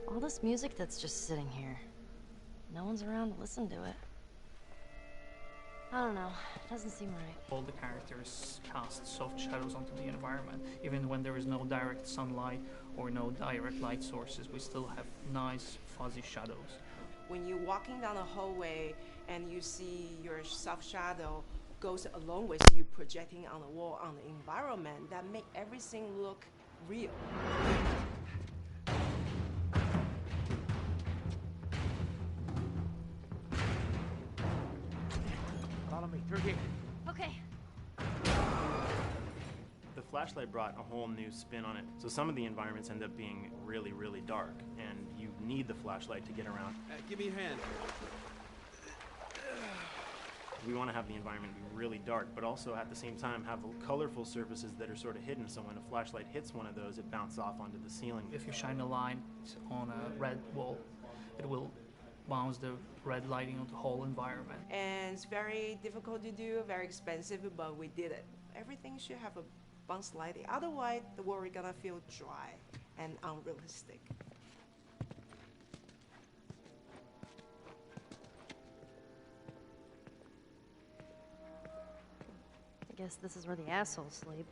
All this music that's just sitting here. No one's around to listen to it. I don't know. It doesn't seem right. All the characters cast soft shadows onto the environment. Even when there is no direct sunlight or no direct light sources, we still have nice fuzzy shadows. When you're walking down the hallway and you see your soft shadow goes along with you projecting on the wall on the environment, that make everything look real. Follow me through here. Okay. The flashlight brought a whole new spin on it. So some of the environments end up being really, really dark, and you need the flashlight to get around. Give me your hand. We want to have the environment be really dark, but also at the same time have colorful surfaces that are sort of hidden, so when a flashlight hits one of those, it bounces off onto the ceiling. If you shine a light on a red wall, it will bounce the red lighting of the whole environment. And it's very difficult to do, very expensive, but we did it. Everything should have a bounce lighting. Otherwise, the world is gonna feel dry and unrealistic. I guess this is where the assholes sleep.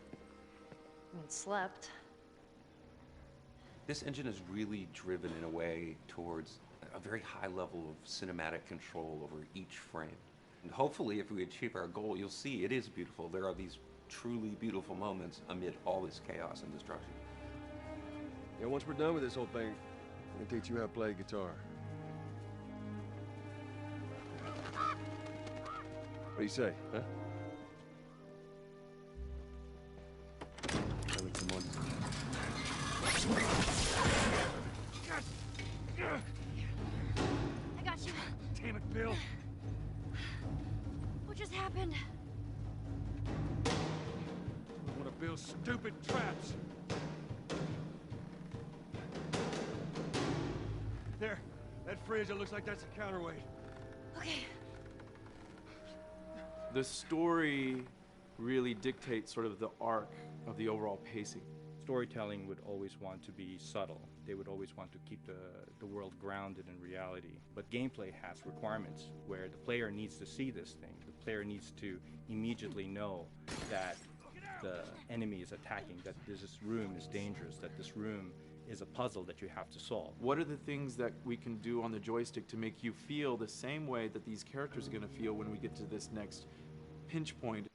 I mean, slept. This engine is really driven in a way towards a very high level of cinematic control over each frame. And hopefully, if we achieve our goal, you'll see it is beautiful. There are these truly beautiful moments amid all this chaos and destruction. Yeah, once we're done with this whole thing, I'm gonna teach you how to play guitar. What do you say, huh? Coming, come on. I got you. Damn it, Bill. What just happened? One of Bill's stupid traps. There, that fridge, it looks like that's a counterweight. Okay. The story really dictates sort of the arc of the overall pacing. Storytelling would always want to be subtle. They would always want to keep the world grounded in reality. But gameplay has requirements where the player needs to see this thing. The player needs to immediately know that the enemy is attacking, that this room is dangerous, that this room is a puzzle that you have to solve. What are the things that we can do on the joystick to make you feel the same way that these characters are going to feel when we get to this next pinch point